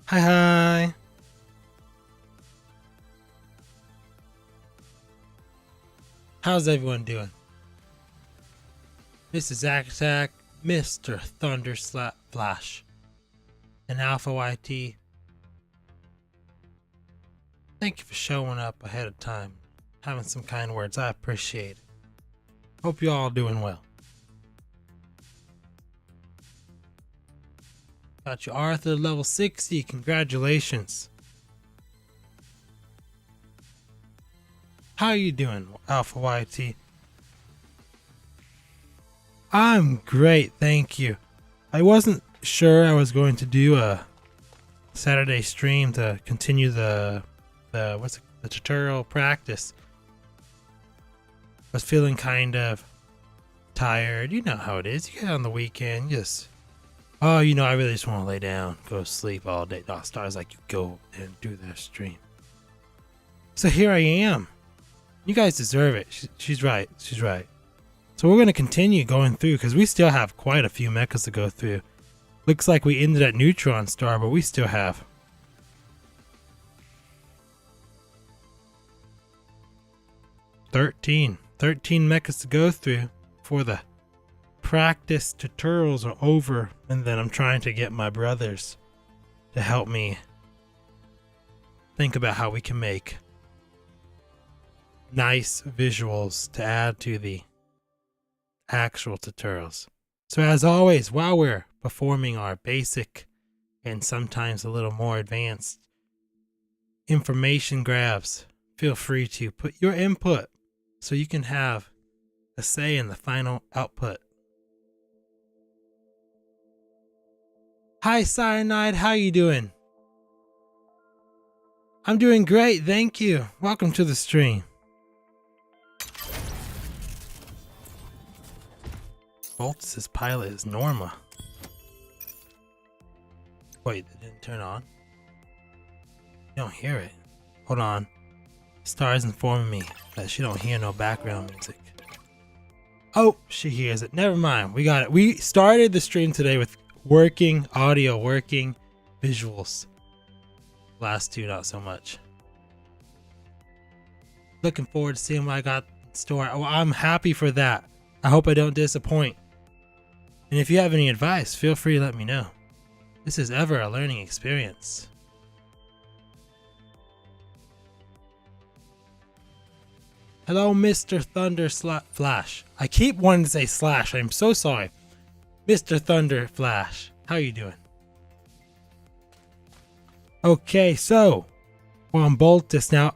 Hi, hi. How's everyone doing? This is Zack Attack, Mr. Thunder Flash, and Alpha YT. Thank you for showing up ahead of time, having some kind words. I appreciate it. Hope you all doing well. Got you, Arthur, level 60. Congratulations. How are you doing, Alpha YT? I'm great, thank you. I wasn't sure I was going to do a Saturday stream to continue the tutorial practice. I was feeling kind of tired. You know how it is. You get on the weekend, I really just want to lay down, go to sleep all day. No, Star's like, you go and do their stream. So here I am. You guys deserve it. She's right. She's right. So we're going to continue going through because we still have quite a few mechas to go through. Looks like we ended at Neutron Star, but we still have 13 mechas to go through before the practice tutorials are over, and then I'm trying to get my brothers to help me think about how we can make nice visuals to add to the actual tutorials. So as always, while we're performing our basic and sometimes a little more advanced information grabs, feel free to put your input so you can have a say in the final output. Hi Cyanide, how you doing? I'm doing great, thank you. Welcome to the stream. Boltz's pilot is Norma. Wait, it didn't turn on? You don't hear it. Hold on. Star is informing me that she don't hear no background music. Oh, she hears it. Never mind. We got it. We started the stream today with working audio, working visuals. Last two, not so much. Looking forward to seeing what I got in store. Oh, I'm happy for that. I hope I don't disappoint. And if you have any advice, feel free to let me know. This is ever a learning experience. Hello, Mr. Thunder Flash. I keep wanting to say slash. I'm so sorry. Mr. Thunder Flash. How you doing? Okay, so we're on Boltus now.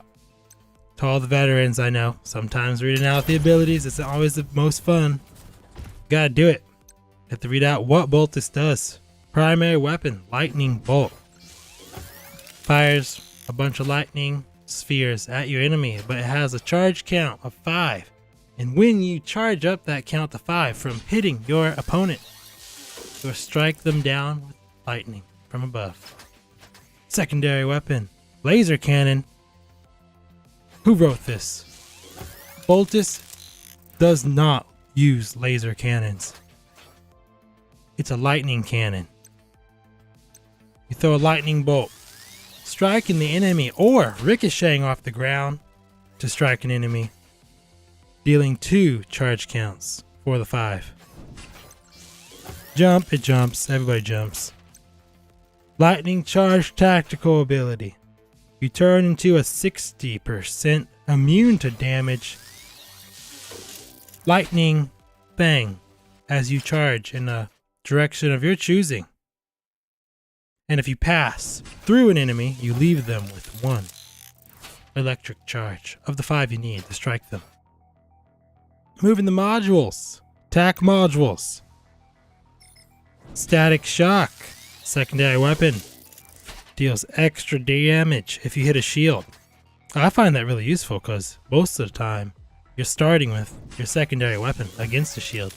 To all the veterans, I know. Sometimes reading out the abilities isn't always the most fun. Gotta do it. Have to read out what Boltus does. Primary weapon, lightning bolt. Fires a bunch of lightning spheres at your enemy, but it has a charge count of 5. And when you charge up that count to 5 from hitting your opponent, you'll strike them down with lightning from above. Secondary weapon, laser cannon. Who wrote this? Boltus does not use laser cannons. It's a lightning cannon. You throw a lightning bolt, striking the enemy or ricocheting off the ground to strike an enemy, dealing 2 charge counts for the 5. Jump, it jumps, everybody jumps. Lightning charge tactical ability. You turn into a 60% immune to damage. Lightning bang as you charge in a direction of your choosing. And if you pass through an enemy, you leave them with 1 electric charge of the 5 you need to strike them. Moving the modules. Attack modules. Static shock. Secondary weapon. Deals extra damage if you hit a shield. I find that really useful because most of the time you're starting with your secondary weapon against a shield.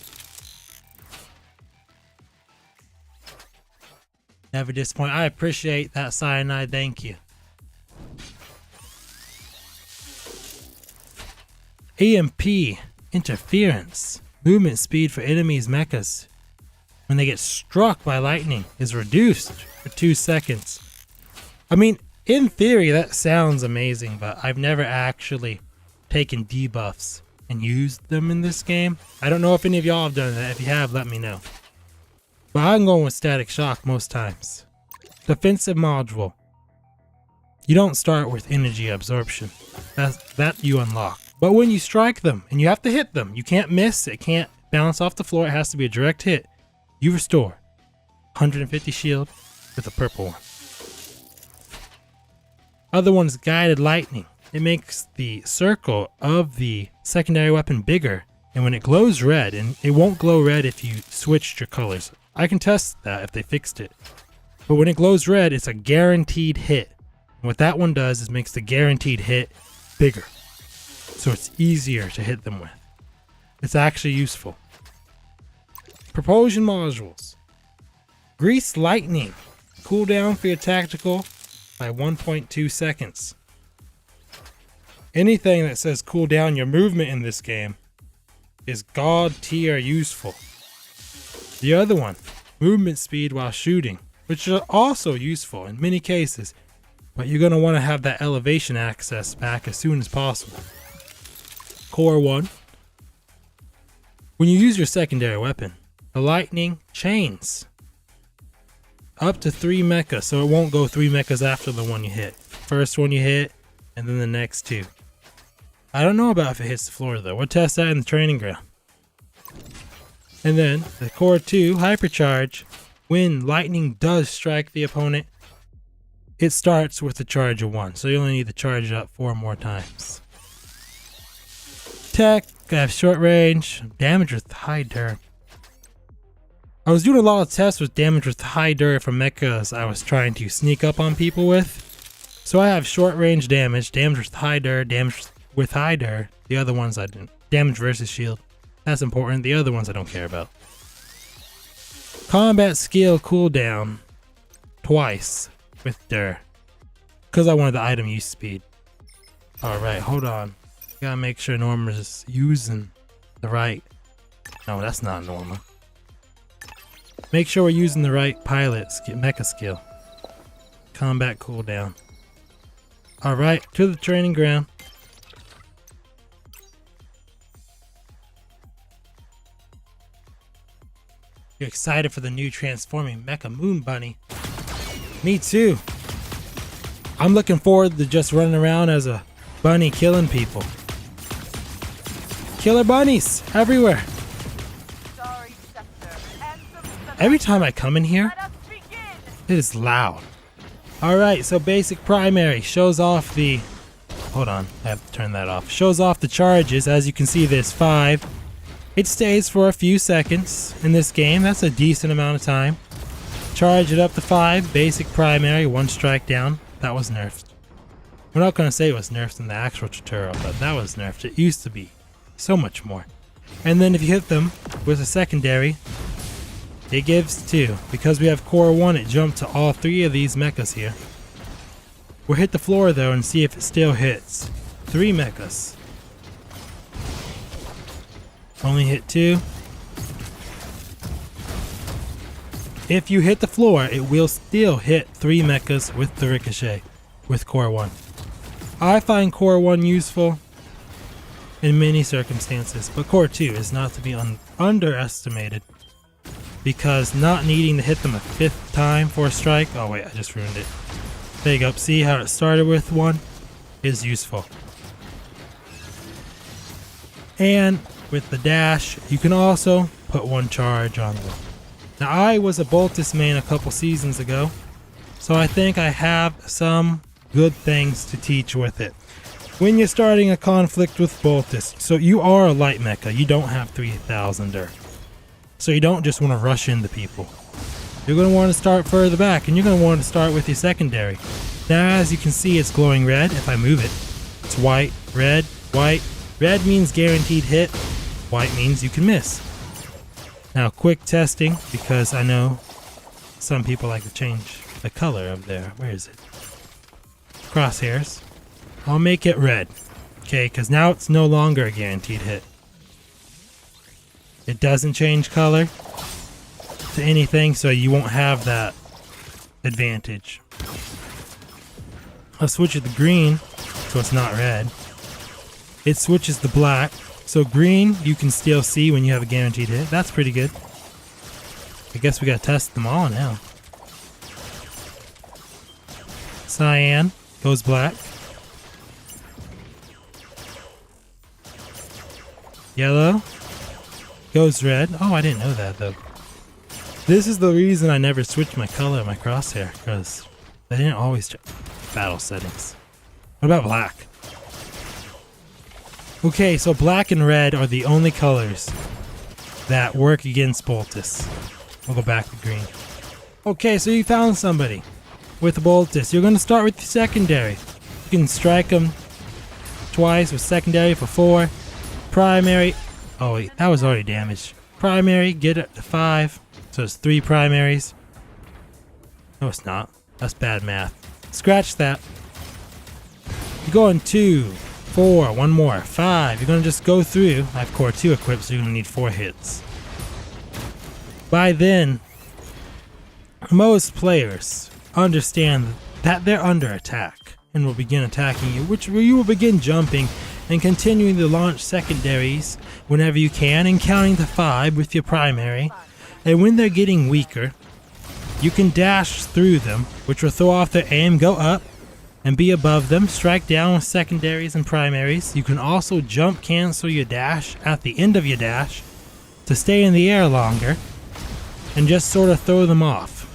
Never disappoint. I appreciate that, Cyanide. Thank you. EMP interference. Movement speed for enemies' mechas when they get struck by lightning is reduced for 2 seconds. I mean, in theory, that sounds amazing, but I've never actually taken debuffs and used them in this game. I don't know if any of y'all have done that. If you have, let me know. But I'm going with Static Shock most times. Defensive module. You don't start with energy absorption. That you unlock. But when you strike them, and you have to hit them, you can't miss, it can't bounce off the floor, it has to be a direct hit. You restore 150 shield with a purple one. Other one is Guided Lightning. It makes the circle of the secondary weapon bigger, and when it glows red, and it won't glow red if you switched your colors. I can test that if they fixed it. But when it glows red, it's a guaranteed hit. And what that one does is makes the guaranteed hit bigger. So it's easier to hit them with. It's actually useful. Propulsion modules. Grease Lightning. Cooldown for your tactical by 1.2 seconds. Anything that says cool down your movement in this game is god tier useful. The other one, movement speed while shooting, which is also useful in many cases, but you're going to want to have that elevation access back as soon as possible. Core 1. When you use your secondary weapon, the lightning chains up to 3 mechas, so it won't go 3 mechas after the one you hit. First one you hit, and then the next 2. I don't know about if it hits the floor though. We'll test that in the training ground. And then the Core 2 Hypercharge. When lightning does strike the opponent, it starts with a charge of 1, so you only need to charge it up 4 more times. Tech, I have short range, damage with high dur. I was doing a lot of tests with damage with high dur from mechas I was trying to sneak up on people with. So I have short range damage with high dur, damage with high dur. The other ones I didn't. Damage versus shield. That's important. The other ones I don't care about. Combat skill cooldown twice with dur. Because I wanted the item use speed. Alright, hold on. Gotta make sure Norma's using the right. No, that's not Norma. Make sure we're using the right pilot mecha skill. Combat cooldown. Alright, to the training ground. You're excited for the new transforming Mecha Moon Bunny. Me too. I'm looking forward to just running around as a bunny killing people. Killer bunnies everywhere. Every time I come in here, it is loud. Alright, so basic primary shows off the... Hold on, I have to turn that off. Shows off the charges. As you can see, there's 5. It stays for a few seconds in this game. That's a decent amount of time. Charge it up to 5. Basic primary, 1 strike down. That was nerfed. We're not going to say it was nerfed in the actual tutorial, but that was nerfed. It used to be so much more. And then if you hit them with a secondary, it gives 2. Because we have Core 1, it jumped to all 3 of these mechas here. We'll hit the floor though and see if it still hits. 3 mechas. Only hit 2. If you hit the floor, it will still hit 3 mechas with the ricochet with Core 1. I find Core 1 useful in many circumstances, but Core 2 is not to be underestimated. Because not needing to hit them a 5th time for a strike. Oh wait, I just ruined it. There you go. See how it started with 1 is useful. And with the dash, you can also put 1 charge on them. Now I was a Boltus main a couple seasons ago, so I think I have some good things to teach with it. When you're starting a conflict with Boltus, so you are a light mecha, you don't have 3000er. So you don't just want to rush into people. You're going to want to start further back, and you're going to want to start with your secondary. Now as you can see, it's glowing red if I move it. It's white, red, white. Red means guaranteed hit. White means you can miss. Now quick testing, because I know some people like to change the color of their, where is it? Crosshairs. I'll make it red. Okay, because now it's no longer a guaranteed hit. It doesn't change color to anything, so you won't have that advantage. I'll switch it to green, so it's not red. It switches to black, so green you can still see when you have a guaranteed hit. That's pretty good. I guess we gotta test them all now. Cyan goes black. Yellow goes red. Oh, I didn't know that though. This is the reason I never switched my color of my crosshair, because they didn't always check battle settings. What about black? Okay, so black and red are the only colors that work against Boltus. We'll go back to green. Okay, so you found somebody with Boltus. You're going to start with the secondary. You can strike them twice with secondary for 4. Primary. Oh, wait, that was already damaged. Primary, get it to 5. So it's 3 primaries. No, it's not. That's bad math. Scratch that. You're going 2, 4, one more, 5. You're going to just go through. I have core 2 equipped, so you're going to need 4 hits. By then, most players understand that they're under attack and will begin attacking you, which you will begin jumping and continuing to launch secondaries whenever you can and counting to 5 with your primary. And when they're getting weaker, you can dash through them, which will throw off their aim, go up and be above them, strike down with secondaries and primaries. You can also jump cancel your dash at the end of your dash to stay in the air longer and just sort of throw them off.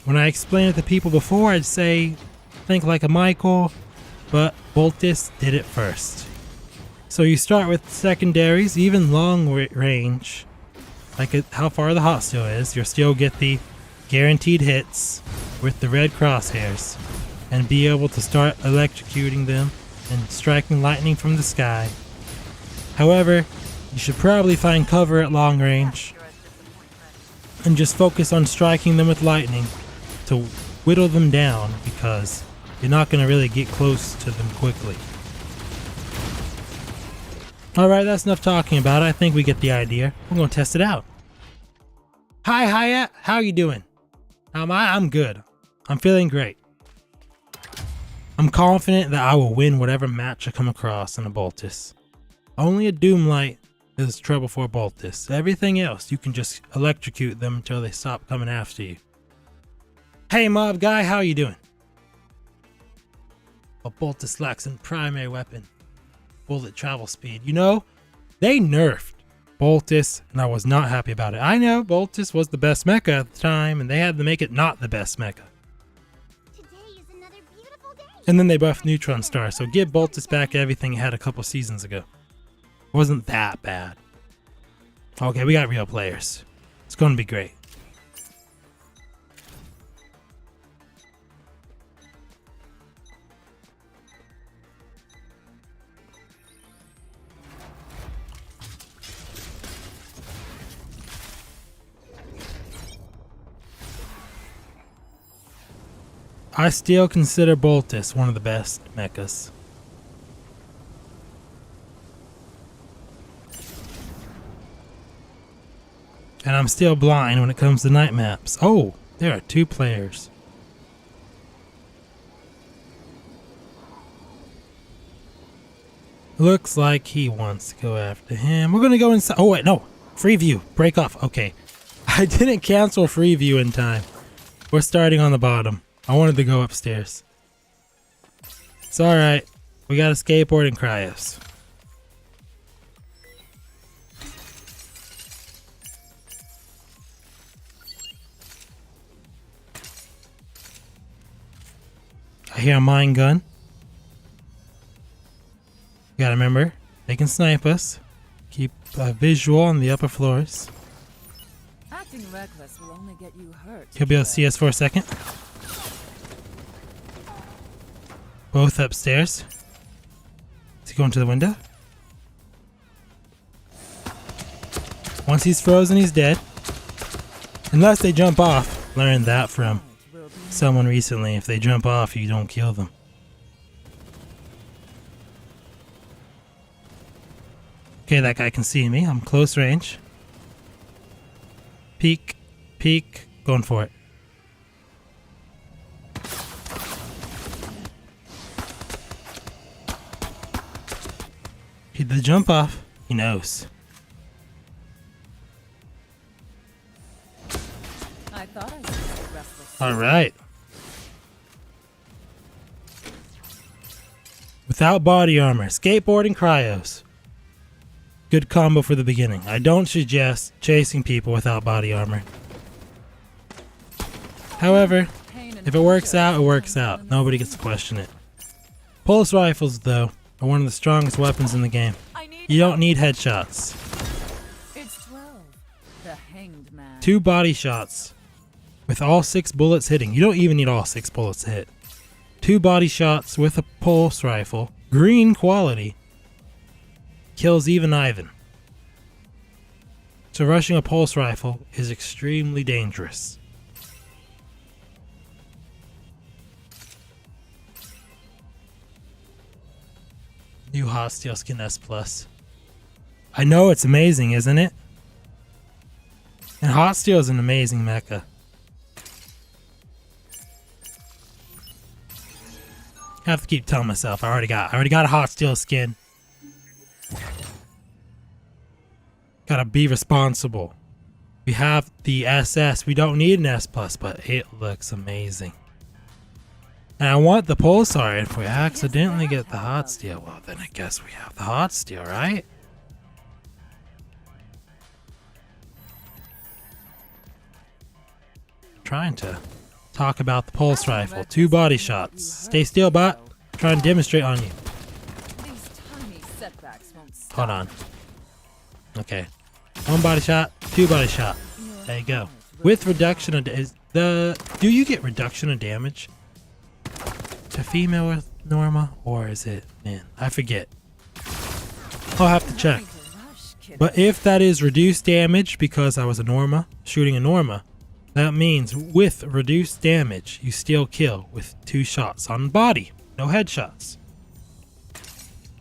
When I explained it to people before, I'd say think like a Michael, but Boltus did it first. So you start with secondaries, even long range, like how far the hostile is, you'll still get the guaranteed hits with the red crosshairs and be able to start electrocuting them and striking lightning from the sky. However, you should probably find cover at long range and just focus on striking them with lightning to whittle them down, because you're not going to really get close to them quickly. Alright, that's enough talking about it. I think we get the idea. We're going to test it out. Hi, Hyatt. How you doing? I'm good. I'm feeling great. I'm confident that I will win whatever match I come across in a Boltus. Only a Doomlight is trouble for a Boltus. Everything else, you can just electrocute them until they stop coming after you. Hey, mob guy, how you doing? A Boltus lacks in primary weapon. Bullet travel speed. You know, they nerfed Boltus, and I was not happy about it. I know Boltus was the best mecha at the time, and they had to make it not the best mecha. Today is another beautiful day. And then they buffed Neutron Star, so give Boltus back everything it had a couple seasons ago. It wasn't that bad. Okay, we got real players. It's going to be great. I still consider Boltus one of the best mechas. And I'm still blind when it comes to night maps. Oh, there are 2 players. Looks like he wants to go after him. We're gonna go inside. Oh wait, no. Free view. Break off. Okay. I didn't cancel free view in time. We're starting on the bottom. I wanted to go upstairs. It's alright. We got a skateboard and cryos. I hear a mine gun. You gotta remember, they can snipe us. Keep a visual on the upper floors. Acting reckless will only get you hurt. He'll be able to see us for a second. Both upstairs. Is he going to the window? Once he's frozen, he's dead. Unless they jump off. Learned that from someone recently. If they jump off, you don't kill them. Okay, that guy can see me. I'm close range. Peek, peek, going for it. The jump off. He knows. I thought I saw the restless. All right. Without body armor, skateboarding cryos. Good combo for the beginning. I don't suggest chasing people without body armor. However, if it works out, it works out. Nobody gets to question it. Pulse rifles, though, are one of the strongest weapons in the game. You don't need headshots. It's 12. The Hanged Man. 2 body shots with all 6 bullets hitting. You don't even need all 6 bullets to hit. 2 body shots with a pulse rifle, green quality, kills even Ivan. So rushing a pulse rifle is extremely dangerous. New hot steel skin S+. I know it's amazing, isn't it? And hot steel is an amazing mecha. I have to keep telling myself I already got a hot steel skin. Gotta be responsible. We have the SS. We don't need an S+, but it looks amazing. And I want the pulsar. If we accidentally get the hot steel, well, then I guess we have the hot steel, right? Trying to talk about the pulse rifle. 2 body shots. Stay still, bot. Try and demonstrate on you. These tiny setbacks won't stop. Hold on. Okay. 1 body shot, 2 body shot. There you go. With reduction of do you get reduction of damage to female with Norma, or is it man? I forget. I'll have to check. But if that is reduced damage because I was a Norma shooting a Norma, that means with reduced damage, you still kill with 2 shots on body, no headshots.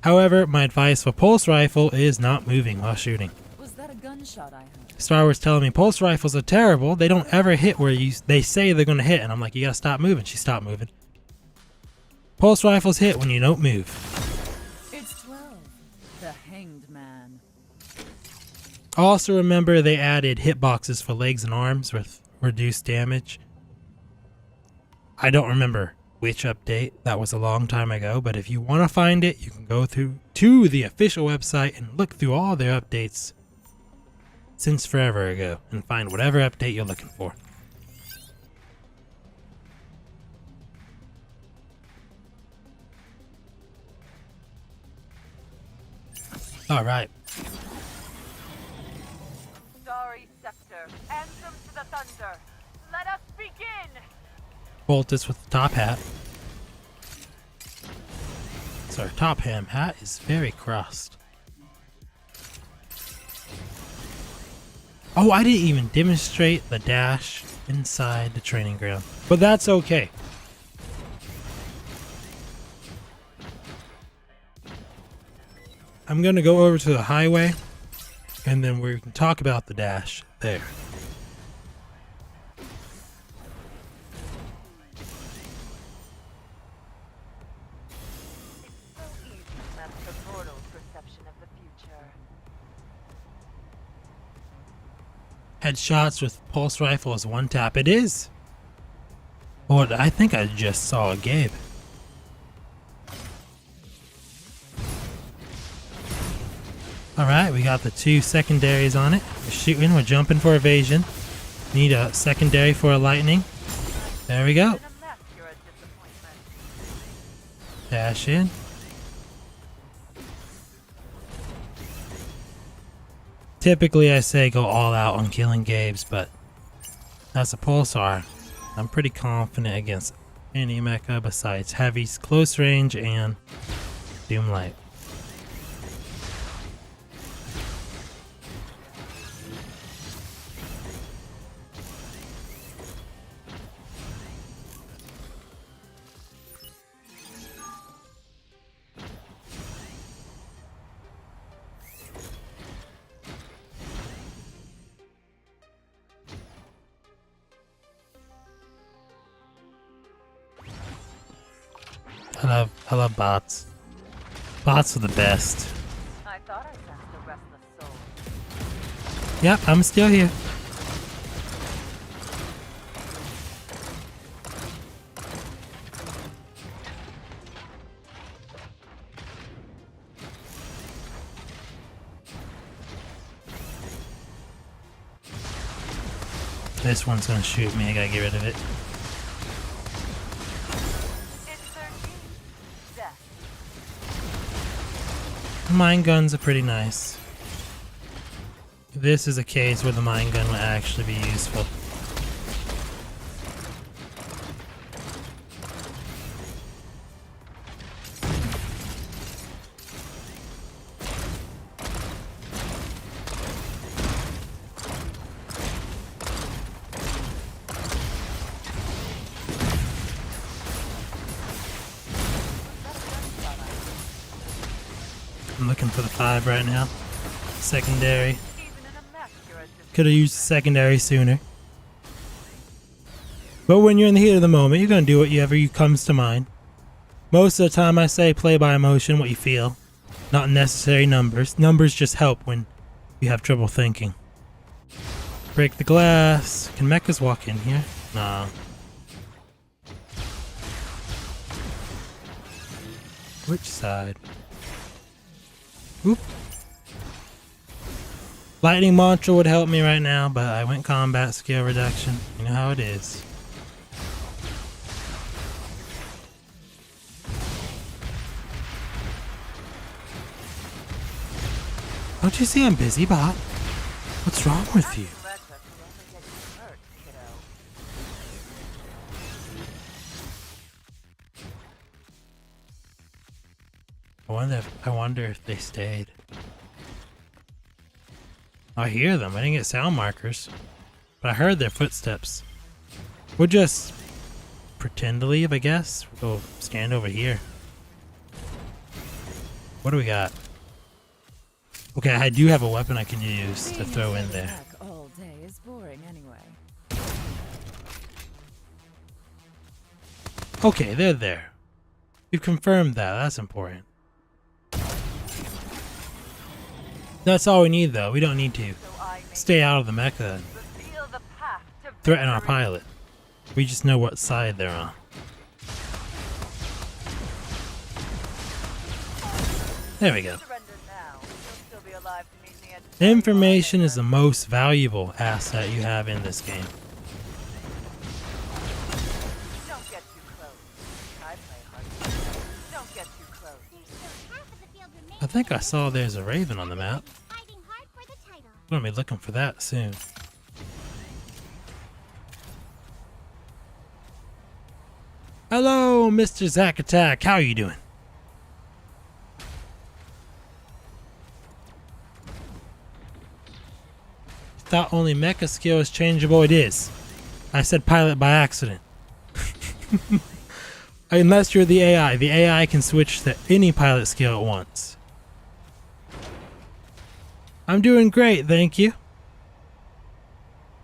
However, my advice for pulse rifle is not moving while shooting. Was that a gunshot I heard? Star Wars telling me pulse rifles are terrible. They don't ever hit where they say they're going to hit. And I'm like, you got to stop moving. She stopped moving. Pulse rifles hit when you don't move. It's 12. The Hanged Man. Also remember they added hitboxes for legs and arms with reduced damage. I don't remember which update. That was a long time ago, but if you want to find it, you can go to the official website and look through all their updates since forever ago and find whatever update you're looking for. All right. Starry Scepter, anthem to the thunder. Let us begin! Boltus with the top hat. So our top ham hat is very crossed. Oh, I didn't even demonstrate the dash inside the training ground. But that's okay. I'm going to go over to the highway, and then we can talk about the dash there. It's so easy to mess the mortal's perception of the future. Headshots with pulse rifle is 1 tap. It is. Oh, I think I just saw a Gabe. Alright, we got the 2 secondaries on it. We're shooting, we're jumping for evasion. Need a secondary for a lightning. There we go. In a mess, you're a disappointment. Dash in. Typically I say go all out on killing Gabes, but as a pulsar, I'm pretty confident against any mecha besides heavies, close range, and Doomlight. I love bots. Bots are the best. Yep, I'm still here. This one's gonna shoot me. I gotta get rid of it. Mine guns are pretty nice. This is a case where the mine gun will actually be useful. I'm looking for the 5 right now. Secondary. Could have used the secondary sooner. But when you're in the heat of the moment, you're going to do whatever comes to mind. Most of the time I say play by emotion, what you feel. Not necessary numbers. Numbers just help when you have trouble thinking. Break the glass. Can mechas walk in here? Nah. Which side? Oop. Lightning mantra would help me right now, but I went combat skill reduction. You know how it is. Don't you see I'm busy, bot? What's wrong with you? I wonder if they stayed. I hear them. I didn't get sound markers, but I heard their footsteps. We'll just pretend to leave, I guess. We'll go stand over here. What do we got? Okay, I do have a weapon I can use to throw in there. All day is boring anyway. Okay, they're there. We've confirmed that. That's important. That's all we need, though. We don't need to stay out of the mecha and threaten our pilot. We just know what side they're on. There we go. Information is the most valuable asset you have in this game. Don't get too close. I play hard. Don't get too close. I think I saw there's a raven on the map. Fighting hard for the title. I'm gonna be looking for that soon. Hello, Mr. Zack Attack. How are you doing? Thought only mecha skill is changeable. It is. I said pilot by accident. Unless you're the AI. The AI can switch to any pilot skill at once. I'm doing great, thank you.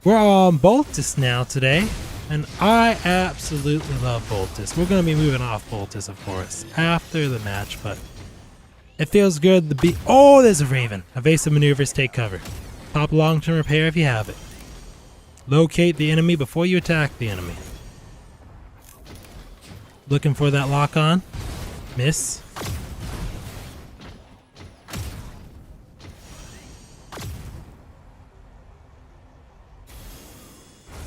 We're on Boltus now today, and I absolutely love Boltus. We're going to be moving off Boltus, of course, after the match, but it feels good to be... Oh, there's a Raven. Evasive maneuvers, take cover. Pop long-term repair if you have it. Locate the enemy before you attack the enemy. Looking for that lock-on. Miss.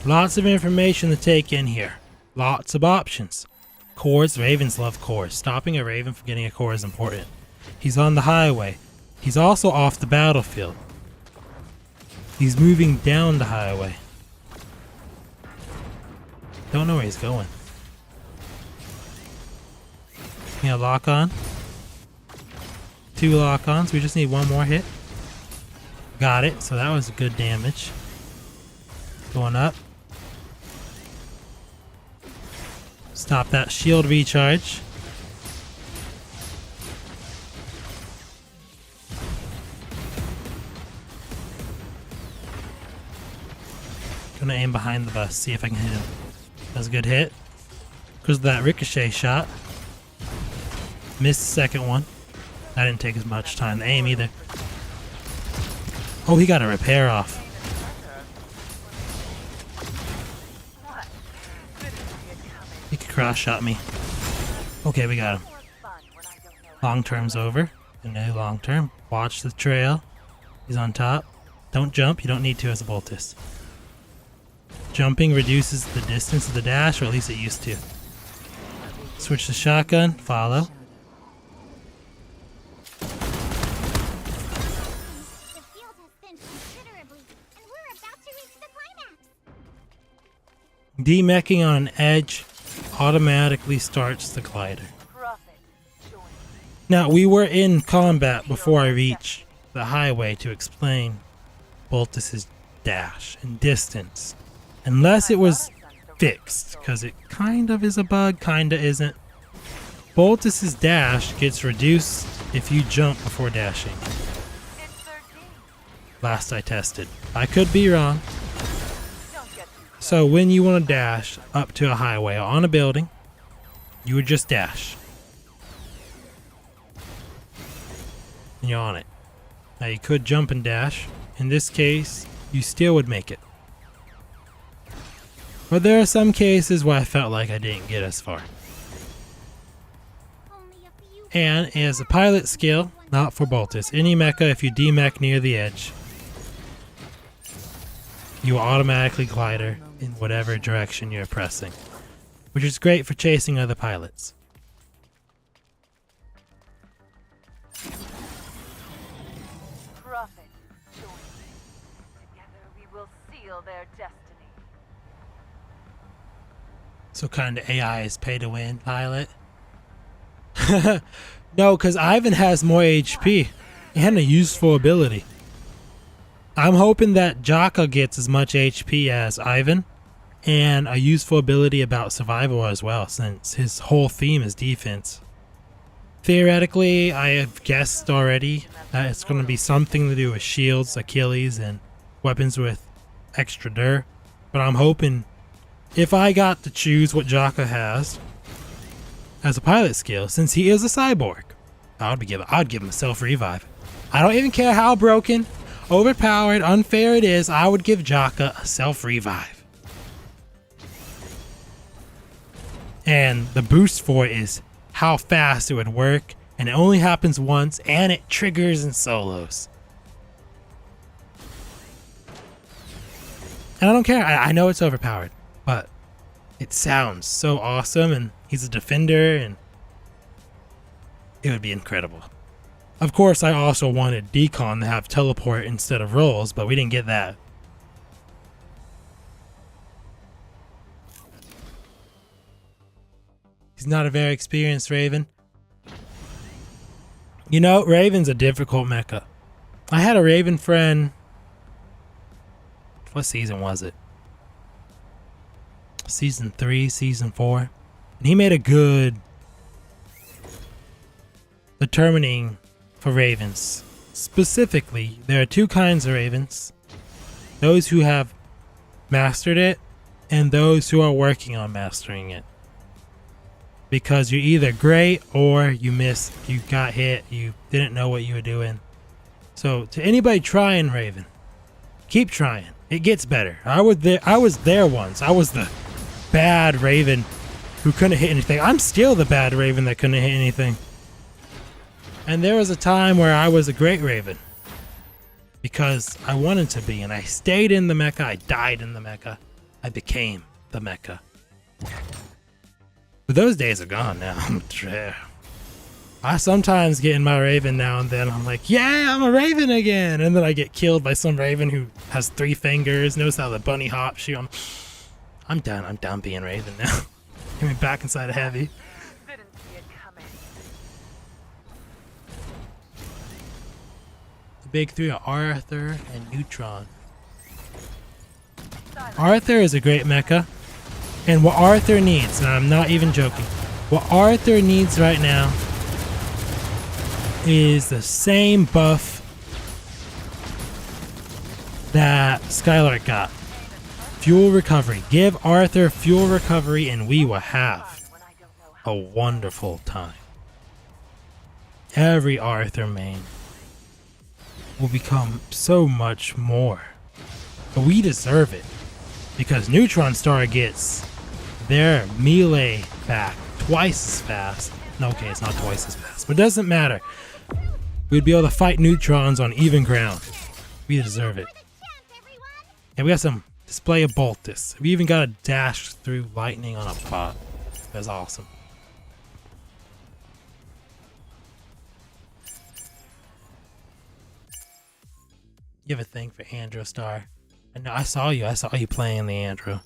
Lots of information to take in here. Lots of options. Cores, ravens love cores. Stopping a raven from getting a core is important. He's on the highway. He's also off the battlefield. He's moving down the highway. Don't know where he's going. Yeah, lock on. 2 lock-ons. We just need 1 more hit. Got it. So that was good damage. Going up. Stop that shield recharge. Gonna aim behind the bus, see if I can hit him. That's a good hit. Because of that ricochet shot. Missed the second one. That didn't take as much time to aim either. Oh, he got a repair off. cross shot me. Okay, we got him. Long term's over. And no long term. Watch the trail. He's on top. Don't jump. You don't need to as a Boltus. Jumping reduces the distance of the dash, or at least it used to. Switch to shotgun. Follow. The field has thinned considerably, and we're about to reach the climax. Demeching on an edge automatically starts the glider. Now, we were in combat before I reached the highway to explain Boltus's dash and distance. Unless it was fixed, because it kind of is a bug, kind of isn't. Boltus's dash gets reduced if you jump before dashing. Last I tested. I could be wrong. So when you want to dash up to a highway or on a building, you would just dash. And you're on it. Now you could jump and dash. In this case, you still would make it. But there are some cases where I felt like I didn't get as far. Only a few. And as a pilot skill, not for Boltus, any mecha, if you demech near the edge, you will automatically glider in whatever direction you're pressing, which is great for chasing other pilots. Prophet, join me. Together we will seal their destiny. So kind of AI is pay to win pilot. No, because Ivan has more HP and a useful ability. I'm hoping that Jaka gets as much HP as Ivan and a useful ability about survival as well, since his whole theme is defense. Theoretically, I have guessed already that it's going to be something to do with shields, Achilles, and weapons with extra dur. But I'm hoping if I got to choose what Jaka has as a pilot skill, since he is a cyborg, I'd give him a self-revive. I don't even care how broken, overpowered, unfair it is, I would give Jaka a self-revive. And the boost for it is how fast it would work, and it only happens once, and it triggers in solos. And I don't care, I know it's overpowered, but it sounds so awesome, and he's a defender, and it would be incredible. Of course, I also wanted Decon to have teleport instead of rolls, but we didn't get that. He's not a very experienced Raven. You know, Raven's a difficult mecha. I had a Raven friend. What season was it? Season 3, season 4. And he made a good determining for Ravens. Specifically, there are two kinds of Ravens. Those who have mastered it and those who are working on mastering it. Because you're either great or you missed, you got hit, you didn't know what you were doing. So to anybody trying Raven, keep trying. It gets better. I was there once. I was the bad Raven who couldn't hit anything. I'm still the bad Raven that couldn't hit anything. And there was a time where I was a great Raven. Because I wanted to be, and I stayed in the mecha, I died in the mecha. I became the mecha. But those days are gone now. I sometimes get in my Raven now and then. I'm like, yeah, I'm a Raven again. And then I get killed by some Raven who has 3 fingers. Notice how the bunny hops you. I'm done. I'm done being Raven now. Get me back inside of Heavy. Didn't see it coming. The big 3 are Arthur and Neutron. Arthur is a great mecha. And what Arthur needs, and I'm not even joking, what Arthur needs right now is the same buff that Skylark got. Fuel recovery. Give Arthur fuel recovery and we will have a wonderful time. Every Arthur main will become so much more. But we deserve it. Because Neutron Star gets their melee back twice as fast. No, okay, it's not twice as fast, but it doesn't matter. We'd be able to fight neutrons on even ground. We deserve it. And we got some display of Boltus. We even got a dash through lightning on a pot. That's awesome. You have a thing for Andro Star. I know, I saw you playing the Andro.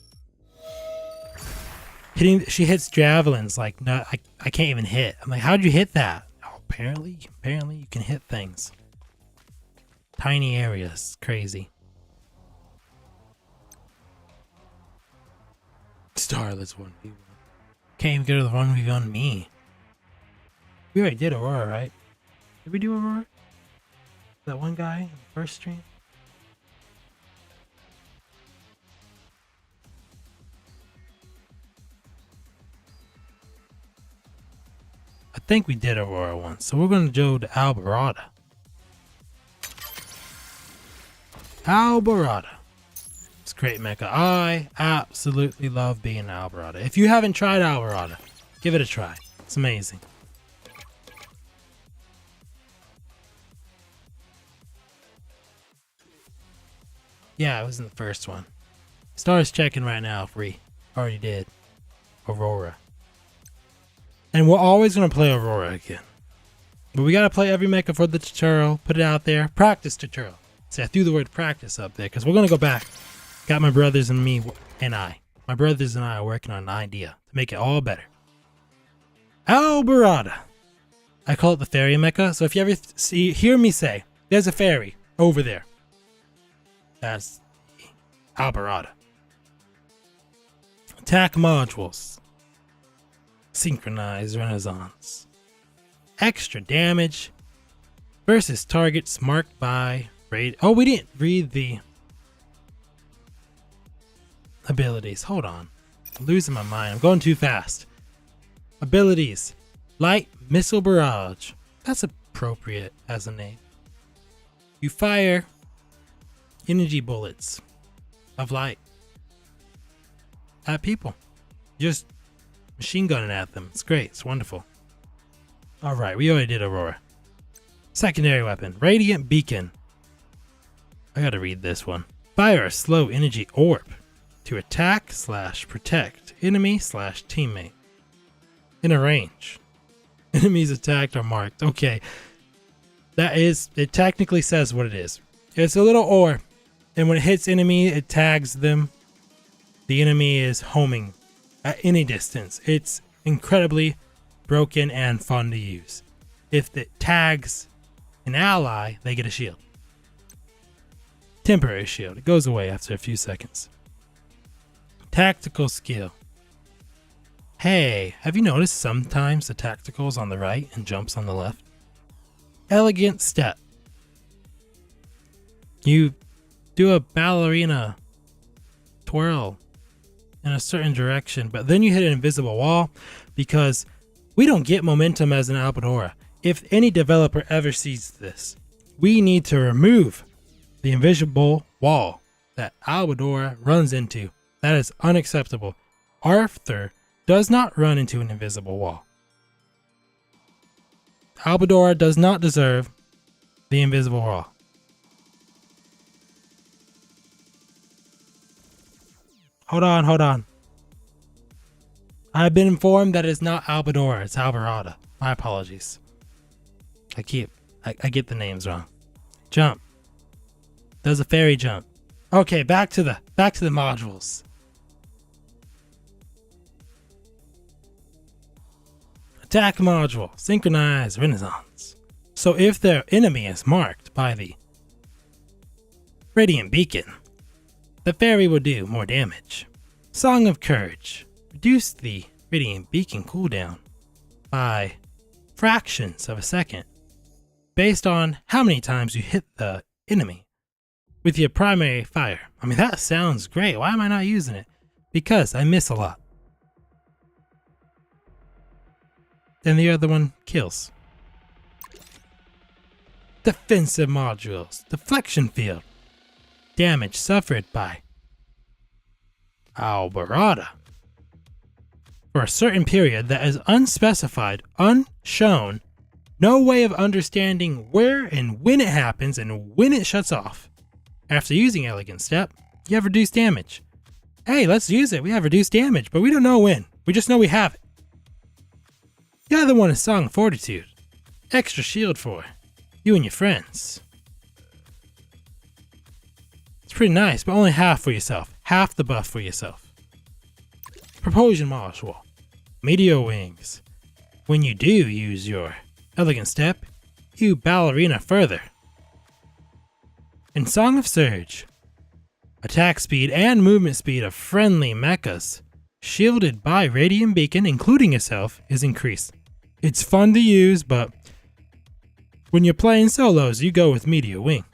She hits javelins like no, I can't even hit. I'm like, how'd you hit that? Oh, apparently you can hit things. Tiny areas, crazy. Starless 1v1. Can't even go to the 1v1 me. We already did Aurora, right? Did we do Aurora? That one guy in the first stream? I think we did Aurora once, so we're gonna go to Alborada. Alborada. It's great mecha. I absolutely love being in Alborada. If you haven't tried Alborada, give it a try. It's amazing. Yeah, it was in the first one. Star's checking right now if we already did Aurora. And we're always going to play Aurora again. But we got to play every mecha for the tutorial. Put it out there. Practice tutorial. See, I threw the word practice up there because we're going to go back. Got my brothers and me and I. My brothers and I are working on an idea to make it all better. Alborada. I call it the fairy mecha. So if you ever hear me say, there's a fairy over there. That's Alborada. Attack modules. Synchronized Renaissance. Extra damage versus targets marked by raid. Oh, we didn't read the abilities. Hold on. I'm losing my mind. I'm going too fast. Abilities. Light Missile Barrage. That's appropriate as a name. You fire energy bullets of light at people. Just machine gunning at them. It's great. It's wonderful. Alright, we already did Aurora. Secondary weapon. Radiant Beacon. I gotta read this one. Fire a slow energy orb to attack / protect enemy / teammate in a range. Enemies attacked are marked. Okay. It technically says what it is. It's a little orb, and when it hits enemy, it tags them. The enemy is homing at any distance. It's incredibly broken and fun to use. If it tags an ally, they get a shield. Temporary shield. It goes away after a few seconds. Tactical skill. Hey, have you noticed sometimes the tactical is on the right and jumps on the left? Elegant step. You do a ballerina twirl in a certain direction, but then you hit an invisible wall because we don't get momentum as an Alborada. If any developer ever sees this, we need to remove the invisible wall that Alborada runs into. That is unacceptable. Arthur does not run into an invisible wall. Alborada does not deserve the invisible wall. Hold on. I've been informed that it's not Alborada, it's Alborada. My apologies. I get the names wrong. Jump. Does a fairy jump. Okay, back to the modules. Attack module. Synchronized Renaissance. So if their enemy is marked by the Radiant Beacon, the fairy will do more damage. Song of Courage. Reduce the Radiant Beacon cooldown by fractions of a second based on how many times you hit the enemy with your primary fire. I mean, that sounds great. Why am I not using it? Because I miss a lot. Then the other one kills. Defensive modules. Deflection field. Damage suffered by Alborada for a certain period that is unspecified, unshown, no way of understanding where and when it happens and when it shuts off. After using Elegant Step, you have reduced damage. Hey, let's use it. We have reduced damage, but we don't know when. We just know we have it. The other one is Song of Fortitude. Extra shield for you and your friends. It's pretty nice, but only half for yourself. Half the buff for yourself. Propulsion Module. Meteor Wings. When you do use your Elegant Step, you ballerina further. And Song of Surge. Attack speed and movement speed of friendly mechas, shielded by Radiant Beacon, including yourself, is increased. It's fun to use, but when you're playing solos, you go with Meteor Wing.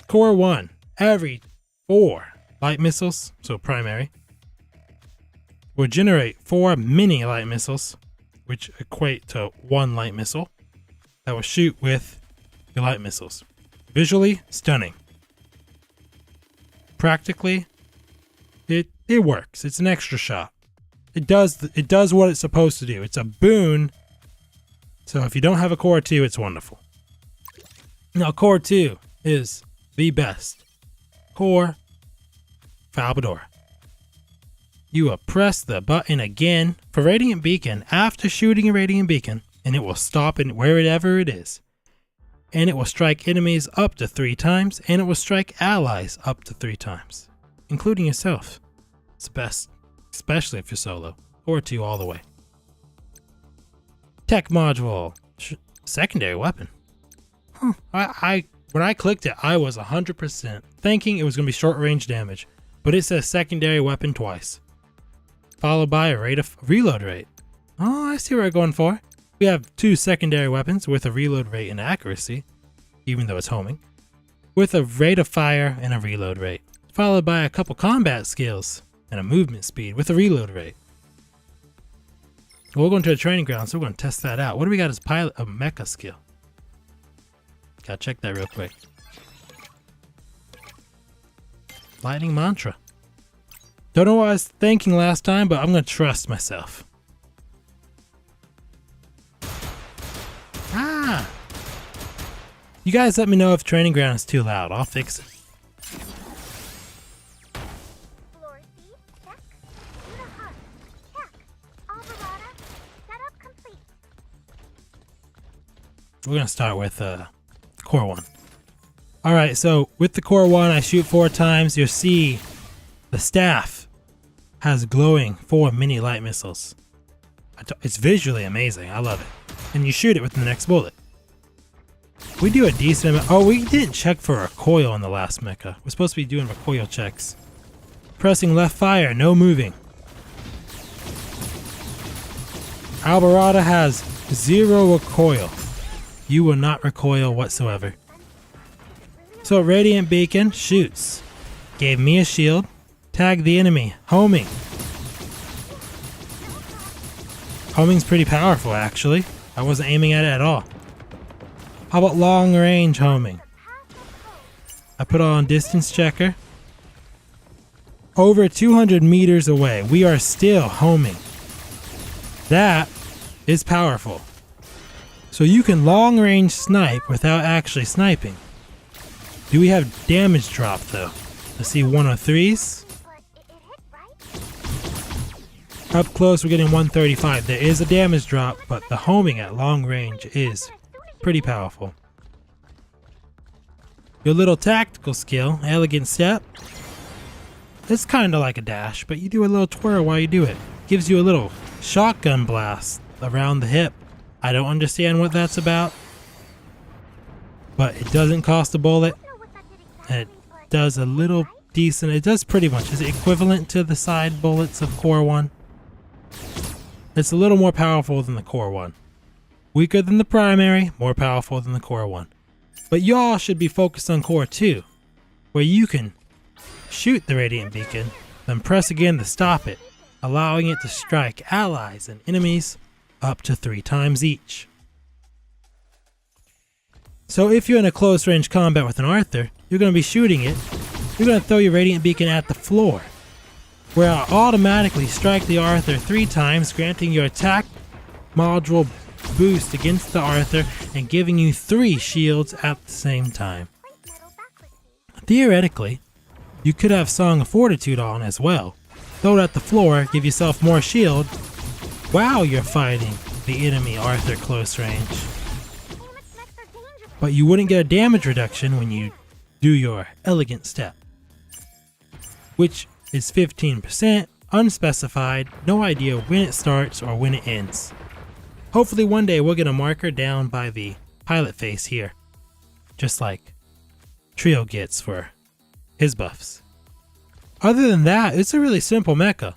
Core 1. Every 4 light missiles, so primary, will generate 4 mini light missiles, which equate to 1 light missile, that will shoot with your light missiles. Visually stunning. Practically, it works. It's an extra shot. It does what it's supposed to do. It's a boon. So if you don't have a Core 2, it's wonderful. Now Core 2 is the best. Core Falbador. You will press the button again for Radiant Beacon after shooting a Radiant Beacon, and it will stop in wherever it is. And it will strike enemies up to 3 times, and it will strike allies up to 3 times, including yourself. It's the best, especially if you're solo, or 2 all the way. Tech Module, secondary weapon. When I clicked it, I was 100% thinking it was going to be short range damage, but it says secondary weapon twice, followed by a reload rate. Oh, I see what we're going for. We have 2 secondary weapons with a reload rate and accuracy, even though it's homing, with a rate of fire and a reload rate, followed by a couple combat skills and a movement speed with a reload rate. We're going to a training ground, so we're going to test that out. What do we got as pilot? A mecha skill. Gotta check that real quick. Lightning Mantra. Don't know what I was thinking last time, but I'm going to trust myself. Ah! You guys let me know if training ground is too loud. I'll fix it. Floor C, check. Unit hub, check. Alvarado, setup complete. We're going to start with Core 1. Alright, so with the Core 1, I shoot 4 times. You'll see the staff has glowing 4 mini light missiles. It's visually amazing. I love it. And you shoot it with the next bullet. We do a decent amount. Oh, we didn't check for a recoil in the last mecha. We're supposed to be doing recoil checks. Pressing left fire, no moving. Alvarado has 0 recoil. You will not recoil whatsoever. So Radiant Beacon shoots. Gave me a shield. Tag the enemy. Homing. Homing's pretty powerful, actually. I wasn't aiming at it at all. How about long range homing? I put on distance checker. Over 200 meters away, we are still homing. That is powerful. So you can long range snipe without actually sniping. Do we have damage drop though? Let's see 103s. But it hit, right? Up close, we're getting 135. There is a damage drop, but the homing at long range is pretty powerful. Your little tactical skill, Elegant Step. It's kind of like a dash, but you do a little twirl while you do it. Gives you a little shotgun blast around the hip. I don't understand what that's about, but it doesn't cost a bullet, and it does a little decent. It does pretty much. Is it equivalent to the side bullets of Core 1? It's a little more powerful than the Core 1. Weaker than the primary, more powerful than the Core 1. But y'all should be focused on Core 2, where you can shoot the Radiant Beacon, then press again to stop it, allowing it to strike allies and enemies up to 3 times each. So if you're in a close range combat with an Arthur, you're going to be shooting it. You're going to throw your Radiant Beacon at the floor. where I'll automatically strike the Arthur 3 times, granting your attack module boost against the Arthur and giving you 3 shields at the same time. Theoretically, you could have Song of Fortitude on as well. Throw it at the floor, give yourself more shield while you're fighting the enemy Arthur close range. But you wouldn't get a damage reduction when you do your elegant step, which is 15%, unspecified, no idea when it starts or when it ends. Hopefully one day we'll get a marker down by the pilot face here, just like Trio gets for his buffs. Other than that, it's a really simple mecha.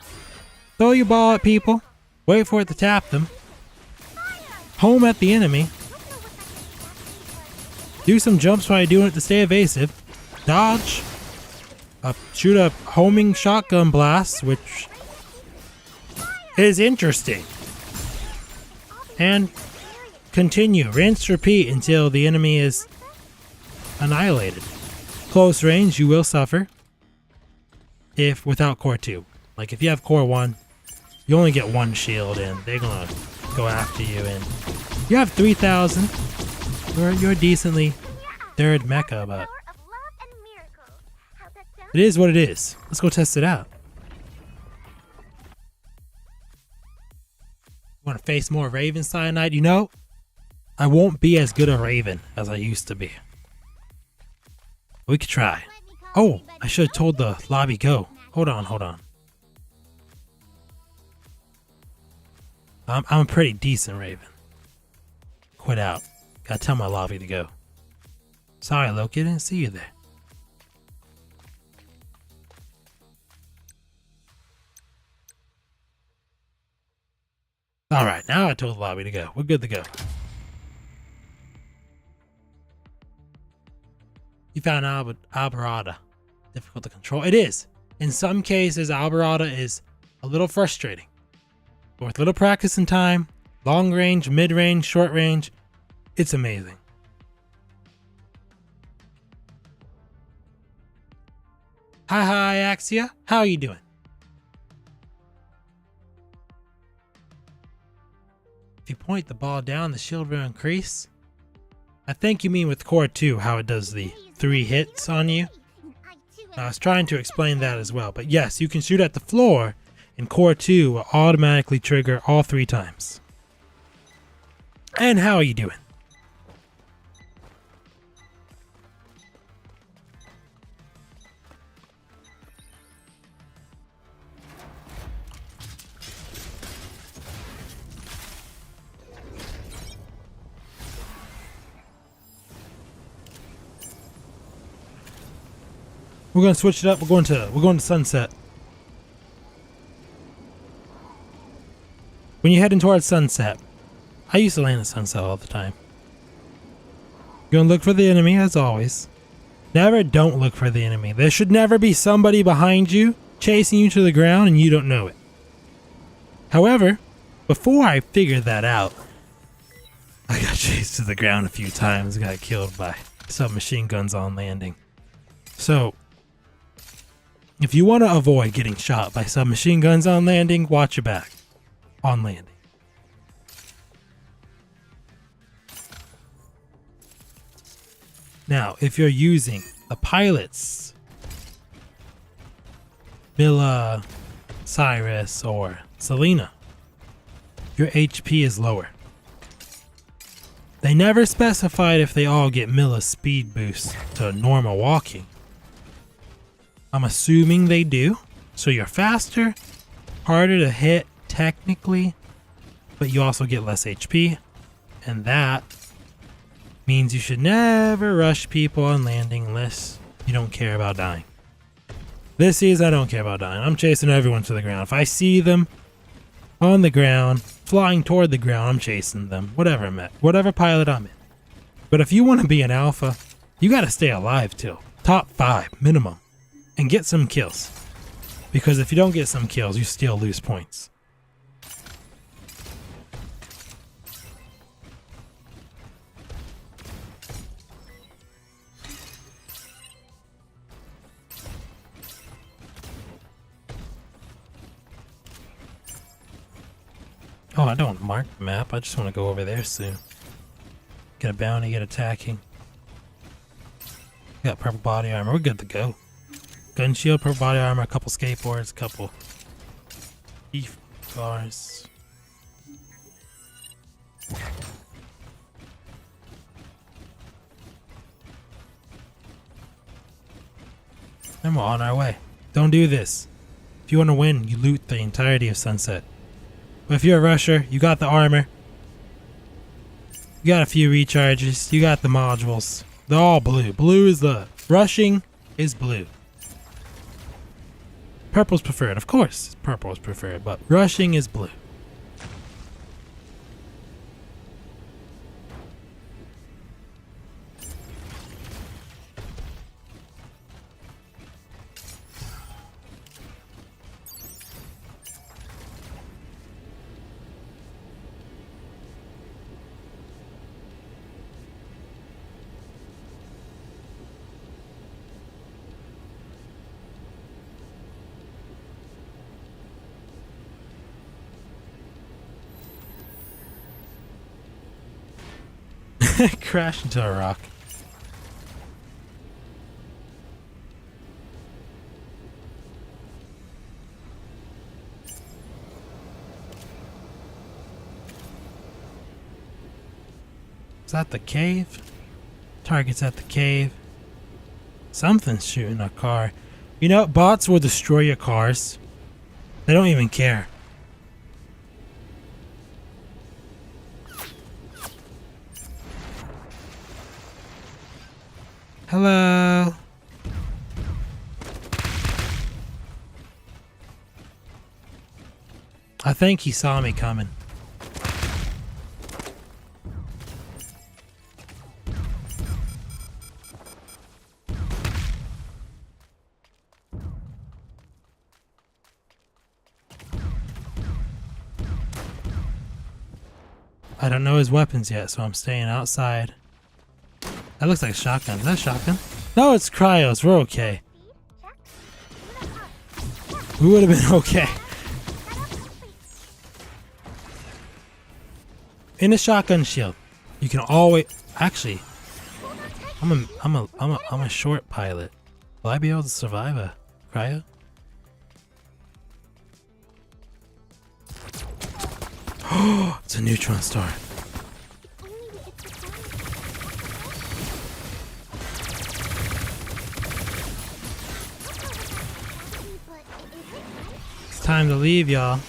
Throw your ball at people, wait for it to tap them, home at the enemy, do some jumps while you're doing it to stay evasive, dodge, shoot a homing shotgun blast, which is interesting, and continue, rinse, repeat until the enemy is annihilated. Close range, you will suffer if without core 2. Like if you have core 1, you only get 1 shield and they're gonna go after you, and you have 3,000. You're decently third mecha, but it is what it is. Let's go test it out. Want to face more Raven Cyanide? You know, I won't be as good a Raven as I used to be. We could try. Oh, I should have told the lobby go. Hold on. I'm a pretty decent Raven. Quit out. Gotta tell my lobby to go. Sorry, Loki, I didn't see you there. Alright, now I told the lobby to go. We're good to go. You found Alberata difficult to control. It is. In some cases, Alberata is a little frustrating. But with little practice and time, long range, mid range, short range, it's amazing. Hi, Axia. How are you doing? If you point the ball down, the shield will increase. I think you mean with core 2 how it does the 3 hits on you. I was trying to explain that as well, but yes, you can shoot at the floor, and core 2 will automatically trigger all 3 times. And how are you doing? We're gonna switch it up. We're going to sunset. When you're heading towards sunset, I used to land at sunset all the time. You're gonna look for the enemy as always. Never don't look for the enemy. There should never be somebody behind you chasing you to the ground and you don't know it. However, before I figured that out, I got chased to the ground a few times, got killed by submachine guns on landing. So, if you want to avoid getting shot by submachine guns on landing, watch your back on landing. Now, if you're using the pilots, Mila, Cyrus, or Selena, your HP is lower. They never specified if they all get Mila's speed boost to normal walking. I'm assuming they do. So you're faster, harder to hit technically, but you also get less HP. And that means you should never rush people on landing unless you don't care about dying. This is, I don't care about dying. I'm chasing everyone to the ground. If I see them on the ground, flying toward the ground, I'm chasing them. Whatever I'm at, whatever pilot I'm in. But if you want to be an alpha, you got to stay alive till top 5 minimum. And get some kills. Because if you don't get some kills, you still lose points. don't mark the map. I just want to go over there soon. Get a bounty, get attacking. Got purple body armor. We're good to go. Gun shield, purple body armor, a couple skateboards, a couple beef bars. And we're on our way. Don't do this. If you want to win, you loot the entirety of Sunset. But if you're a rusher, you got the armor. You got a few recharges. You got the modules. They're all blue. Blue is the... Rushing is blue. Purple's preferred. Of course, purple is preferred, but rushing is blue. Crash into a rock. Is that the cave? Target's at the cave. Something's shooting a car. You know, bots will destroy your cars. They don't even care. Hello. I think he saw me coming. I don't know his weapons yet, so I'm staying outside. That looks like a shotgun. Is that a shotgun? No, it's cryos. We're okay. We would have been okay. In a shotgun shield, you can always... Actually, I'm a short pilot. Will I be able to survive a cryo? Oh, it's a neutron star. It's time to leave, y'all.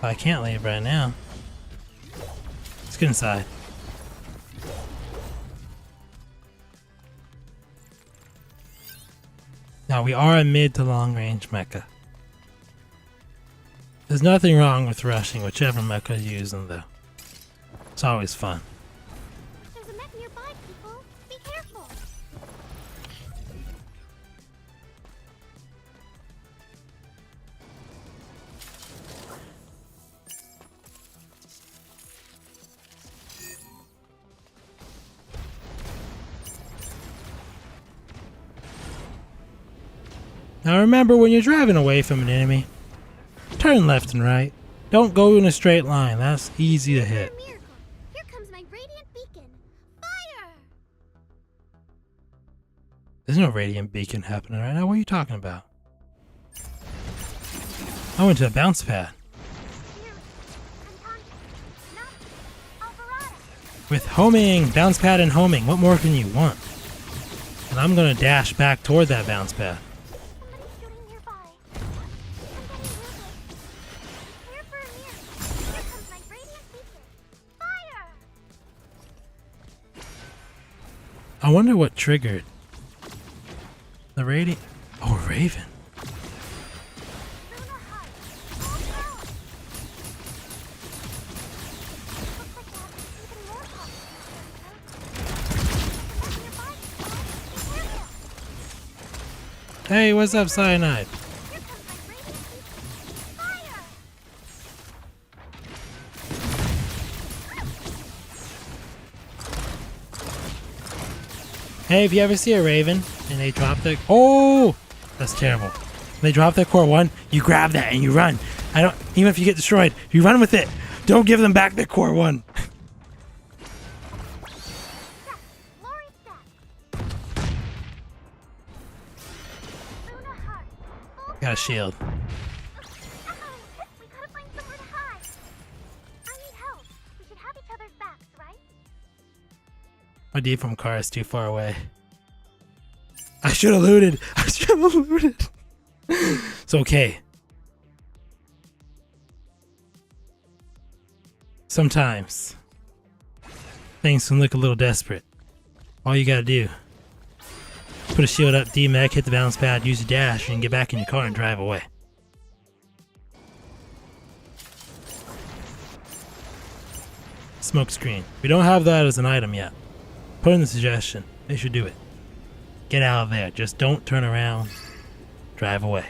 I can't leave right now. Let's get inside. Now we are a mid to long range mecha. There's nothing wrong with rushing whichever mecha you're using though. It's always fun. There's a mech nearby, people. Be careful. Now remember, when you're driving away from an enemy, turn left and right. Don't go in a straight line. That's easy to hit. Miracle. Here comes my radiant beacon. Fire! There's no radiant beacon happening right now. What are you talking about? I went to a bounce pad. With homing, bounce pad and homing. What more can you want? And I'm gonna dash back toward that bounce pad. Somebody's shooting nearby. I'm getting wounded. Clear for a mirror. Here comes my radiant beacon. Fire! I wonder what triggered the radiant. Oh, Raven. Luna hut. Hold down. Looks like they have even more huts. Somebody nearby. Be careful. Hey, what's up, Cyanide? Here comes my radiant beacon. Fire! Hey, if you ever see a Raven and they drop their... Oh! That's terrible. They drop their core 1, you grab that and you run. I don't. Even if you get destroyed, you run with it. Don't give them back their core one. Glory step. Luna heart. Full Got a shield. ow. We gotta find somewhere to hide. I need help. We should have each other's backs, right? My default car is too far away. I should have looted. I should have looted. It's okay. Sometimes things can look a little desperate. All you gotta do, put a shield up, D-Mech, hit the balance pad, use your dash, and get back in your car and drive away. Smoke screen. We don't have that as an item yet. Put in the suggestion. They should do it. Get out of there. Just don't turn around. Drive away.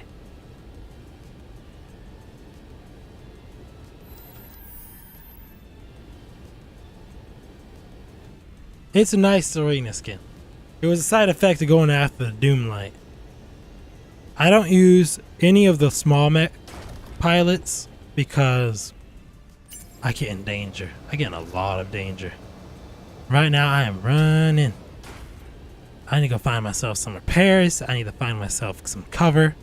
It's a nice arena skin. It was a side effect of going after the Doom Light. I don't use any of the small mech pilots because I get in danger. I get in a lot of danger. Right now I am running. I need to go find myself some repairs. I need to find myself some cover.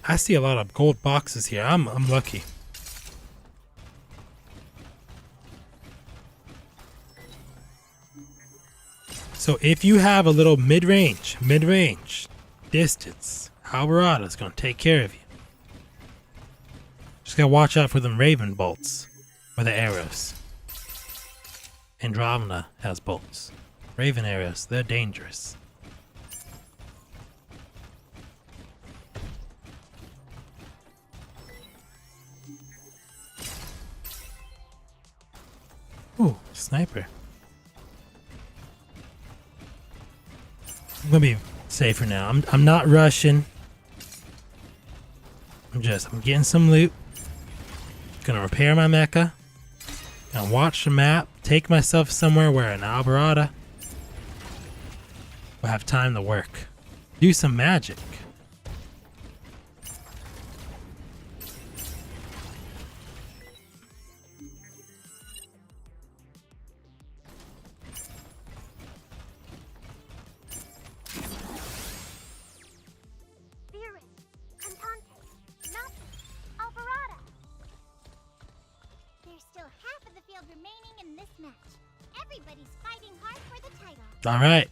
I see a lot of gold boxes here. I'm lucky. So if you have a little mid-range distance, Alvarada's gonna take care of you. Just gotta watch out for them Raven bolts or the arrows. Andromeda has bolts. Raven arrows, they're dangerous. Ooh, sniper. I'm gonna be safer now. I'm not rushing. I'm getting some loot. Gonna repair my mecha. Gonna watch the map. Take myself somewhere where an Alvarada will have time to work. Do some magic. Spirit, Cantante, Nazi, Alvarada. There's still half of the field remaining in this match. Everybody's fighting hard for the title. Alright.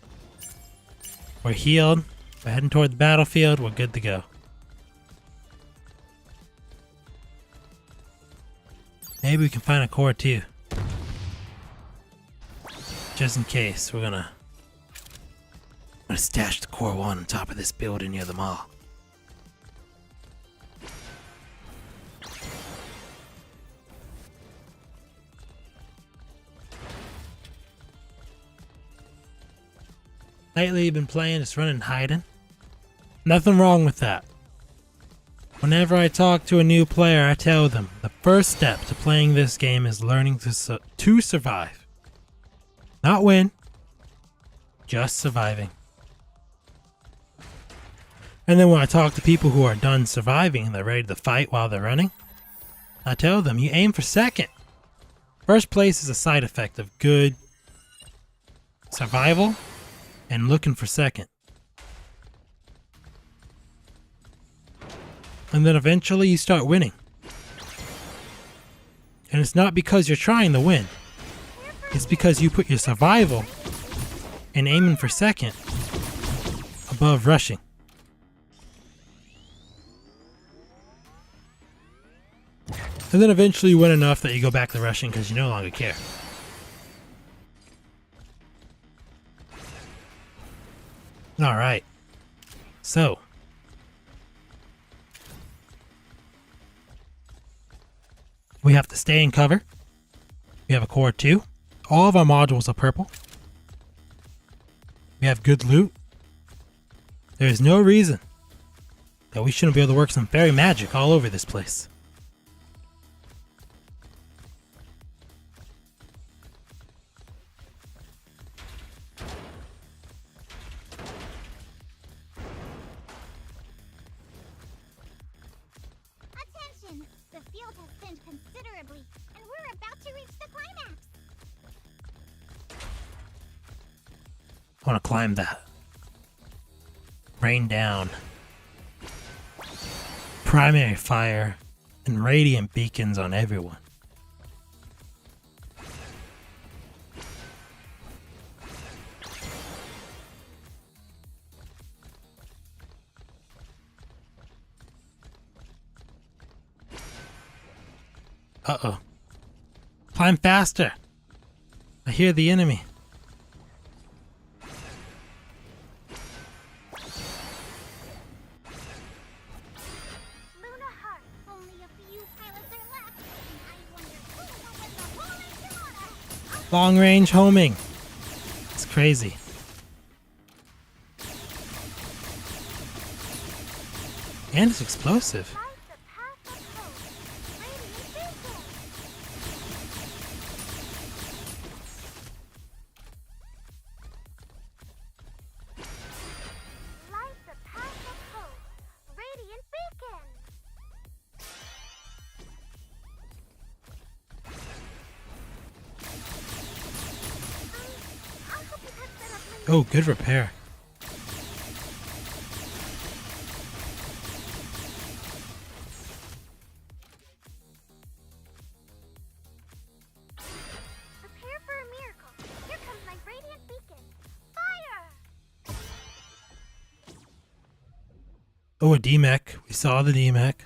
We're healed. We're heading toward the battlefield. We're good to go. Maybe we can find a core too. Just in case, we're gonna stash the core one on top of this building near the mall. Lately, you've been playing just running and hiding. Nothing wrong with that. Whenever I talk to a new player, I tell them the first step to playing this game is learning to survive. Not win, just surviving. And then when I talk to people who are done surviving and they're ready to fight while they're running, I tell them you aim for second. First place is a side effect of good survival and looking for second. And then eventually you start winning. And it's not because you're trying to win. It's because you put your survival and aiming for second above rushing. And then eventually you win enough that you go back to rushing because you no longer care. Alright. So. We have to stay in cover. We have a core 2. All of our modules are purple. We have good loot. There is no reason that we shouldn't be able to work some fairy magic all over this place. lessened considerably, and we're about to reach the climax. I want to climb that. Rain down. Primary fire and radiant beacons on everyone. Uh-oh. Climb faster! I hear the enemy. Luna Heart, only a few pilots are left, and I wonder who will win the whole enchilada. Long range homing. It's crazy. And it's explosive. Light the path of hope. Radiant beacon. Light the path of hope. Radiant beacon. I'll help you touch that up later. Oh, good repair. Prepare for a miracle. Here comes my radiant beacon. Fire! Oh, a D-Mech. We saw the D-Mech.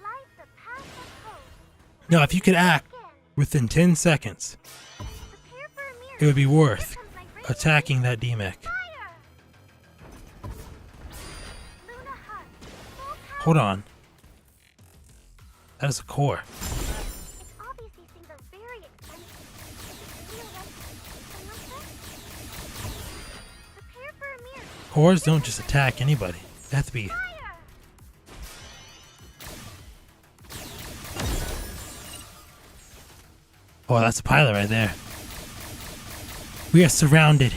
Light the path of hope. No, if you could act Beacon. within 10 seconds, Prepare for a miracle. it would be worth Here comes my radiant attacking that D-Mech. fire! Luna Heart. Full power. Hold on. That is a core. It's obvious these things are very expensive. Is it real right? Something like this? Prepare for a miracle. Cores don't just attack anybody. They have to be... Fire! Oh, that's a pilot right there. We are surrounded.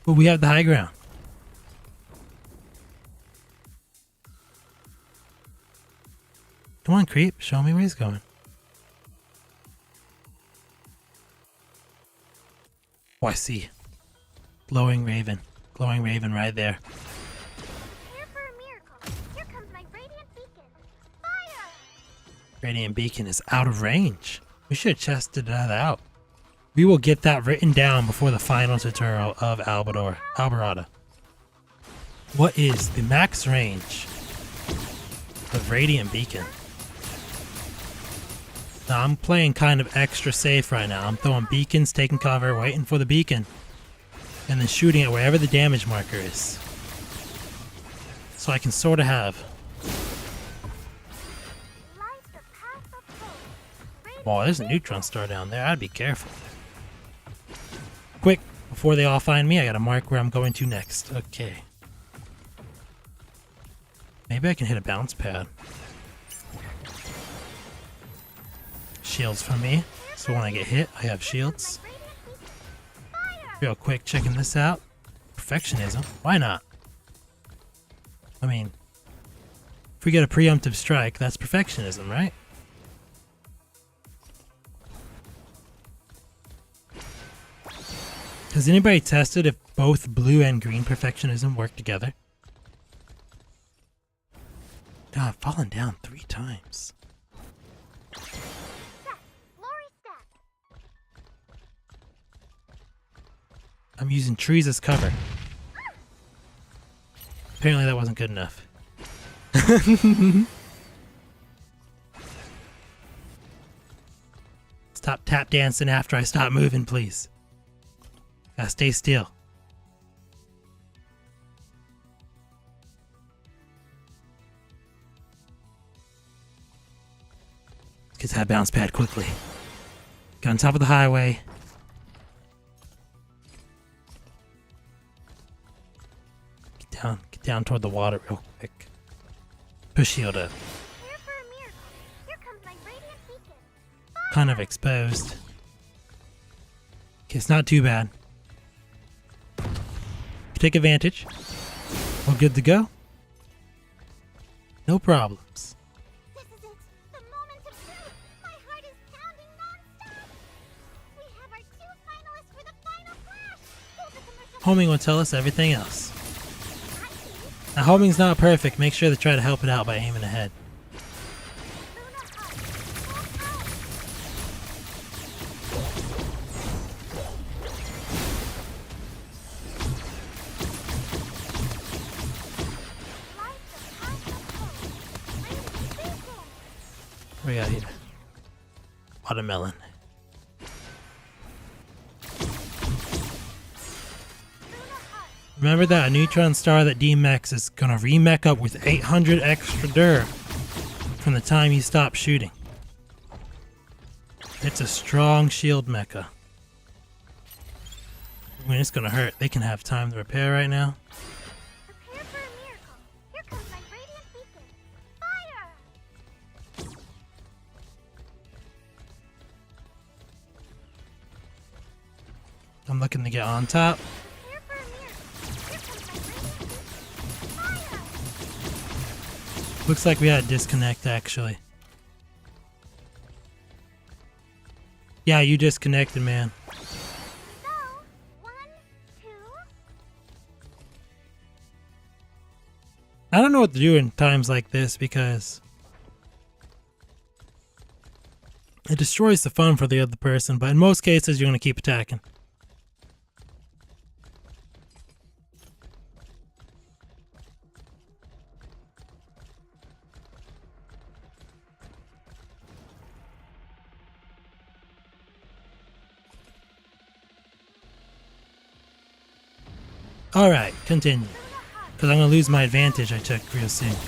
But we have the high ground. Come on, creep. Show me where he's going. Oh, I see. Glowing raven. Glowing raven right there. Prepare for a miracle. Here comes my radiant beacon. Fire! Radiant beacon is out of range. We should have tested that out. We will get that written down before the final tutorial of Alberata. What is the max range of Radiant Beacon? Now, I'm playing kind of extra safe right now. I'm throwing beacons, taking cover, waiting for the beacon, and then shooting it wherever the damage marker is. So I can sort of have... Light the path of hope. Radiant Oh, there's a neutron star down there. I'd be careful. Quick, before they all find me, I gotta mark where I'm going to next. Okay. Maybe I can hit a bounce pad. Shields from me, so when I get hit, I have shields. radiant beacon. Fire! Real quick, checking this out. Perfectionism. Why not? I mean, if we get a preemptive strike, that's perfectionism, right? Has anybody tested if both blue and green perfectionism work together? God, I've fallen down 3 times. Step. Glory step. I'm using trees as cover. Apparently that wasn't good enough. Stop tap dancing after I stop moving, please. Gotta stay still. Get to that bounce pad quickly. Get on top of the highway. Get down toward the water real quick. Push shield up. Prepare for a miracle. Here comes my radiant beacon. Kind of exposed. Okay, it's not too bad. Take advantage. We're good to go. No problems. This is it. The moment of truth. My heart is pounding non-stop. We have our 2 finalists for the final clash. Hold the commercial. Homing will tell us everything else. I see. Now, homing's not perfect. Make sure to try to help it out by aiming ahead. Luna Hut. Full power. Light the path of hope. Lady speaking. What do we got here? Watermelon. Luna Hut. Remember that a neutron star that demechs is gonna remech up with 800 extra dir from the time you stop shooting. It's a strong shield mecha. I mean, it's gonna hurt. They can have time to repair right now. Prepare for a miracle. Here comes my radiant beacon. Fire! I'm looking to get on top. Prepare for a miracle. Here comes my radiant beacon. Fire! Looks like we had a disconnect actually. Yeah, you disconnected, man. So, 1, 2. I don't know what to do in times like this because it destroys the fun for the other person, but in most cases you're going to keep attacking. Alright, continue. Because I'm going to lose my advantage I took real soon. There's a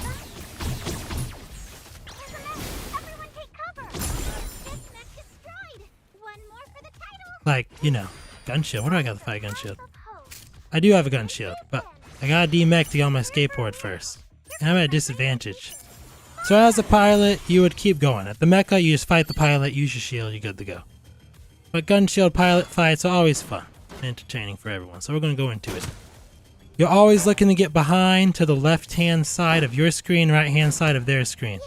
mech. Everyone take cover. This mech destroyed. One more for the title. Like, you know, gun shield. What do I got to fight gun shield? Of hope. I do have a gun shield, but I got to demech to get on my skateboard first. And I'm at a disadvantage. So as a pilot, you would keep going. At the mecha, you just fight the pilot, use your shield, you're good to go. But gun shield pilot fights are always fun and entertaining for everyone, so we're going to go into it. You're always looking to get behind to the left-hand side of your screen, right-hand side of their screen.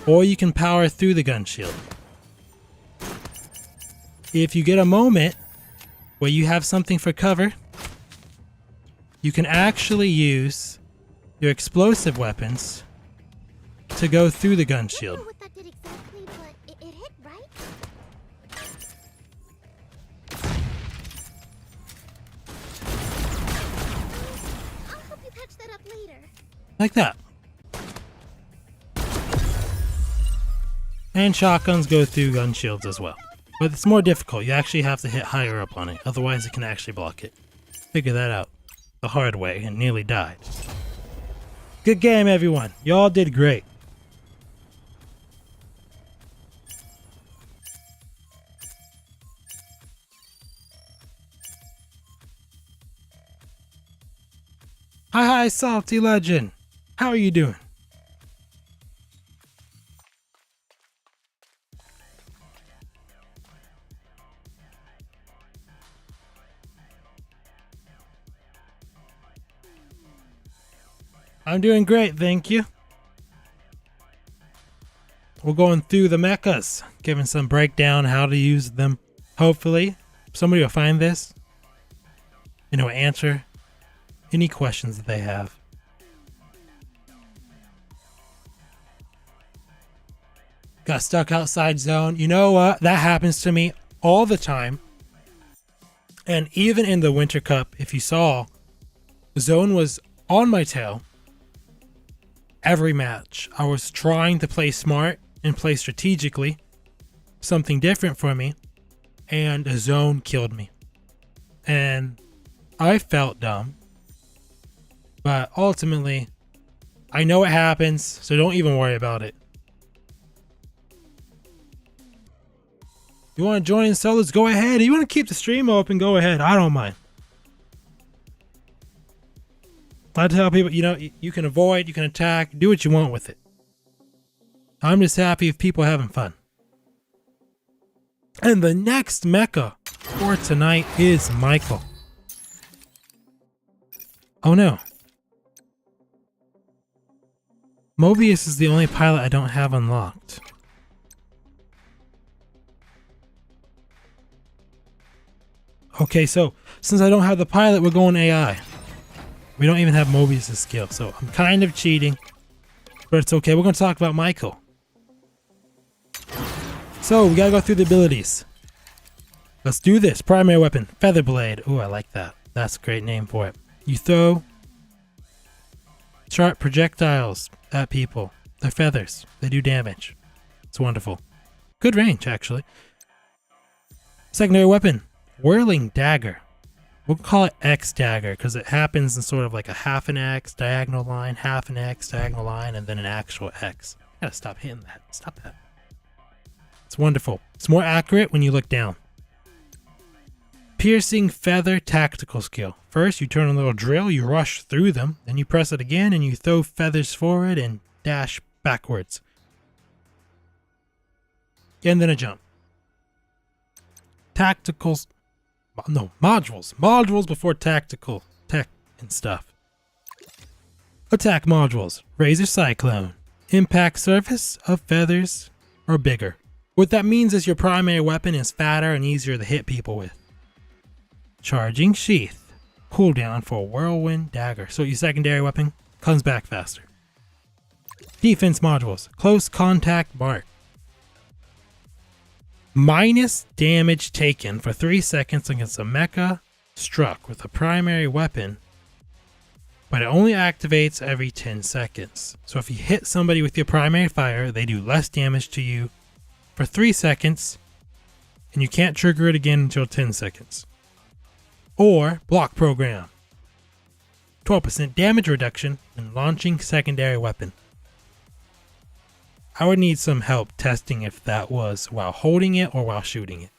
Or you can power through the gun shield. If you get a moment where you have something for cover, you can actually use your explosive weapons to go through the gun I don't shield. know what that did exactly, but it hit, right? I'll help you patch that up later. Like that. And shotguns go through gun shields as well. But it's more difficult. You actually have to hit higher up on it. Otherwise it can actually block it. Figure that out the hard way and nearly died. Good game, everyone. Y'all did great. Hi, Salty Legend. How are you doing? I'm doing great, thank you. We're going through the mechas, giving some breakdown how to use them. Hopefully, somebody will find this and it will answer any questions that they have. Got stuck outside zone. You know what? That happens to me all the time. And even in the Winter Cup, if you saw, the zone was on my tail. Every match, I was trying to play smart and play strategically, something different for me, and the zone killed me. And I felt dumb, but ultimately, I know it happens, so don't even worry about it. You want to join in solos? Go ahead. You want to keep the stream open? Go ahead. I don't mind. I tell people, you know, you can avoid, you can attack, do what you want with it. I'm just happy if people are having fun. And the next mecha for tonight is Michael. Oh no. Mobius is the only pilot I don't have unlocked. Okay, so since I don't have the pilot, we're going AI. We don't even have Mobius' skill, so I'm kind of cheating. But it's okay, we're going to talk about Michael. So, we gotta go through the abilities. Let's do this. Primary weapon, Feather Blade. Ooh, I like that. That's a great name for it. You throw sharp projectiles at people. They're feathers. They do damage. It's wonderful. Good range, actually. Secondary weapon, Whirling Dagger. We'll call it X Dagger because it happens in sort of like a half an X diagonal line, half an X diagonal line, and then an actual X. I gotta stop hitting that. Stop that. It's wonderful. It's more accurate when you look down. Piercing Feather Tactical Skill. First, you turn a little drill, you rush through them, then you press it again and you throw feathers forward and dash backwards. And then a jump. Tacticals. No, modules. Modules before tactical. Tech and stuff. Attack modules. Razor Cyclone. Impact surface of feathers or bigger. What that means is your primary weapon is fatter and easier to hit people with. Charging Sheath. Cooldown for Whirlwind Dagger. So your secondary weapon comes back faster. Defense modules. Close Contact Mark. Minus damage taken for 3 seconds against a mecha struck with a primary weapon, but it only activates every 10 seconds. So if you hit somebody with your primary fire, they do less damage to you for 3 seconds, and you can't trigger it again until 10 seconds. Or Block Program. 12% damage reduction in launching secondary weapon. I would need some help testing if that was while holding it or while shooting it.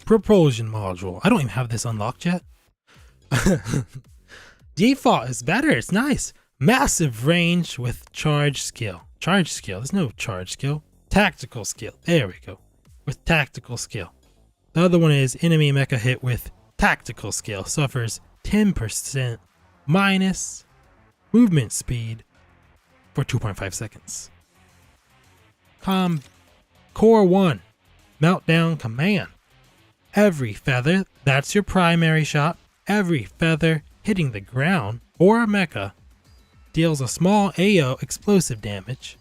Propulsion module. I don't even have this unlocked yet. Default is better. It's nice. Massive range with charge skill. Charge skill. There's no charge skill. Tactical skill. There we go. With tactical skill. The other one is enemy mecha hit with tactical skill. Suffers 10% minus movement speed for 2.5 seconds. Core 1. Meltdown Command. Every feather, that's your primary shot. Every feather hitting the ground or a mecha deals a small AO explosive damage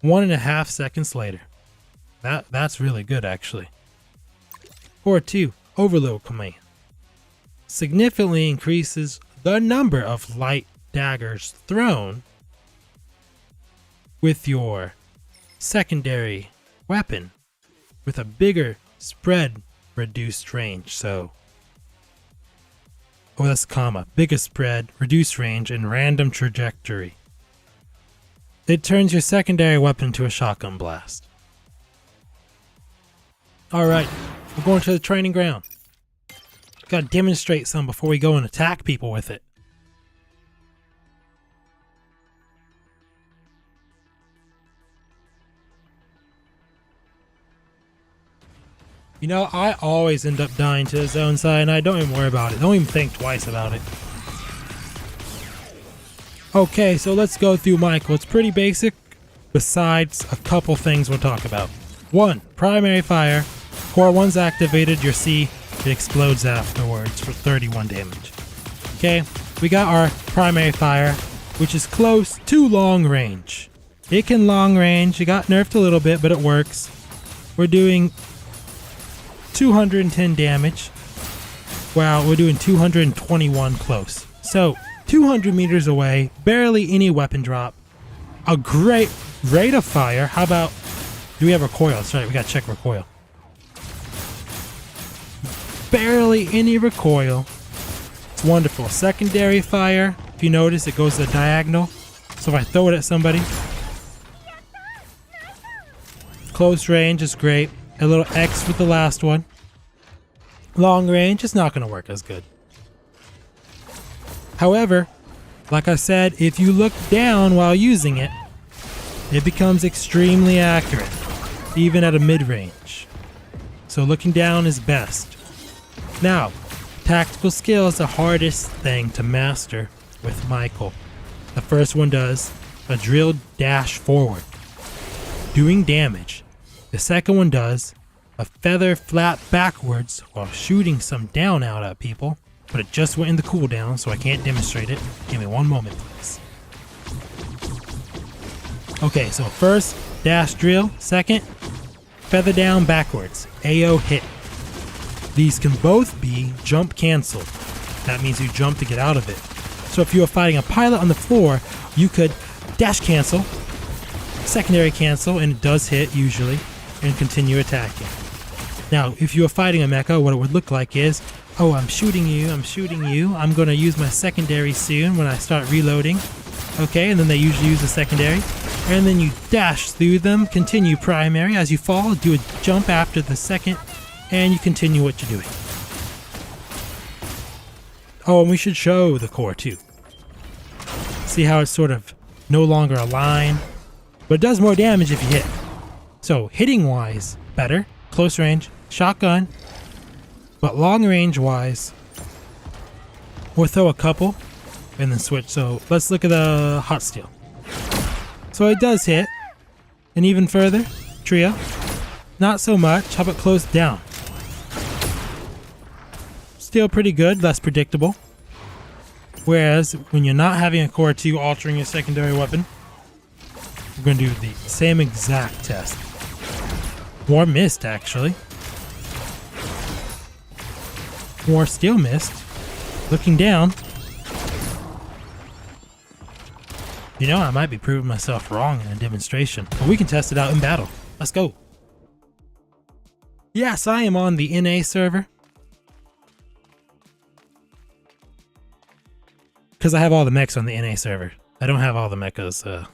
1.5 seconds later. That's really good actually. Core 2. Overload Command. Significantly increases the number of light daggers thrown with your secondary weapon with a bigger spread reduced range. So, that's comma. Bigger spread, reduced range, and random trajectory. It turns your secondary weapon to a shotgun blast. Alright, we're going to the training ground. Gotta demonstrate some before we go and attack people with it. You know, I always end up dying to the zone side and I don't even worry about it. Don't even think twice about it. Okay, so let's go through Michael. It's pretty basic, besides a couple things we'll talk about. 1. Primary fire. Core 1's activated, your C, it explodes afterwards for 31 damage. Okay, we got our primary fire, which is close to long range. It can long range, it got nerfed a little bit, but it works. We're doing 210 damage, while we're doing 221 close. So, 200 meters away, barely any weapon drop. A great rate of fire. How about, do we have recoil? That's right, we gotta check recoil. Barely any recoil. It's wonderful. Secondary fire, if you notice, it goes to the diagonal. So if I throw it at somebody, close range is great. A little X with the last one. Long range is not going to work as good. However, like I said, if you look down while using it, it becomes extremely accurate, even at a mid-range. So looking down is best. Now, tactical skill is the hardest thing to master with Michael. The first one does a drill dash forward, doing damage. The second one does a feather flap backwards while shooting some down out at people, but it just went in the cooldown, so I can't demonstrate it. Give me one moment, please. Okay, so first, dash drill. Second, feather down backwards. AO hit. These can both be jump canceled. That means you jump to get out of it. So if you are fighting a pilot on the floor, you could dash cancel, secondary cancel, and it does hit usually, and continue attacking. Now, if you are fighting a mecha, what it would look like is, oh, I'm shooting you, I'm going to use my secondary soon when I start reloading. Okay, and then they usually use the secondary. And then you dash through them, continue primary. As you fall, do a jump after the second, and you continue what you're doing. Oh, and we should show the core too. See how it's sort of no longer a line, but it does more damage if you hit. So hitting wise, better. Close range, shotgun, but long range wise, we'll throw a couple and then switch. So let's look at the hot steel. So it does hit, and even further, trio, not so much. How about close down? Still pretty good, less predictable. Whereas when you're not having a core 2 altering your secondary weapon, we're going to do the same exact test. More missed, actually. More steel missed. Looking down. You know, I might be proving myself wrong in a demonstration, but we can test it out in battle. Let's go. Yes, I am on the NA server. Because I have all the mechs on the NA server. I don't have all the mechas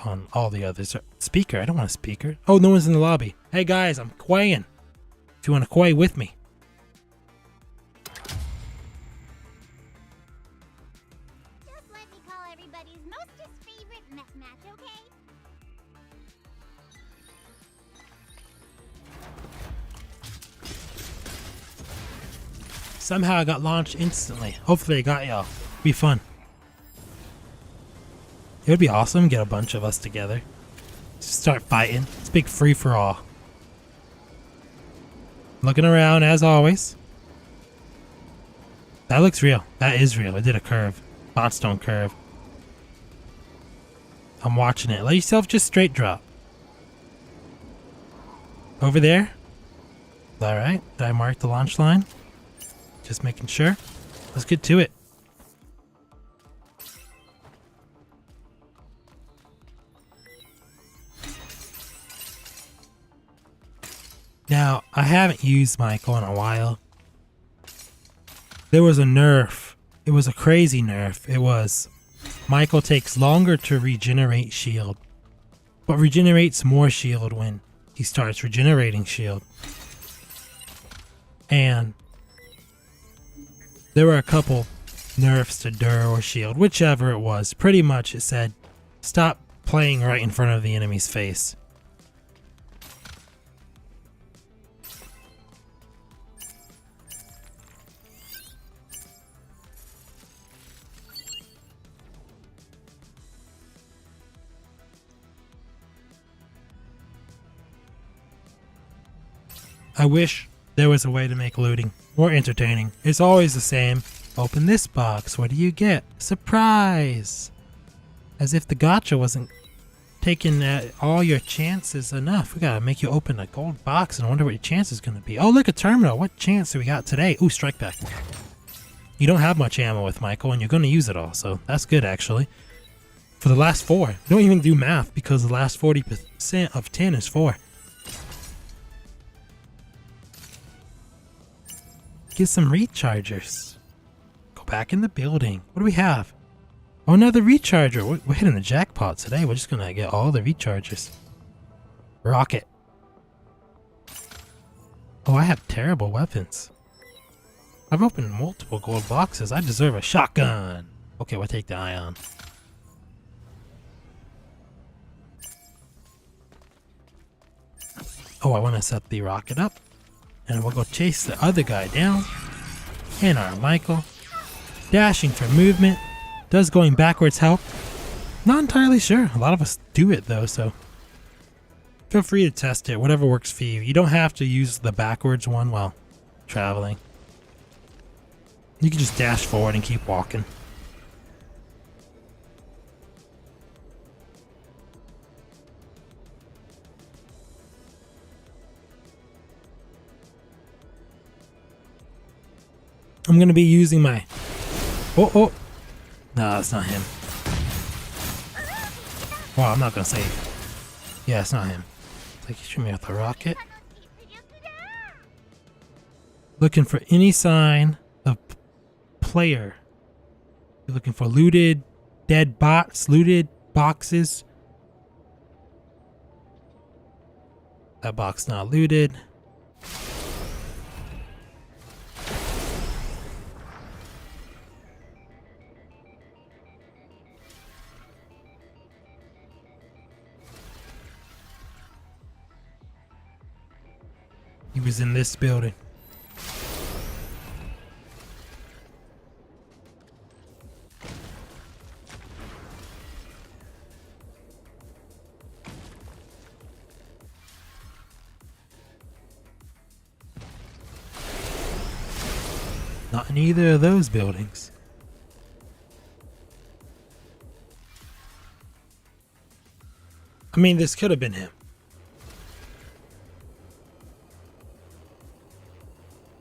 on all the others. Speaker, I don't want a speaker. Oh, no one's in the lobby. Hey guys, I'm quaying. If you want to quay with me. Just let me call everybody's mostest favorite mech match, okay? Somehow I got launched instantly. Hopefully I got y'all. Be fun. It would be awesome, get a bunch of us together. Just start fighting. It's a big free-for-all. Looking around as always. That looks real. That is real. It did a curve. Bots don't curve. I'm watching it. Let yourself just straight drop. Over there. Alright. Did I mark the launch line? Just making sure. Let's get to it. Now, I haven't used Michael in a while. There was a nerf. It was a crazy nerf. It was Michael takes longer to regenerate shield, but regenerates more shield when he starts regenerating shield. And there were a couple nerfs to Dur or shield, whichever it was. Pretty much it said, stop playing right in front of the enemy's face. I wish there was a way to make looting more entertaining. It's always the same. Open this box. What do you get? Surprise! As if the gacha wasn't taking all your chances enough. We gotta make you open a gold box and wonder what your chance is gonna be. Oh, look, a terminal. What chance do we got today? Ooh, strike back. You don't have much ammo with Michael, and you're gonna use it all, so that's good actually. For the last 4. Don't even do math because the last 40% of 10 is 4. Get some rechargers. Go back in the building. What do we have? Oh, another recharger. We're hitting the jackpot today. We're just gonna get all the rechargers. Rocket. Oh, I have terrible weapons. I've opened multiple gold boxes. I deserve a shotgun. Okay, we'll take the ion. Oh, I want to set the rocket up. And we'll go chase the other guy down. And our Michael. Dashing for movement. Does going backwards help? Not entirely sure. A lot of us do it though, so feel free to test it, whatever works for you. You don't have to use the backwards one while traveling. You can just dash forward and keep walking. I'm going to be using my... Oh! No, that's not him. Well, I'm not going to say... Yeah, it's not him. It's like, you shoot me with a rocket. Looking for any sign of player. You're looking for looted, dead bots, looted boxes. That box not looted. He was in this building. Not in either of those buildings. I mean, this could have been him.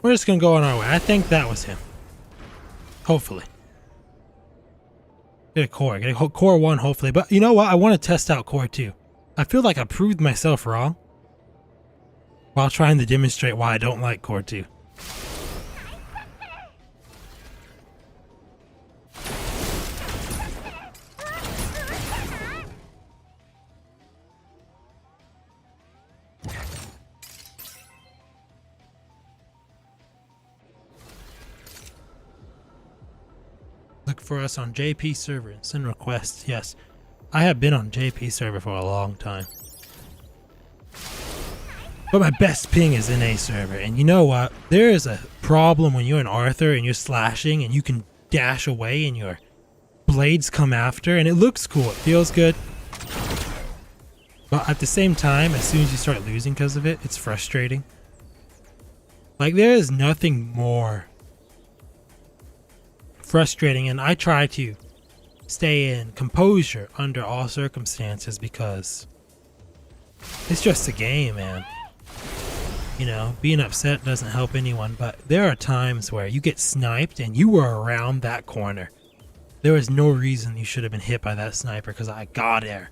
We're just gonna go on our way. I think that was him. Hopefully. Get a core. Get a core 1, hopefully. But you know what? I want to test out core 2. I feel like I proved myself wrong while trying to demonstrate why I don't like core 2. Look for us on JP server and send requests. Yes, I have been on JP server for a long time. But my best ping is NA server. And you know what? There is a problem when you're an Arthur and you're slashing and you can dash away and your blades come after and it looks cool. It feels good. But at the same time, as soon as you start losing because of it, it's frustrating. Like, there is nothing more frustrating, and I try to stay in composure under all circumstances because it's just a game, man. You know, being upset doesn't help anyone, but there are times where you get sniped and you were around that corner. There was no reason you should have been hit by that sniper because I got there.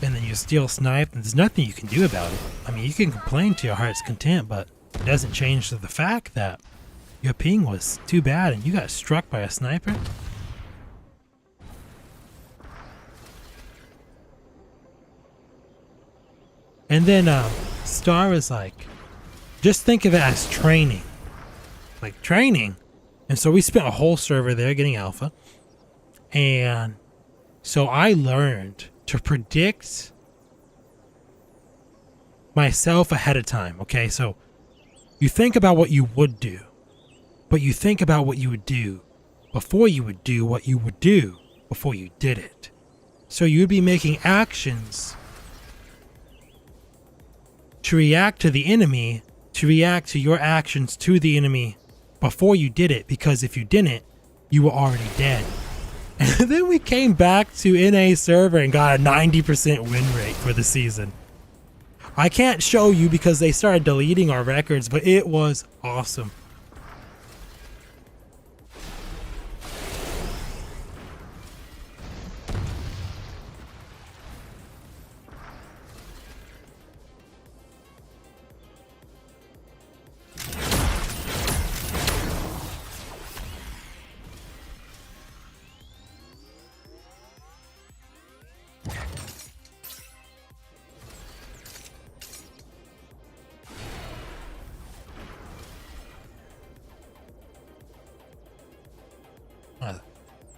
And then you still sniped and there's nothing you can do about it. I mean, you can complain to your heart's content, but it doesn't change to the fact that your ping was too bad and you got struck by a sniper. And then Star was like, just think of it as training. Like, training. And so we spent a whole server there getting alpha. And so I learned to predict myself ahead of time. Okay, so you think about what you would do, but you think about what you would do before you would do what you would do before you did it. So you'd be making actions to react to the enemy, to react to your actions to the enemy before you did it, because if you didn't, you were already dead. And then we came back to NA server and got a 90% win rate for the season. I can't show you because they started deleting our records, but it was awesome.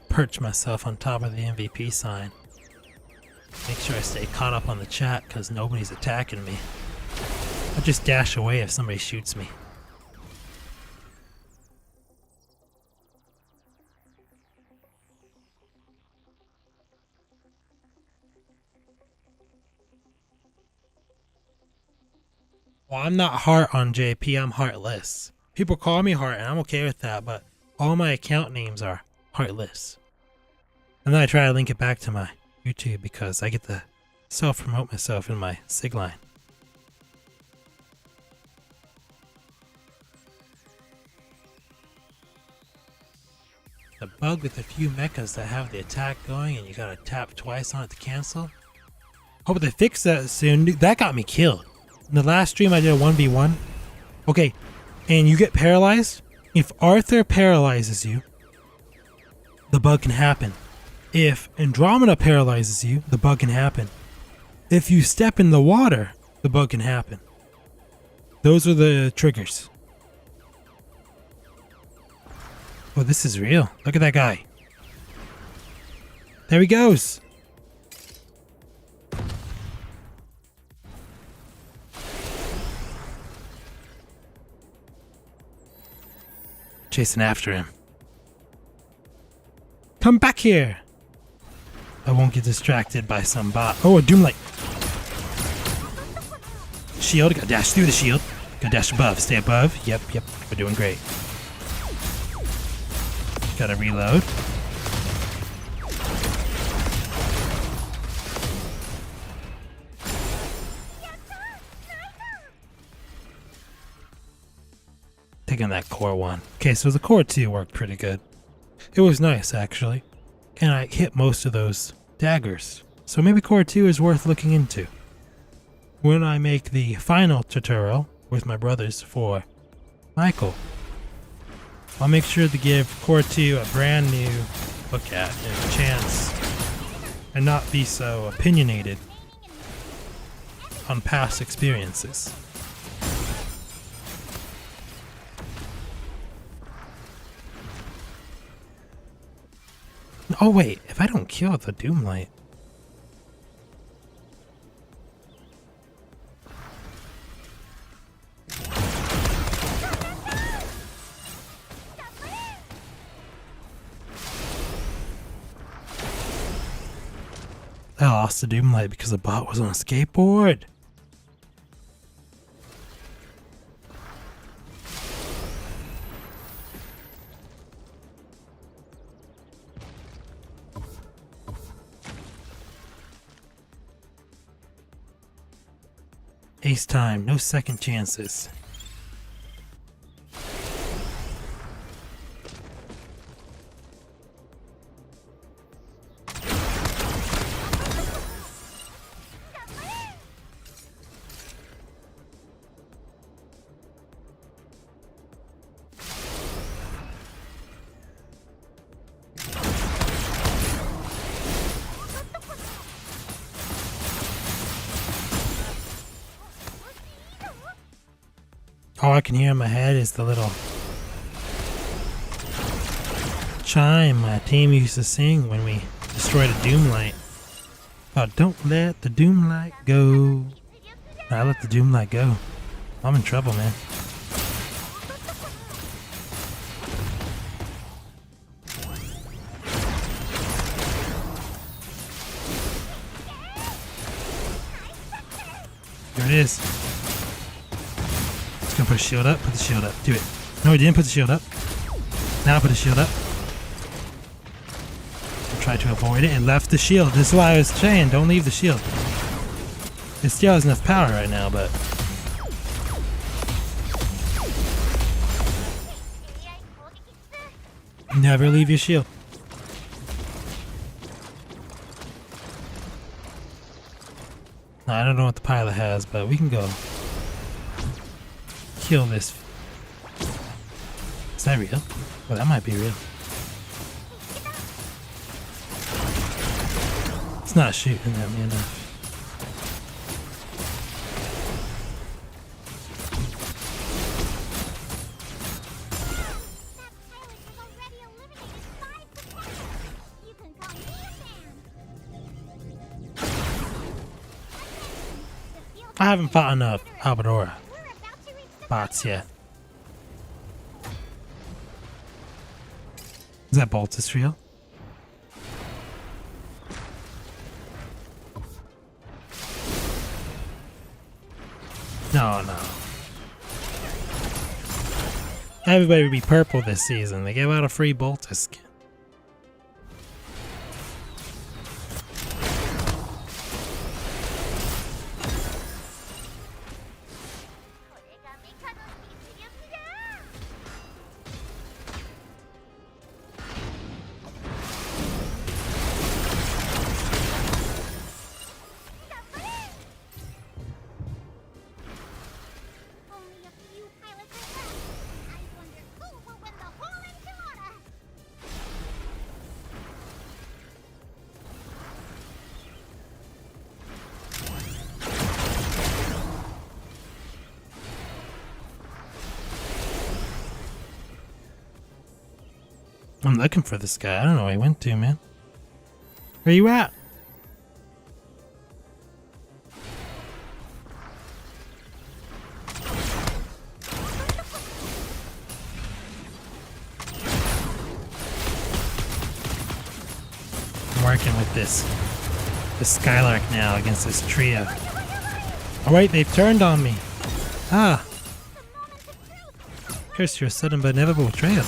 Perch myself on top of the MVP sign. Make sure I stay caught up on the chat because nobody's attacking me. I'll just dash away if somebody shoots me. Well, I'm not heart on JP, I'm heartless. People call me heart and I'm okay with that, but all my account names are heartless. And then I try to link it back to my YouTube because I get to self-promote myself in my sig line. The bug with a few mechas that have the attack going and you gotta tap twice on it to cancel. Hope they fix that soon. That got me killed. In the last stream I did a 1v1. Okay, and you get paralyzed. If Arthur paralyzes you, the bug can happen. If Andromeda paralyzes you, the bug can happen. If you step in the water, the bug can happen. Those are the triggers. Oh, this is real. Look at that guy. There he goes. Chasing after him. Come back here. I won't get distracted by some bot. Oh, a Doomlight. Shield. Gotta dash through the shield. Gotta dash above. Stay above. Yep. We're doing great. Gotta reload. Taking that core one. Okay, so the core 2 worked pretty good. It was nice, actually. And I hit most of those daggers. So maybe core 2 is worth looking into. When I make the final tutorial with my brothers for Michael, I'll make sure to give core 2 a brand new look at and a chance and not be so opinionated on past experiences. Oh wait, if I don't kill the Doomlight. I lost the Doomlight because the bot was on a skateboard. Ace time, no second chances. All I can hear in my head is the little chime my team used to sing when we destroyed a Doomlight. Oh, don't let the Doomlight go. I let the Doomlight go. I'm in trouble, man. There it is. Gonna put a shield up, put the shield up. Do it. No, he didn't put the shield up. Now put the shield up. I tried to avoid it and left the shield. This is why I was saying, don't leave the shield. It still has enough power right now, but... Never leave your shield. Now, I don't know what the pilot has, but we can go kill this. Is that real? Well, that might be real. It's not shooting at me enough. I haven't fought enough Albadora bots yet. Is that Boltus real? No. Everybody would be purple this season. They gave out a free Bolta skin. Only a few pilots are left. I wonder who will win the whole enchilada. I'm looking for this guy. I don't know where he went to, man. Where you at? I'm working with this Skylark now against this trio. Alright, they've turned on me. Ah. Curse your sudden but inevitable betrayal.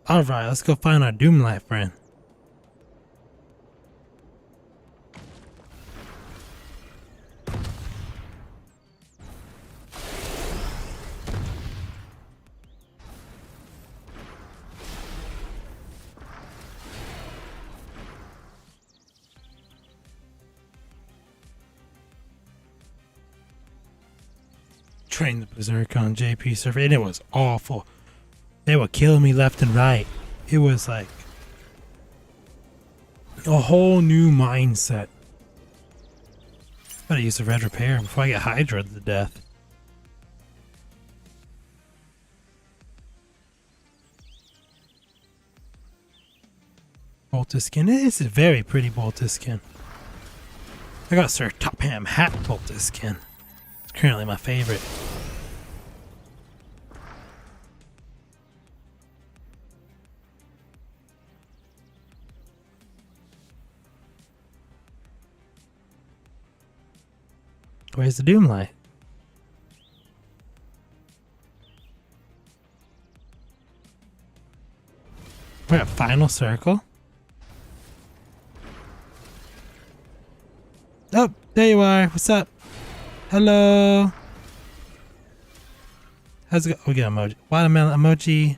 Alright, let's go find our Doomlight friend. Train the Berserk on JP server, and it was awful. They were killing me left and right. It was like a whole new mindset. Gotta use the red repair before I get Hydra'd to death. Bolta skin. It is a very pretty Bolta skin. I got Sir Topham Hat Bolta skin. It's currently my favorite. Where's the Doomlight? We're at final circle. Oh, there you are. What's up? Hello. How's it go? We got emoji. Watermelon emoji.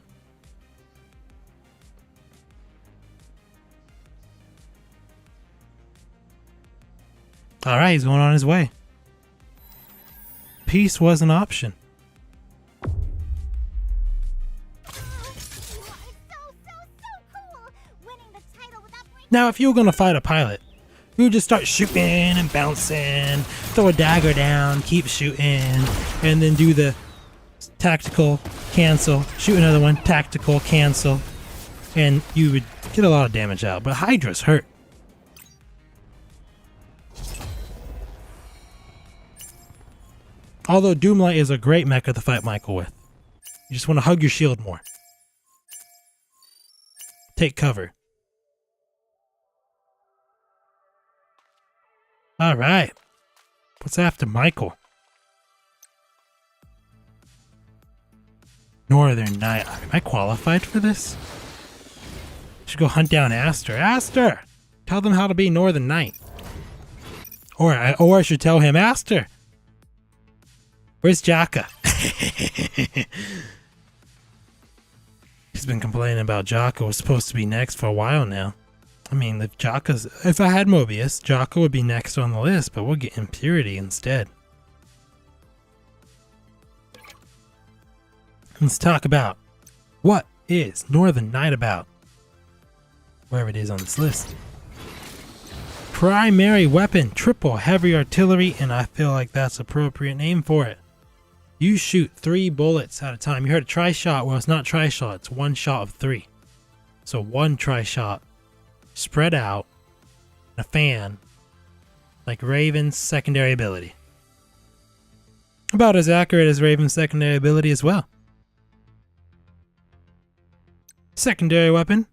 Alright, he's going on his way. Peace was an option. Now, if you were going to fight a pilot, you would just start shooting and bouncing, throw a dagger down, keep shooting, and then do the tactical, cancel, shoot another one, tactical, cancel, and you would get a lot of damage out. But Hydra's hurt. Although Doomlight is a great mecha to fight Michael with. You just want to hug your shield more. Take cover. Alright. What's after Michael? Northern Knight. Am I qualified for this? Should go hunt down Aster. Aster! Tell them how to be Northern Knight. Or I should tell him, Aster! Where's Jaka? He's been complaining about Jaka was supposed to be next for a while now. I mean, if I had Mobius, Jaka would be next on the list, but we'll get Impurity instead. Let's talk about what is Northern Knight about? Wherever it is on this list. Primary weapon, triple heavy artillery, and I feel like that's appropriate name for it. You shoot 3 bullets at a time. You heard a tri-shot. Well, it's not tri-shot. It's one shot of 3. So one tri-shot, spread out, a fan, like Raven's secondary ability. About as accurate as Raven's secondary ability as well. Secondary weapon.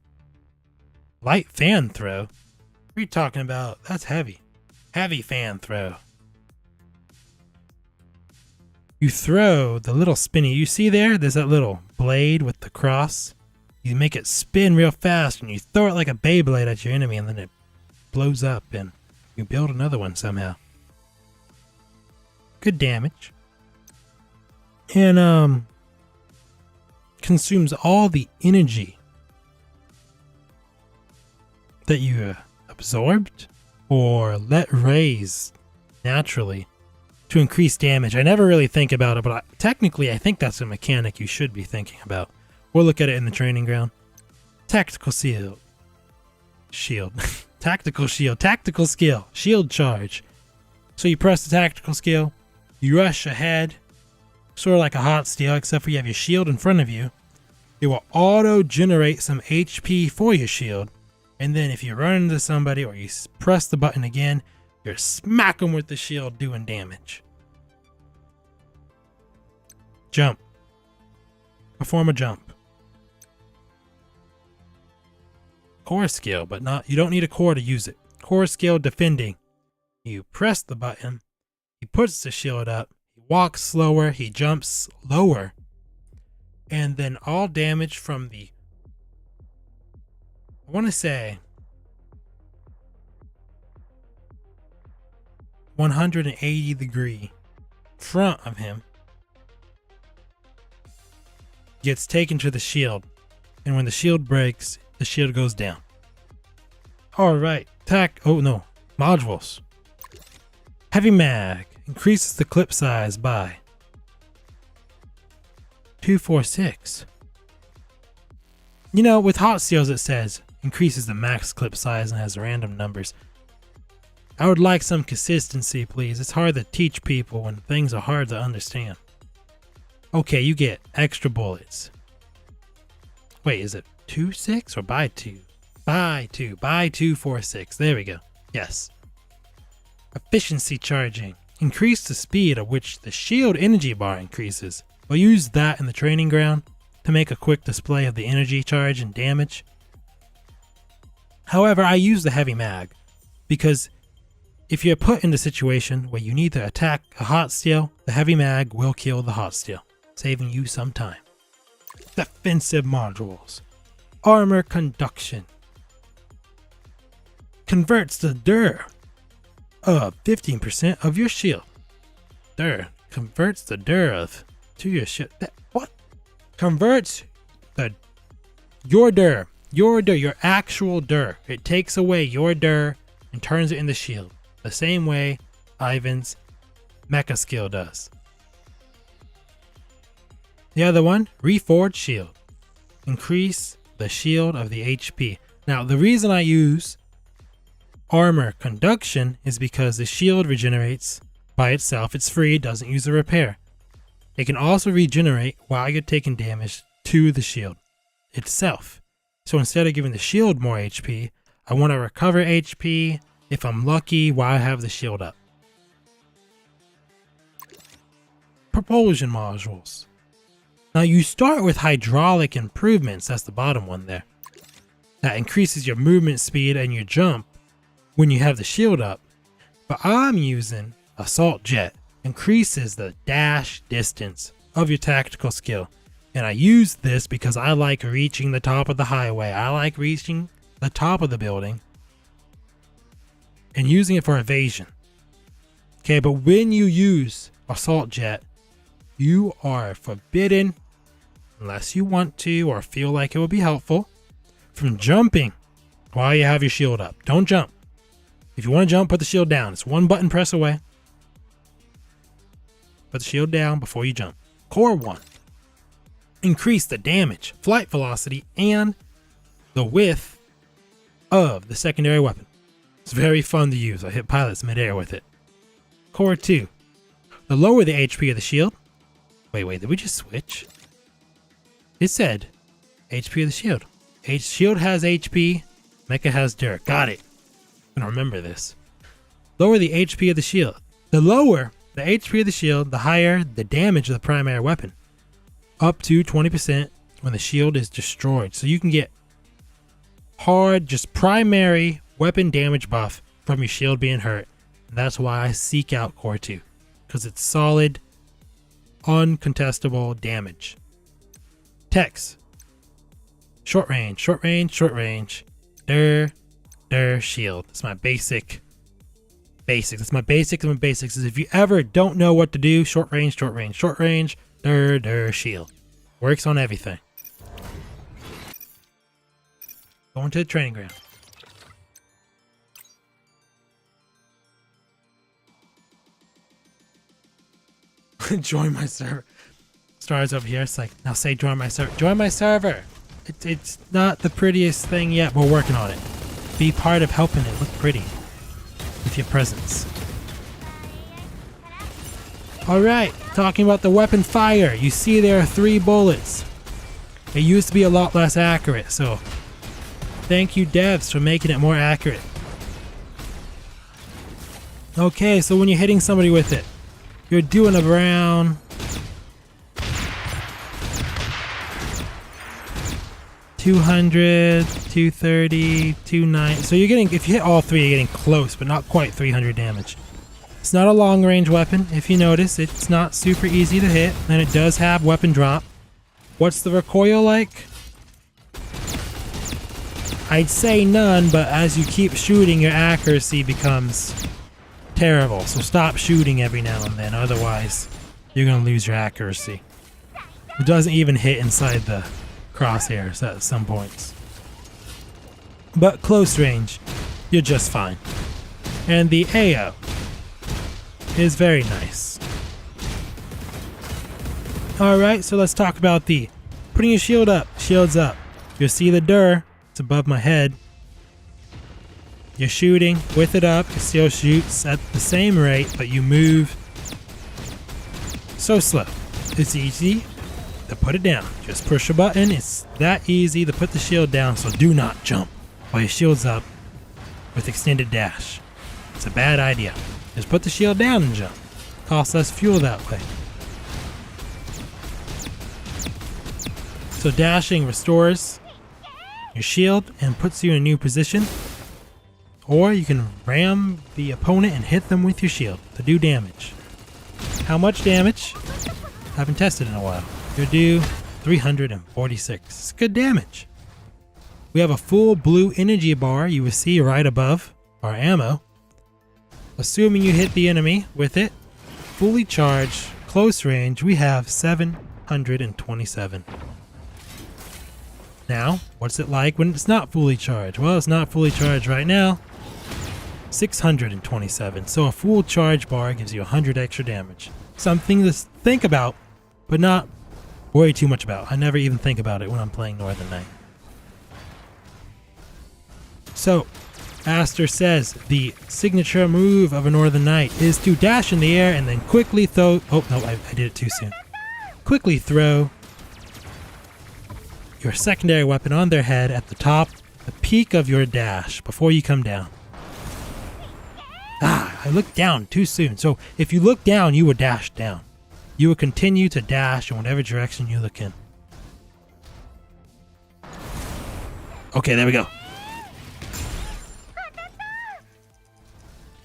Light fan throw. What are you talking about? That's heavy. Heavy fan throw. You throw the little spinny. You see there? There's that little blade with the cross. You make it spin real fast and you throw it like a Beyblade at your enemy and then it blows up and you build another one somehow. Good damage. And consumes all the energy that you absorbed or let raise naturally to increase damage. I never really think about it, but technically I think that's a mechanic you should be thinking about. We'll look at it in the training ground. Tactical shield. Tactical shield. Tactical skill. Shield charge. So you press the tactical skill, you rush ahead, sort of like a hot steel, except for you have your shield in front of you. It will auto-generate some HP for your shield, and then if you run into somebody or you press the button again, you smack them with the shield doing damage. Jump. Perform a jump. Core skill, but you don't need a core to use it. Core skill defending. You press the button, he puts the shield up, he walks slower, he jumps lower, and then all damage from the, I want to say, 180-degree front of him gets taken to the shield, and when the shield breaks, the shield goes down. Alright, modules. Heavy mag increases the clip size by 246. You know, with hot steels it says increases the max clip size and has random numbers. I would like some consistency, please. It's hard to teach people when things are hard to understand. Okay, you get extra bullets. Wait, is it 2.6 or by 2? By 2.46. There we go. Yes. Efficiency charging. Increase the speed at which the shield energy bar increases. We'll use that in the training ground to make a quick display of the energy charge and damage. However, I use the heavy mag because if you're put in a situation where you need to attack a hot steel, the heavy mag will kill the hot steel, saving you some time. Defensive modules. Armor conduction. Converts the dir of 15% of your shield. Dir converts the dir to your shield. What? Converts your dir, your actual dir. It takes away your dir and turns it into shield. The same way Ivan's Mecha skill does. The other one, Reforged Shield. Increase the shield of the HP. Now, the reason I use armor conduction is because the shield regenerates by itself. It's free, doesn't use a repair. It can also regenerate while you're taking damage to the shield itself. So instead of giving the shield more HP, I want to recover HP if I'm lucky while I have the shield up. Propulsion modules. Now you start with hydraulic improvements, that's the bottom one there. That increases your movement speed and your jump when you have the shield up. But I'm using Assault Jet. Increases the dash distance of your tactical skill. And I use this because I like reaching the top of the highway. I like reaching the top of the building and using it for evasion. Okay, but when you use Assault Jet, you are forbidden, unless you want to or feel like it would be helpful, from jumping while you have your shield up. Don't jump. If you want to jump, put the shield down. It's one button press away. Put the shield down before you jump. Core 1. Increase the damage, flight velocity, and the width of the secondary weapon. It's very fun to use. I hit pilots midair with it. Core 2. The lower the HP of the shield. Wait, did we just switch? It said HP of the shield. Shield has HP, Mecha has Dirt. Got it. I'm gonna remember this. Lower the HP of the shield. The lower the HP of the shield, the higher the damage of the primary weapon. Up to 20% when the shield is destroyed. So you can get hard, just primary weapon damage buff from your shield being hurt. And that's why I seek out Core 2. Because it's solid, uncontestable damage. Text. Short range, short range, short range. Shield. That's my basics. That's my basics. My basics is if you ever don't know what to do, short range, short range, short range, shield. Works on everything. Going to the training ground. Join my server. Stars over here. It's like, now say join my server. Join my server. It's not the prettiest thing yet. We're working on it. Be part of helping it look pretty with your presence. Alright, talking about the weapon fire. You see there are 3 bullets. It used to be a lot less accurate, so thank you devs for making it more accurate. Okay, so when you're hitting somebody with it, you're doing around 200, 230, 290. So you're getting, if you hit all 3, you're getting close, but not quite 300 damage. It's not a long range weapon. If you notice, it's not super easy to hit, and it does have weapon drop. What's the recoil like? I'd say none, but as you keep shooting, your accuracy becomes terrible. So stop shooting every now and then, otherwise you're gonna lose your accuracy. It doesn't even hit inside the crosshairs at some points. But close range, you're just fine. And the AO is very nice. Alright, so let's talk about the putting your shield up. Shield's up. You'll see the dir. It's above my head. You're shooting with it up. It still shoots at the same rate, but you move so slow. It's easy to put it down. Just push a button. It's that easy to put the shield down, so do not jump while your shield's up with extended dash. It's a bad idea. Just put the shield down and jump. Costs less fuel that way. So dashing restores your shield and puts you in a new position. Or you can ram the opponent and hit them with your shield to do damage. How much damage? Haven't tested in a while. You'll do 346. It's good damage. We have a full blue energy bar you will see right above our ammo. Assuming you hit the enemy with it, fully charged, close range, we have 727. Now, what's it like when it's not fully charged? Well, it's not fully charged right now. 627. So a full charge bar gives you 100 extra damage. Something to think about, but not worry too much about. I never even think about it when I'm playing Northern Night. So, Aster says the signature move of a Northern Knight is to dash in the air and then quickly throw... Oh, no, I did it too soon. Quickly throw your secondary weapon on their head at the top, the peak of your dash before you come down. I looked down too soon. So if you look down, you would dash down. You would continue to dash in whatever direction you look in. Okay, there we go.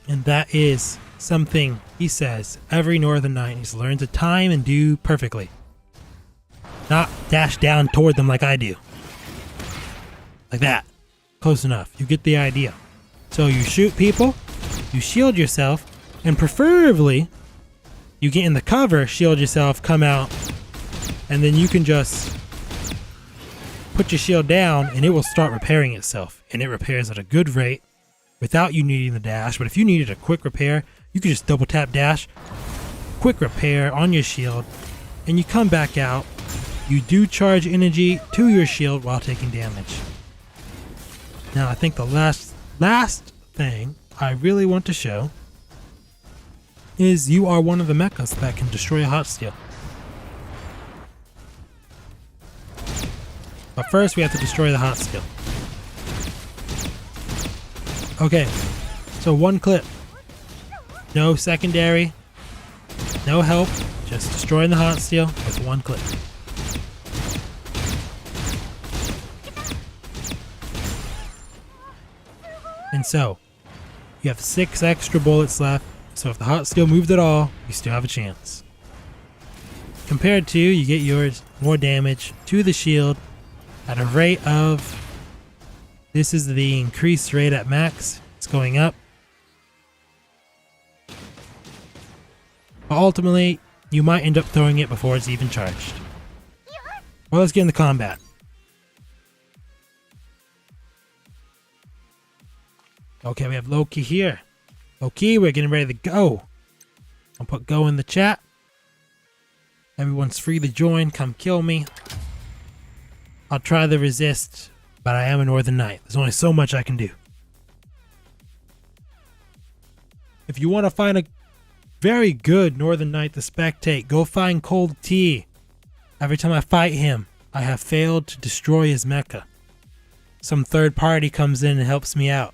And that is something he says every Northern Knight needs to learn to time and do perfectly. Not dash down toward them like I do. Like that. Close enough. You get the idea. So you shoot people, you shield yourself, and preferably you get in the cover, shield yourself, come out, and then you can just put your shield down and it will start repairing itself. And it repairs at a good rate without you needing the dash. But if you needed a quick repair, you could just double tap dash, quick repair on your shield, and you come back out. You do charge energy to your shield while taking damage. Now I think the last thing I really want to show is you are one of the mechas that can destroy a hot steel. But first we have to destroy the hot steel. Okay, so one clip. No secondary. No help, just destroying the hot steel with one click. And so, you have 6 extra bullets left, so if the hot steel moved at all, you still have a chance. Compared to, you get yours more damage to the shield at a rate of, this is the increased rate at max, it's going up. But ultimately, you might end up throwing it before it's even charged. Well, let's get into combat. Okay, we have Loki here. Loki, we're getting ready to go. I'll put go in the chat. Everyone's free to join. Come kill me. I'll try to resist, but I am a Northern Knight. There's only so much I can do. If you want to find a very good Northern Knight to spectate, go find Cold Tea. Every time I fight him, I have failed to destroy his mecha. Some third party comes in and helps me out.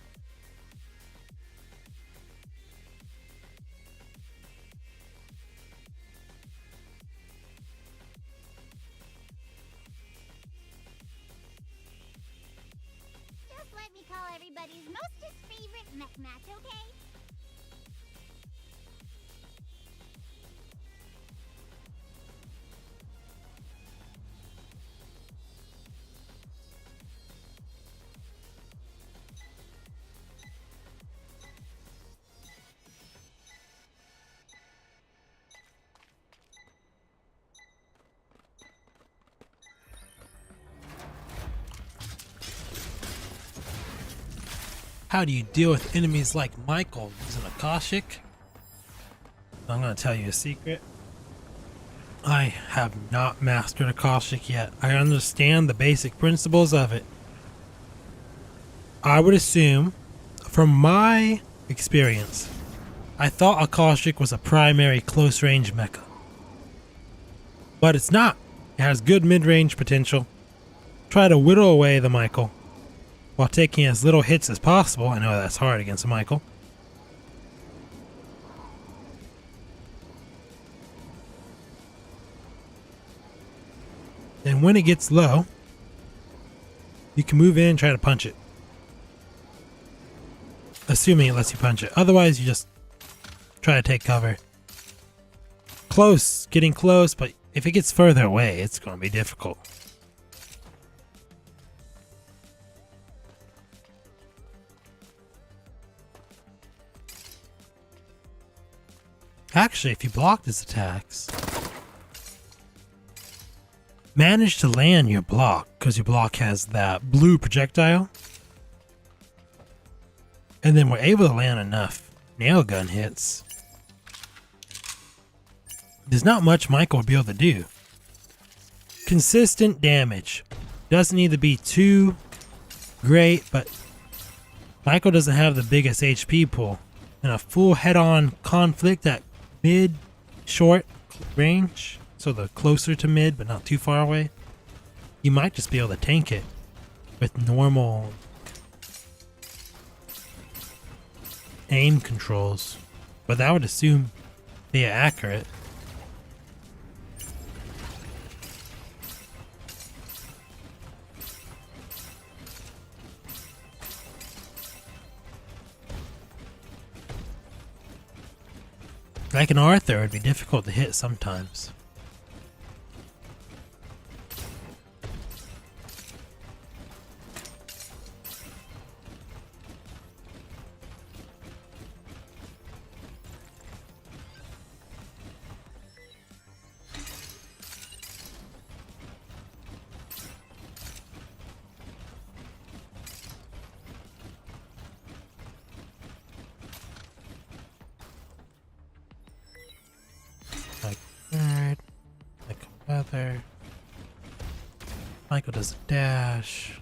Just let me call everybody's mostest favorite mech match, okay? How do you deal with enemies like Michael using a Akashic? I'm going to tell you a secret. I have not mastered Akashic yet. I understand the basic principles of it. I would assume, from my experience, I thought Akashic was a primary close range mecha. But it's not. It has good mid-range potential. Try to whittle away the Michael while taking as little hits as possible. I know that's hard against a Michael. And when it gets low, you can move in and try to punch it. Assuming it lets you punch it. Otherwise, you just try to take cover. Close, getting close, but if it gets further away, it's going to be difficult. Actually, if you blocked his attacks, manage to land your block, because your block has that blue projectile, and then we're able to land enough nail gun hits. There's not much Michael will be able to do. Consistent damage. Doesn't need to be too great, but Michael doesn't have the biggest HP pool. And a full head-on conflict at mid-short range, so the closer to mid but not too far away, you might just be able to tank it with normal aim controls, but that would assume they are accurate. Like an Arthur, it'd be difficult to hit sometimes. Like bird, like a weather. Michael does a dash.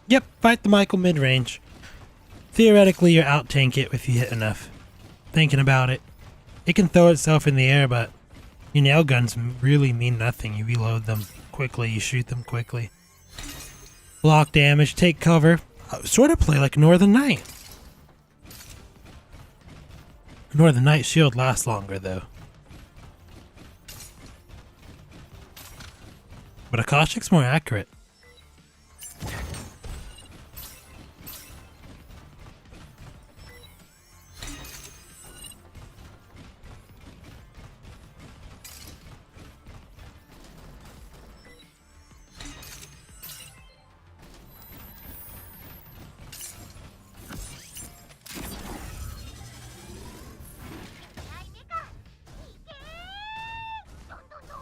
Yep, fight the Michael mid-range. Theoretically, you're out-tank it if you hit enough. Thinking about it, it can throw itself in the air, but your nail guns really mean nothing. You reload them quickly, you shoot them quickly. Block damage, take cover. Sort of play like Northern Knight. Northern Night shield lasts longer though. But Akashic's more accurate. Hey, Mecha! Ike! Dun, dun, dun.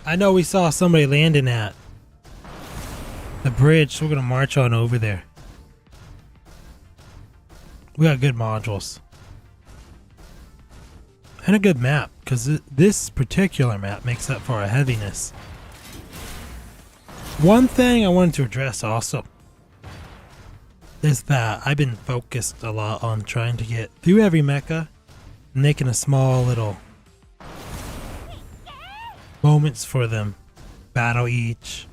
I know we saw somebody landing at the bridge, so we're gonna march on over there. We got good modules. And a good map, because this particular map makes up for our heaviness. One thing I wanted to address also is that I've been focused a lot on trying to get through every mecha and making a small little moments for them, battle each.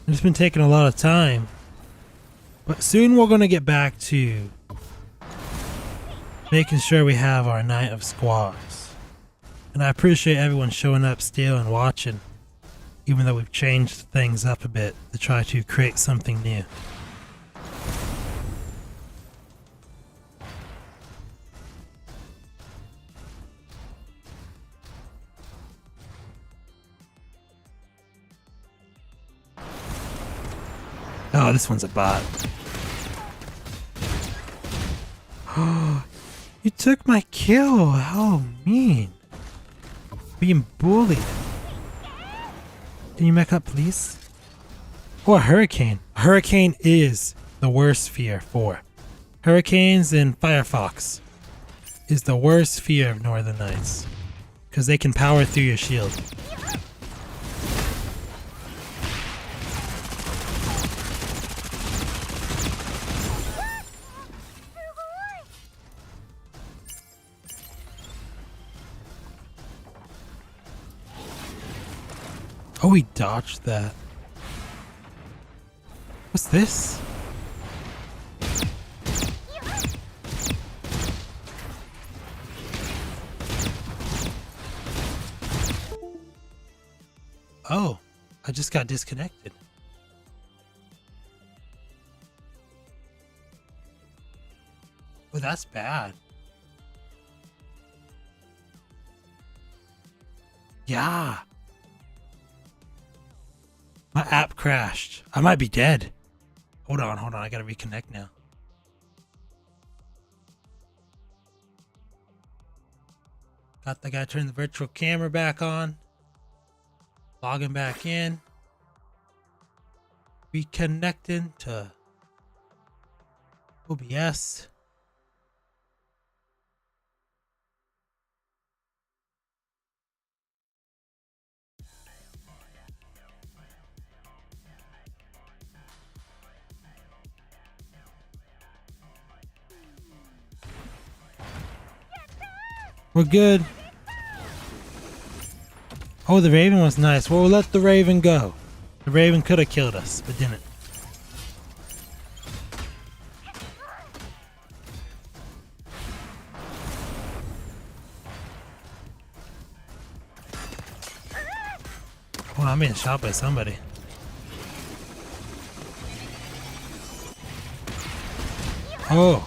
It's been taking a lot of time, but soon we're going to get back to making sure we have our night of squads. And I appreciate everyone showing up still and watching, even though we've changed things up a bit to try to create something new. Oh, this one's a bot. Oh, you took my kill. How mean. Being bullied. Can you mech up, please? Or a hurricane. A hurricane is the worst fear for. Hurricanes and Firefox is the worst fear of Northern Nights. Because they can power through your shield. Oh, he dodged that. What's this? Oh, I just got disconnected. Oh, that's bad. Yeah. My app crashed. I might be dead. Hold on. I gotta reconnect now. Got the guy turn the virtual camera back on. Logging back in. Reconnecting to OBS. We're good. Oh, the Raven was nice. Well, we'll let the Raven go. The Raven could have killed us, but didn't. Oh, I'm being shot by somebody. Oh.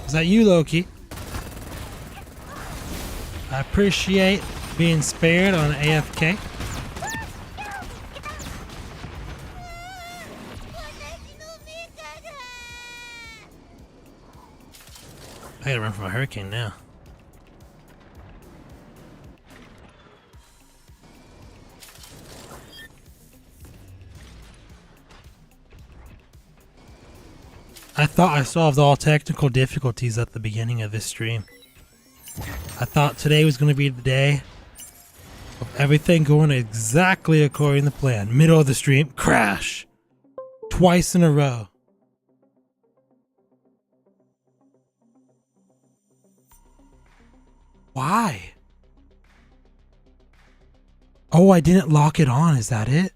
Is that you, Loki? I appreciate being spared on AFK. I gotta run from a hurricane now. I thought I solved all technical difficulties at the beginning of this stream. I thought today was going to be the day of everything going exactly according to plan. Middle of the stream, crash! Twice in a row. Why? Oh, I didn't lock it on, is that it?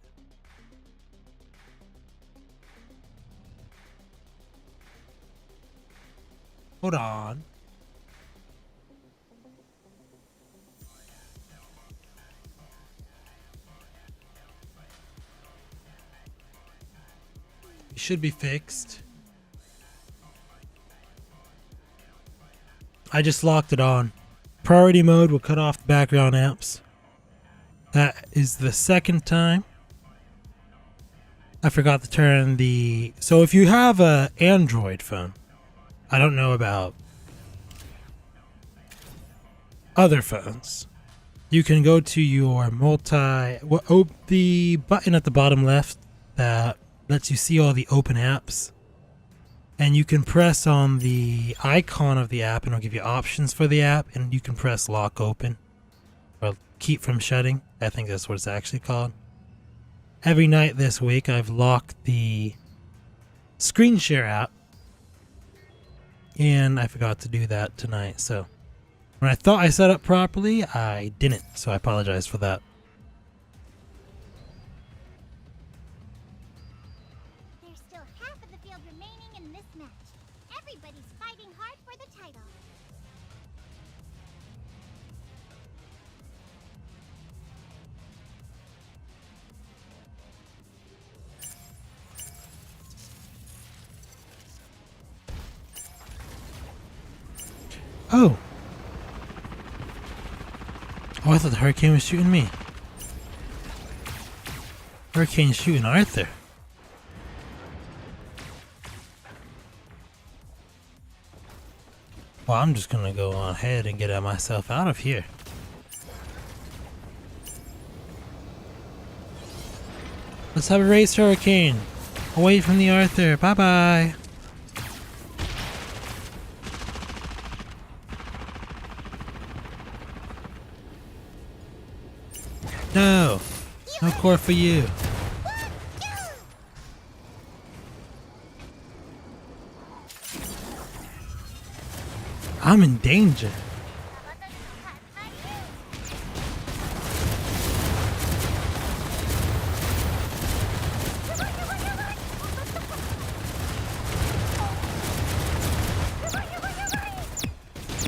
Hold on. It should be fixed. I just locked it on. Priority mode will cut off the background amps. That is the second time. I forgot to turn the... So if you have a Android phone, I don't know about other phones, you can go to your the button at the bottom left that lets you see all the open apps, and you can press on the icon of the app and it'll give you options for the app, and you can press lock open or keep from shutting. I think that's what it's actually called. Every night this week I've locked the screen share app, and I forgot to do that tonight. So when I thought I set up properly, I didn't, so I apologize for that. There's still half of the field remaining in this match. Everybody's fighting hard for the title. Oh. Oh, I thought the hurricane was shooting me. Hurricane's shooting Arthur. Well, I'm just gonna go on ahead and get myself out of here. Let's have a race, Hurricane. Away from the Arthur. Bye-bye. No. No core for you. I'm in danger.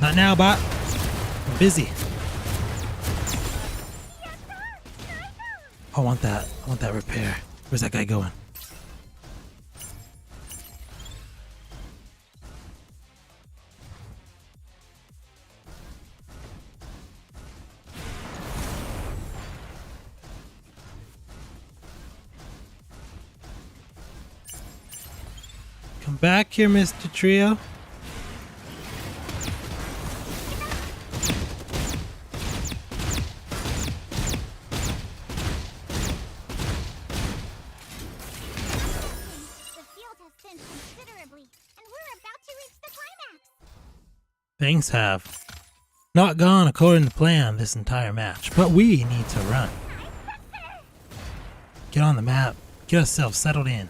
Not now, bot. I'm busy. I want that. I want that repair. Where's that guy going? Come back here, Mr. Trio. Things have not gone according to plan this entire match, but we need to run. Get on the map. Get ourselves settled in.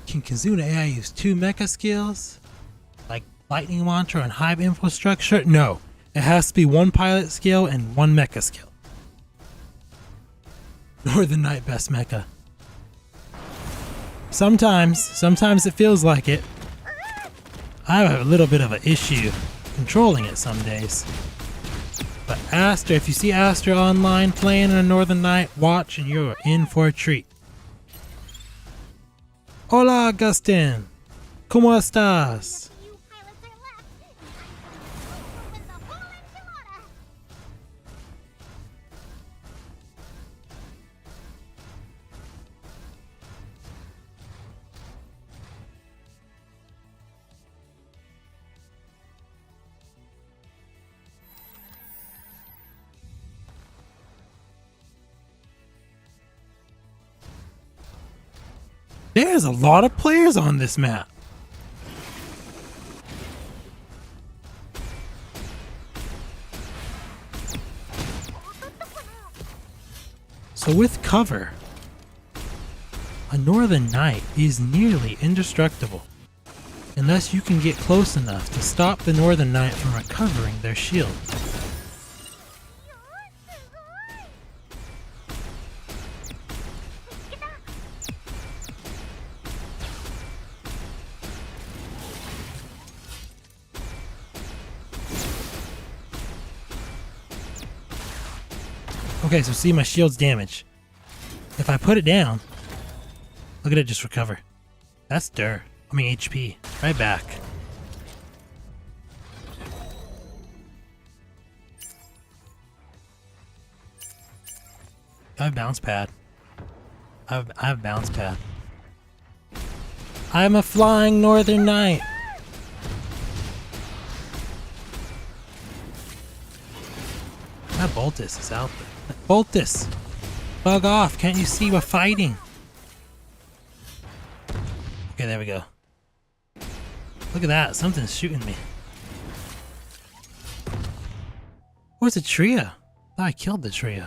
Can Kazuna AI use 2 mecha skills? Like lightning launcher and hive infrastructure? No. It has to be 1 pilot skill and 1 mecha skill. Northern Night best mecha. Sometimes it feels like it. I have a little bit of an issue controlling it some days. But Aster, if you see Aster online playing in a Northern Night, watch and you're in for a treat. Hola, Agustin. ¿Cómo estás? There's a lot of players on this map. So with cover, a Northern Knight is nearly indestructible, unless you can get close enough to stop the Northern Knight from recovering their shield. Okay, so see, my shield's damaged. If I put it down, look at it just recover. That's HP. Right back. I have bounce pad. I have bounce pad. I'm a flying Northern Knight. That Boltus is out there. Boltus! Bug off! Can't you see we're fighting? Okay, there we go. Look at that. Something's shooting me. Where's the trio? I thought I killed the trio.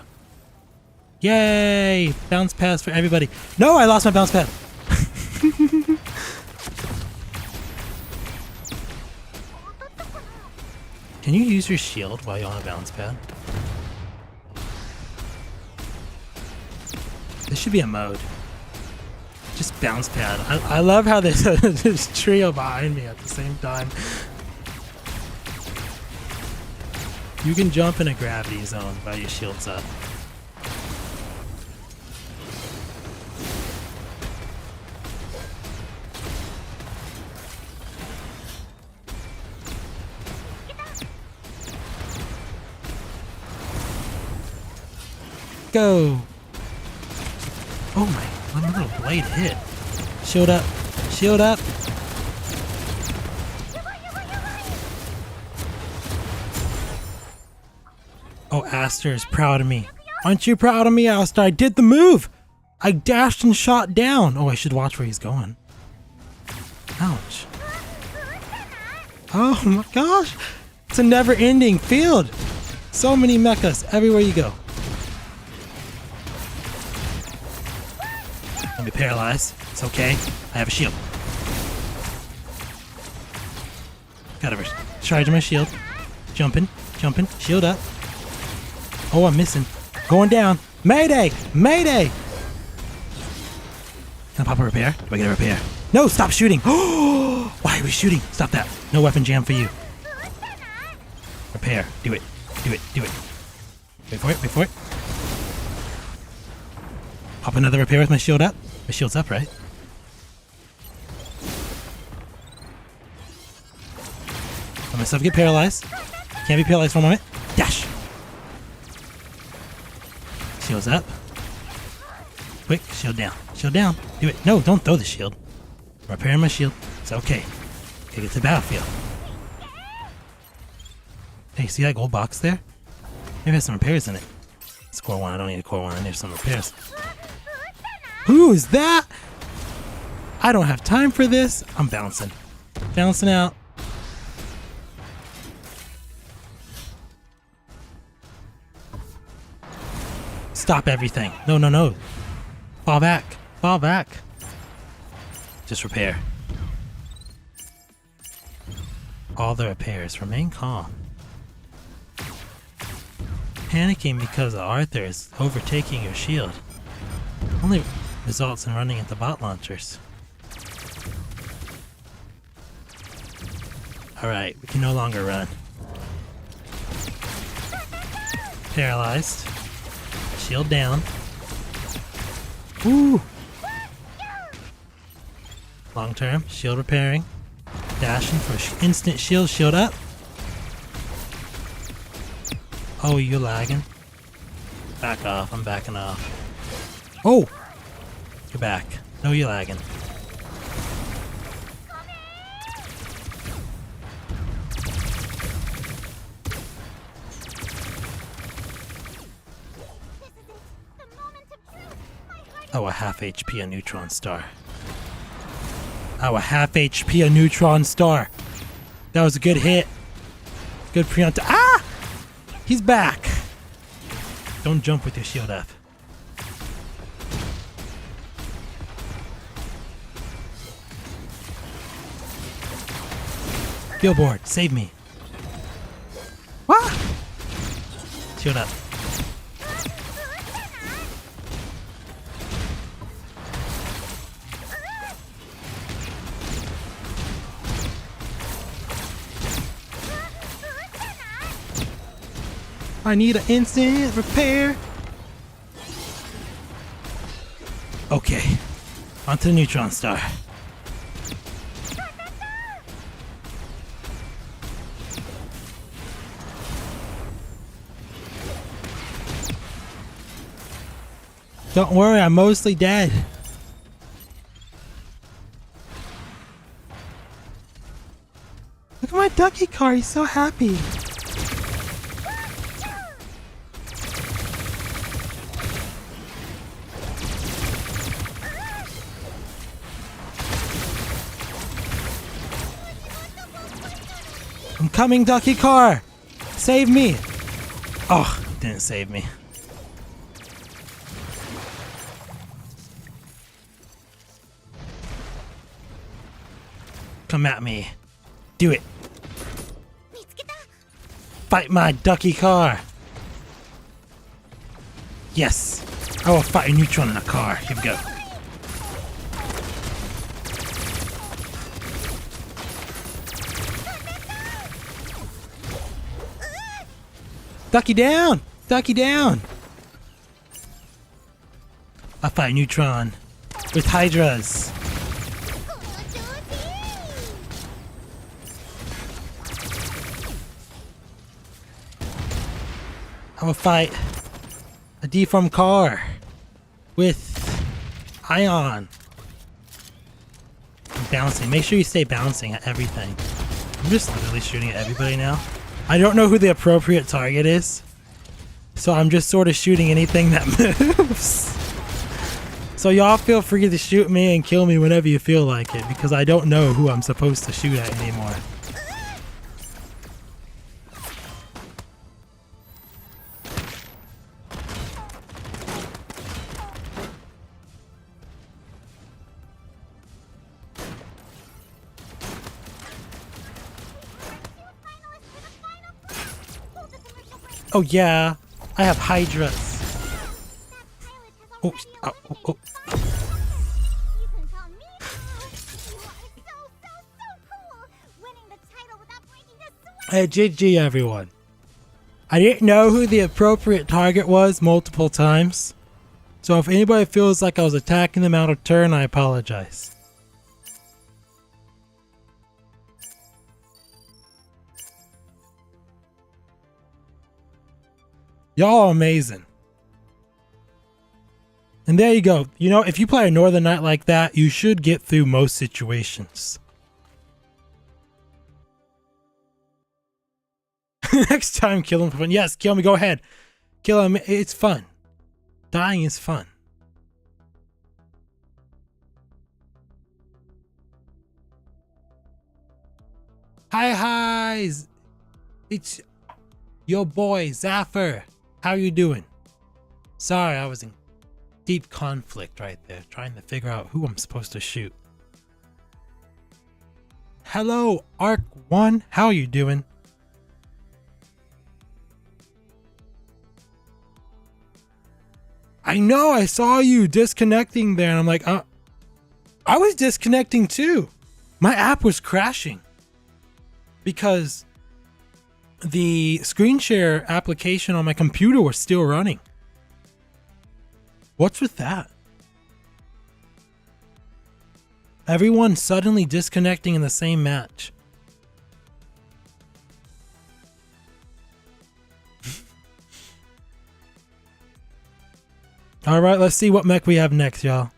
Yay! Bounce pads for everybody. No, I lost my bounce pad. Can you use your shield while you're on a bounce pad? This should be a mode. Just bounce pad. I love how there's this trio behind me at the same time. You can jump in a gravity zone while your shield's up. Go! Oh my little blade hit. Shield up. Shield up. Oh, Aster is proud of me. Aren't you proud of me, Aster? I did the move! I dashed and shot down. Oh, I should watch where he's going. Ouch. Oh my gosh! It's a never-ending field! So many mechas everywhere you go. Don't be paralyzed. It's okay. I have a shield. Gotta recharge my shield. Jumping. Jumping. Shield up. Oh, I'm missing. Going down. Mayday! Mayday! Can I pop a repair? Do I get a repair? No! Stop shooting! Oh! Why are we shooting? Stop that. No weapon jam for you. Repair. Do it. Do it. Do it. Wait for it. Wait for it. Pop another repair with my shield up. My shield's up, right? Let myself get paralyzed. Can't be paralyzed for a moment. Dash! Shield's up. Quick, shield down. Shield down. Do it. No, don't throw the shield. Repairing my shield. It's okay. Okay, get to the battlefield. Hey, see that gold box there? Maybe it has some repairs in it. It's core 1. I don't need a core 1. I need some repairs. Who is that? I don't have time for this. I'm bouncing. Bouncing out. Stop everything. No, no, no. Fall back. Fall back. Just repair. All the repairs. Remain calm. Panicking because Arthur is overtaking your shield only results in running into bot launchers. Alright, we can no longer run. Paralyzed. Shield down. Woo! Long term, shield repairing. Dashing for instant shield, shield up. Oh, you lagging? Back off, I'm backing off. Oh! You're back. No, you're lagging. Oh, a half HP, a neutron star. Oh, a half HP, a neutron star. That was a good hit. Good preemptive. Ah! He's back. Don't jump with your shield up. Billboard, save me. What? Shield up. I need an instant repair. Okay, onto the neutron star. Don't worry, I'm mostly dead. Look at my ducky car, he's so happy. I'm coming, ducky car! Save me! Oh, didn't save me. Come at me. Do it. Fight my ducky car. Yes. I will fight a neutron in a car. Here we go. Ducky down! Ducky down! I'll fight a neutron with hydras. I will fight a deformed car with ion. I'm bouncing. Make sure you stay bouncing at everything. I'm just literally shooting at everybody now. I don't know who the appropriate target is, so I'm just sort of shooting anything that moves. So y'all feel free to shoot me and kill me whenever you feel like it, because I don't know who I'm supposed to shoot at anymore. Oh yeah, I have hydras. Oh, oh, oh, oh. You can call me cool. You are so cool. Winning the title without breaking a sweat. Hey, GG everyone. I didn't know who the appropriate target was multiple times. So if anybody feels like I was attacking them out of turn, I apologize. Y'all are amazing. And there you go. You know, if you play a Northern Knight like that, you should get through most situations. Next time, kill him for fun. Yes, kill me. Go ahead. Kill him. It's fun. Dying is fun. Hi. It's your boy, Zaffer. How you doing? Sorry, I was in deep conflict right there, trying to figure out who I'm supposed to shoot. Hello, Arc 1. How you doing? I know, I saw you disconnecting there, and I'm like, I was disconnecting too. My app was crashing because the screen share application on my computer was still running. What's with that? Everyone suddenly disconnecting in the same match. Alright, let's see what mech we have next, y'all.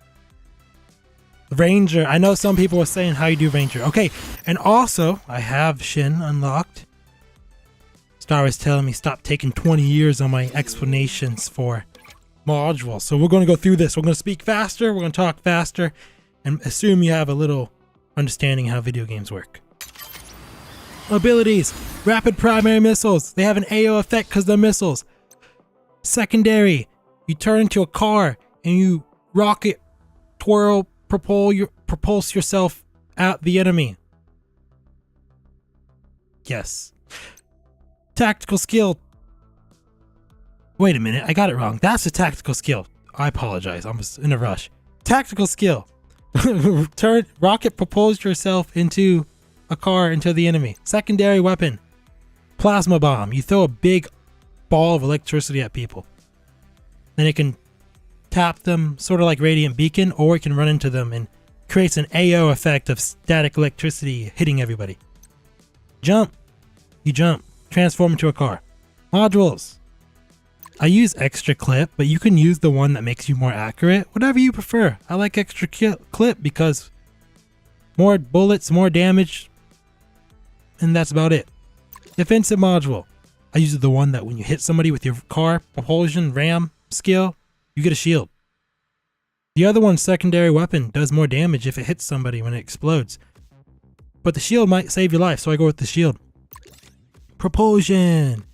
Ranger. I know some people were saying how you do Ranger. Okay, and also, I have Shin unlocked. Star was telling me stop taking 20 years on my explanations for modules. So we're going to go through this. We're going to speak faster, we're going to talk faster, and assume you have a understanding how video games work. Abilities. Rapid primary missiles. They have an AO effect because they're missiles. Secondary. You turn into a car and you rocket, twirl, propulse yourself at the enemy. Yes. Tactical skill. Wait a minute, I got it wrong. That's a tactical skill. I apologize, I was in a rush. Tactical skill. Rocket propulse yourself into a car into the enemy. Secondary weapon. Plasma bomb. You throw a big ball of electricity at people. Then it can tap them, sort of like radiant beacon, or it can run into them and creates an AO effect of static electricity hitting everybody. Jump. You jump. Transform into a car. Modules. I use extra clip, but you can use the one that makes you more accurate. Whatever you prefer. I like extra clip because more bullets, more damage, and that's about it. Defensive module. I use the one that when you hit somebody with your car, propulsion, ram skill, you get a shield. The other one's secondary weapon does more damage if it hits somebody when it explodes. But the shield might save your life, so I go with the shield. Propulsion.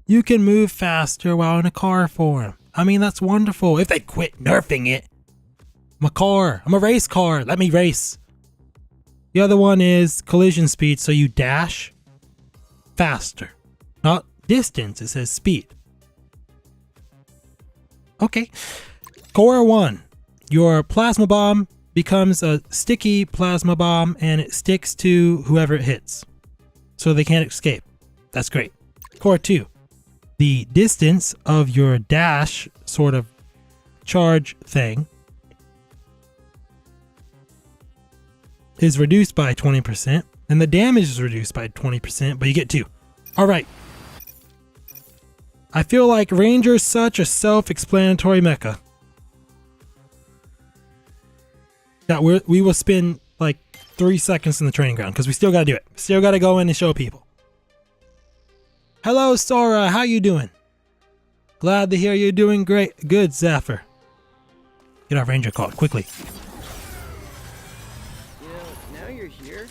You can move faster while in a car form. I mean, that's wonderful. If they quit nerfing it. I'm a car. I'm a race car. Let me race. The other one is collision speed, so you dash faster. Not distance, it says speed. Okay. Core 1. Your plasma bomb becomes a sticky plasma bomb and it sticks to whoever it hits. So they can't escape. That's great. Core 2. The distance of your dash sort of charge thing is reduced by 20%, and the damage is reduced by 20%, but you get 2. Alright. I feel like Ranger's such a self-explanatory mecha that we will spend like 3 seconds in the training ground because we still gotta do it. Still gotta go in and show people. Hello, Sora. How you doing? Glad to hear you're doing great. Good, Zephyr. Get our Ranger called quickly. Now you're here.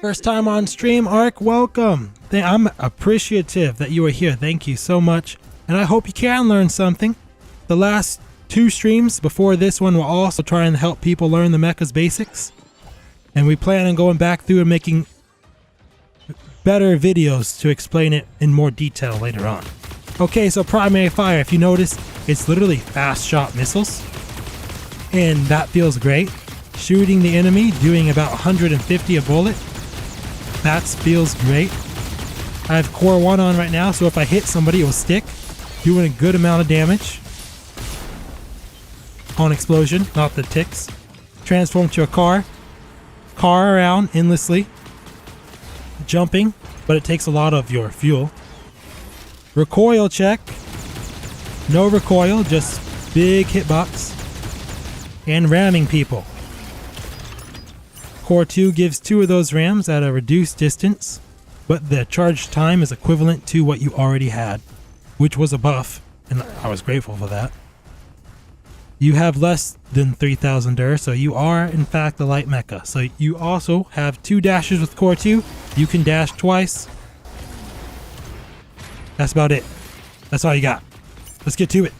First time on stream, Ark. Welcome. I'm appreciative that you are here. Thank you so much, and I hope you can learn something. The last 2 streams before this one will also try and help people learn the mecha's basics, and we plan on going back through and making better videos to explain it in more detail later on. Okay, so primary fire, if you notice, it's literally fast shot missiles, and that feels great. Shooting the enemy, doing about 150 a bullet, that feels great. I have core 1 on right now, so if I hit somebody, it will stick, doing a good amount of damage. On explosion, not the ticks. Transform to a car around endlessly. Jumping, but it takes a lot of your fuel. Recoil check. No recoil, just big hitbox. And ramming people. Core 2 gives 2 of those rams at a reduced distance, but the charge time is equivalent to what you already had, which was a buff, and I was grateful for that. You have less than 3,000 so you are in fact a light mecha. So you also have 2 dashes with core 2. You can dash twice. That's about it. That's all you got. Let's get to it.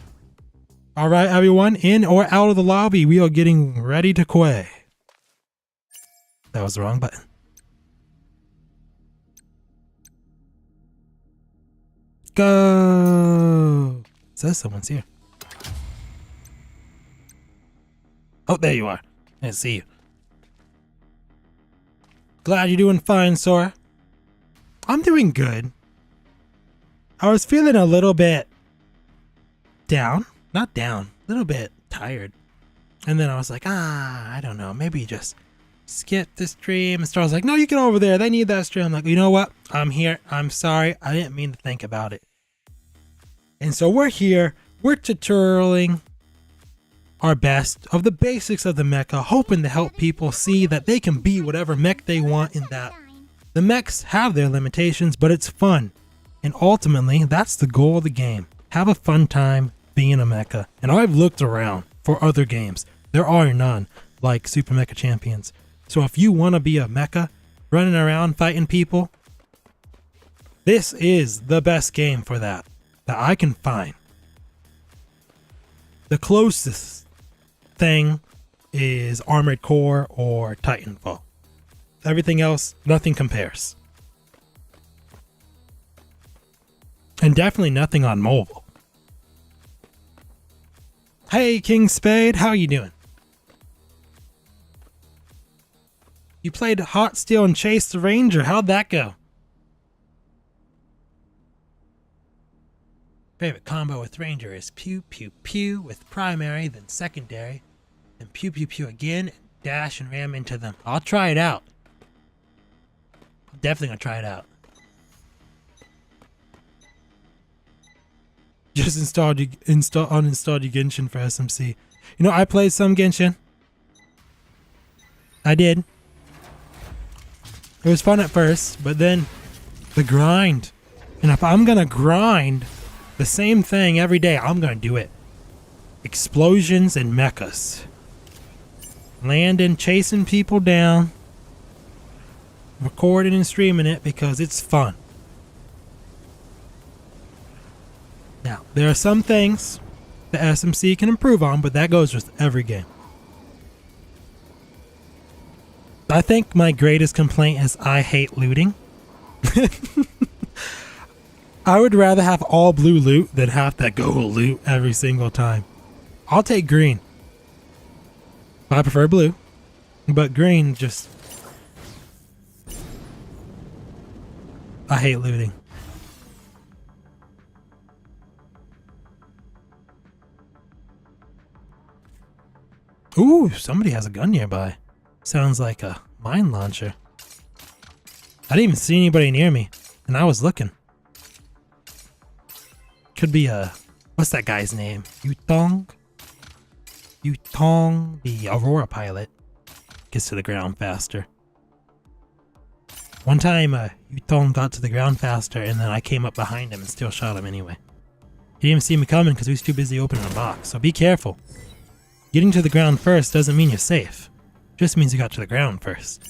Alright everyone, in or out of the lobby, we are getting ready to quay. That was the wrong button. Go! It says someone's here. Oh, there you are. I didn't see you. Glad you're doing fine, Sora. I'm doing good. I was feeling a little bit down. Not down. A little bit tired. And then I was like, I don't know. Maybe just skip the stream. And Star's like, no, you get over there. They need that stream. I'm like, you know what? I'm here. I'm sorry. I didn't mean to think about it. And so we're here. We're tutorialing our best of the basics of the mecha, hoping to help people see that they can be whatever mech they want in that. The mechs have their limitations, but it's fun. And ultimately, that's the goal of the game. Have a fun time being a mecha. And I've looked around for other games. There are none like Super Mecha Champions. So if you want to be a mecha running around fighting people, this is the best game for that I can find. The closest thing is Armored Core or Titanfall. Everything else, nothing compares. And definitely nothing on mobile. Hey, King Spade, how you doing? You played Hot Steel and Chased the Ranger. How'd that go? Favorite combo with Ranger is pew pew pew with primary, then secondary, then pew pew pew again, and dash and ram into them. I'll try it out. Definitely gonna try it out. Just uninstalled you Genshin for SMC. You know, I played some Genshin. I did. It was fun at first, but then the grind. And if I'm gonna grind the same thing every day, I'm gonna do it. Explosions and mechas. Landing, chasing people down. Recording and streaming it because it's fun. Now, there are some things that SMC can improve on, but that goes with every game. I think my greatest complaint is I hate looting. I would rather have all blue loot than have to go loot every single time. I'll take green. I prefer blue, but green just... I hate looting. Ooh, somebody has a gun nearby. Sounds like a mine launcher. I didn't even see anybody near me, and I was looking. Could be a... What's that guy's name? Yutong? Yutong, the Aurora pilot. Gets to the ground faster. One time, Yutong got to the ground faster, and then I came up behind him and still shot him anyway. He didn't even see me coming because he was too busy opening a box, so be careful. Getting to the ground first doesn't mean you're safe. Just means you got to the ground first.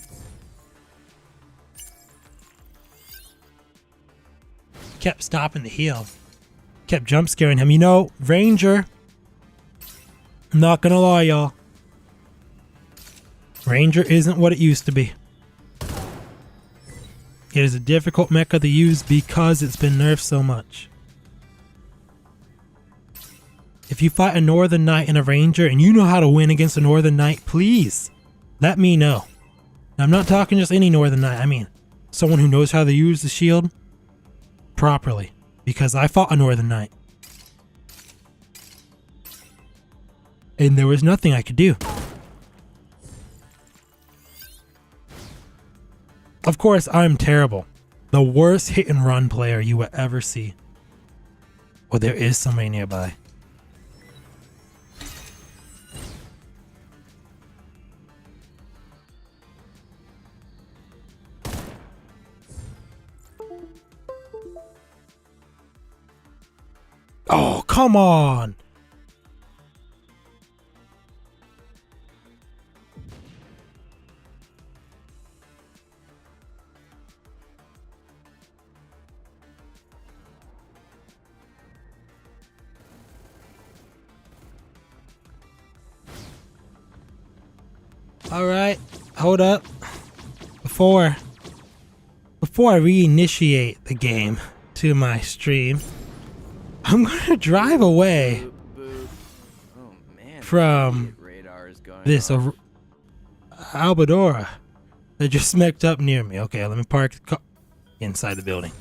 Kept stopping to heal. Kept jump scaring him. You know, Ranger. I'm not gonna lie, y'all. Ranger isn't what it used to be. It is a difficult mecha to use because it's been nerfed so much. If you fight a Northern Knight and a Ranger and you know how to win against a Northern Knight, please let me know. Now, I'm not talking just any Northern Knight. I mean someone who knows how to use the shield properly. Because I fought a Northern Knight. And there was nothing I could do. Of course, I'm terrible. The worst hit and run player you will ever see. Well, there is somebody nearby. Oh, come on! Alright, hold up. Before I reinitiate the game to my stream, I'm gonna drive away Oh, man, from radar is going this off. Albadora that just smacked up near me. Okay, let me park the car inside the building.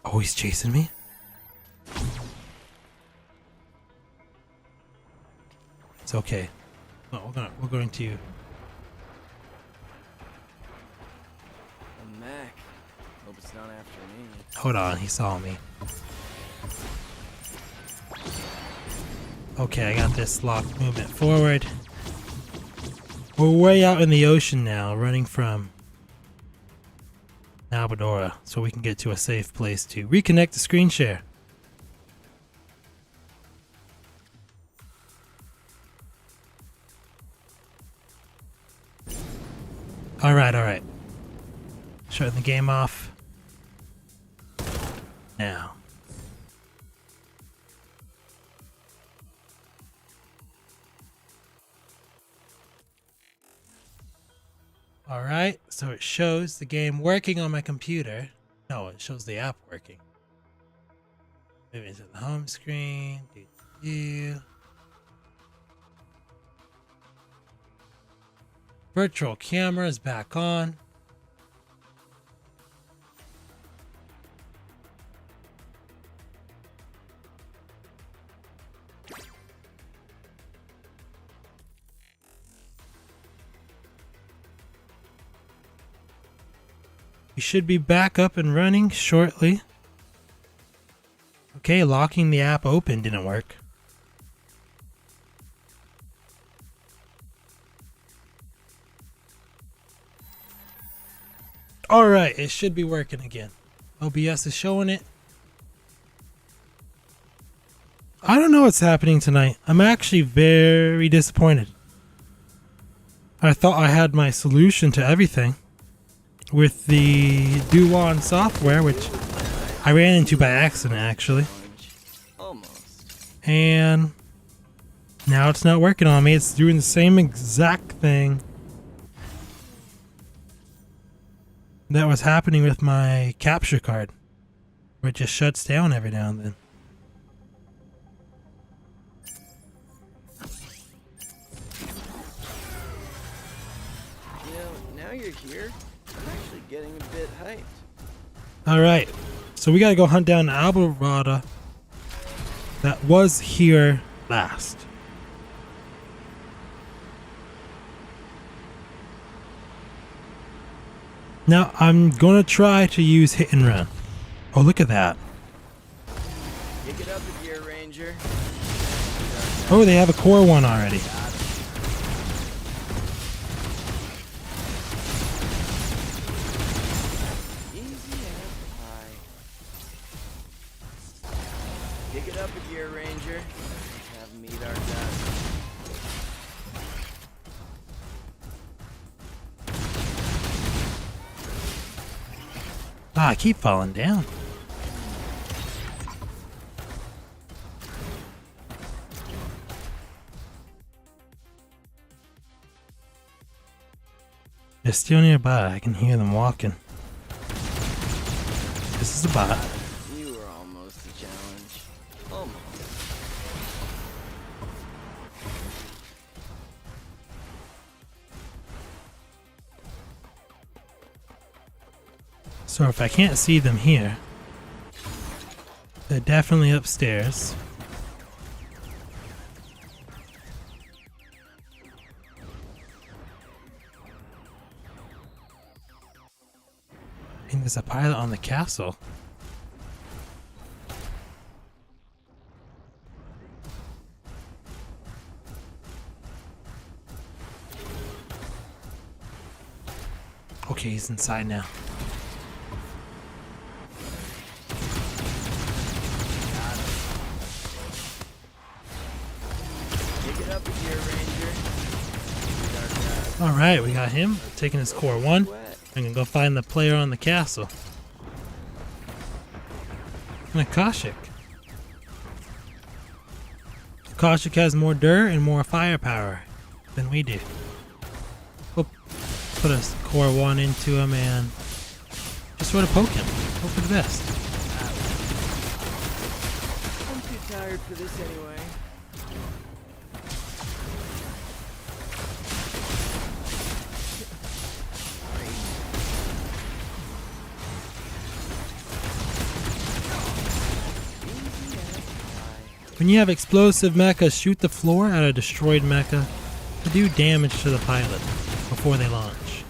Oh, he's chasing me? It's okay. No, we're going to... A Mac. Hope it's not after me. Hold on, he saw me. Okay, I got this locked movement forward. We're way out in the ocean now, running from Albadora, so we can get to a safe place to reconnect the screen share. Alright, alright. Shutting the game off. Now. Alright, so it shows the game working on my computer. No, it shows the app working. Moving to the home screen. Virtual camera is back on. We should be back up and running shortly. Okay, locking the app open didn't work. Alright, it should be working again. OBS is showing it. I don't know what's happening tonight. I'm actually very disappointed. I thought I had my solution to everything with the Duwan software, which I ran into by accident actually. Almost. And now it's not working on me. It's doing the same exact thing that was happening with my capture card, where it just shuts down every now and then. You know, now you're here, I'm actually getting a bit hyped. Alright, so we gotta go hunt down Alvarada that was here last. Now I'm gonna try to use hit and run. Oh, look at that. Pick it up with your ranger. Oh, they have a core one already. Easy as pie. Pick it up with your ranger. Have meet our death. Ah, I keep falling down. They're still nearby. I can hear them walking. This is the bot. You were almost a challenge. Almost. So if I can't see them here, they're definitely upstairs. And there's a pilot on the castle. Okay, he's inside now. Pick it up with your ranger. Meet our death. Alright, we got him. Taking his core 1. Wet. I'm gonna go find the player on the castle. And Akashic. Akashic has more dirt and more firepower than we do. We'll put a core 1 into him and just sort of poke him. Hope for the best. I'm too tired for this anyway. When you have explosive mecha, shoot the floor at a destroyed mecha to do damage to the pilot before they launch.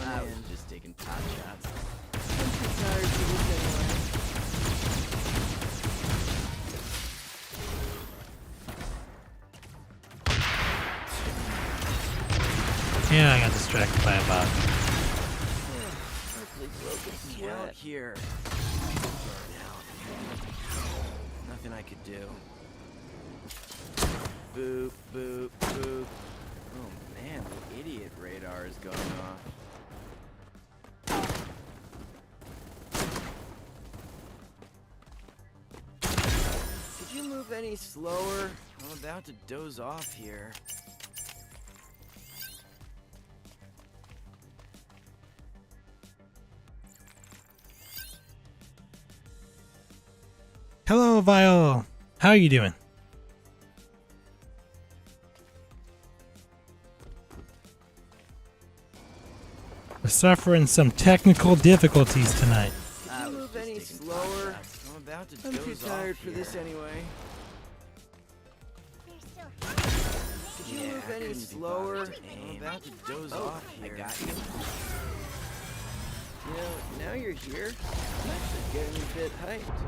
I was just taking pot shots. I'm too tired for this anyway. Yeah, I got distracted by a bot. Hopefully broken sweat here. Nothing I could do. Boop, boop, boop. Oh man, the idiot radar is going off. Could you move any slower? I'm about to doze off here. Hello, Vile. How are you doing? We're suffering some technical difficulties tonight. Could you move any slower? I'm about to doze off. I'm too tired for this anyway. There's still Could you move any slower? I'm about to doze off here. I got you. You know, now you're here, I'm actually getting a bit hyped.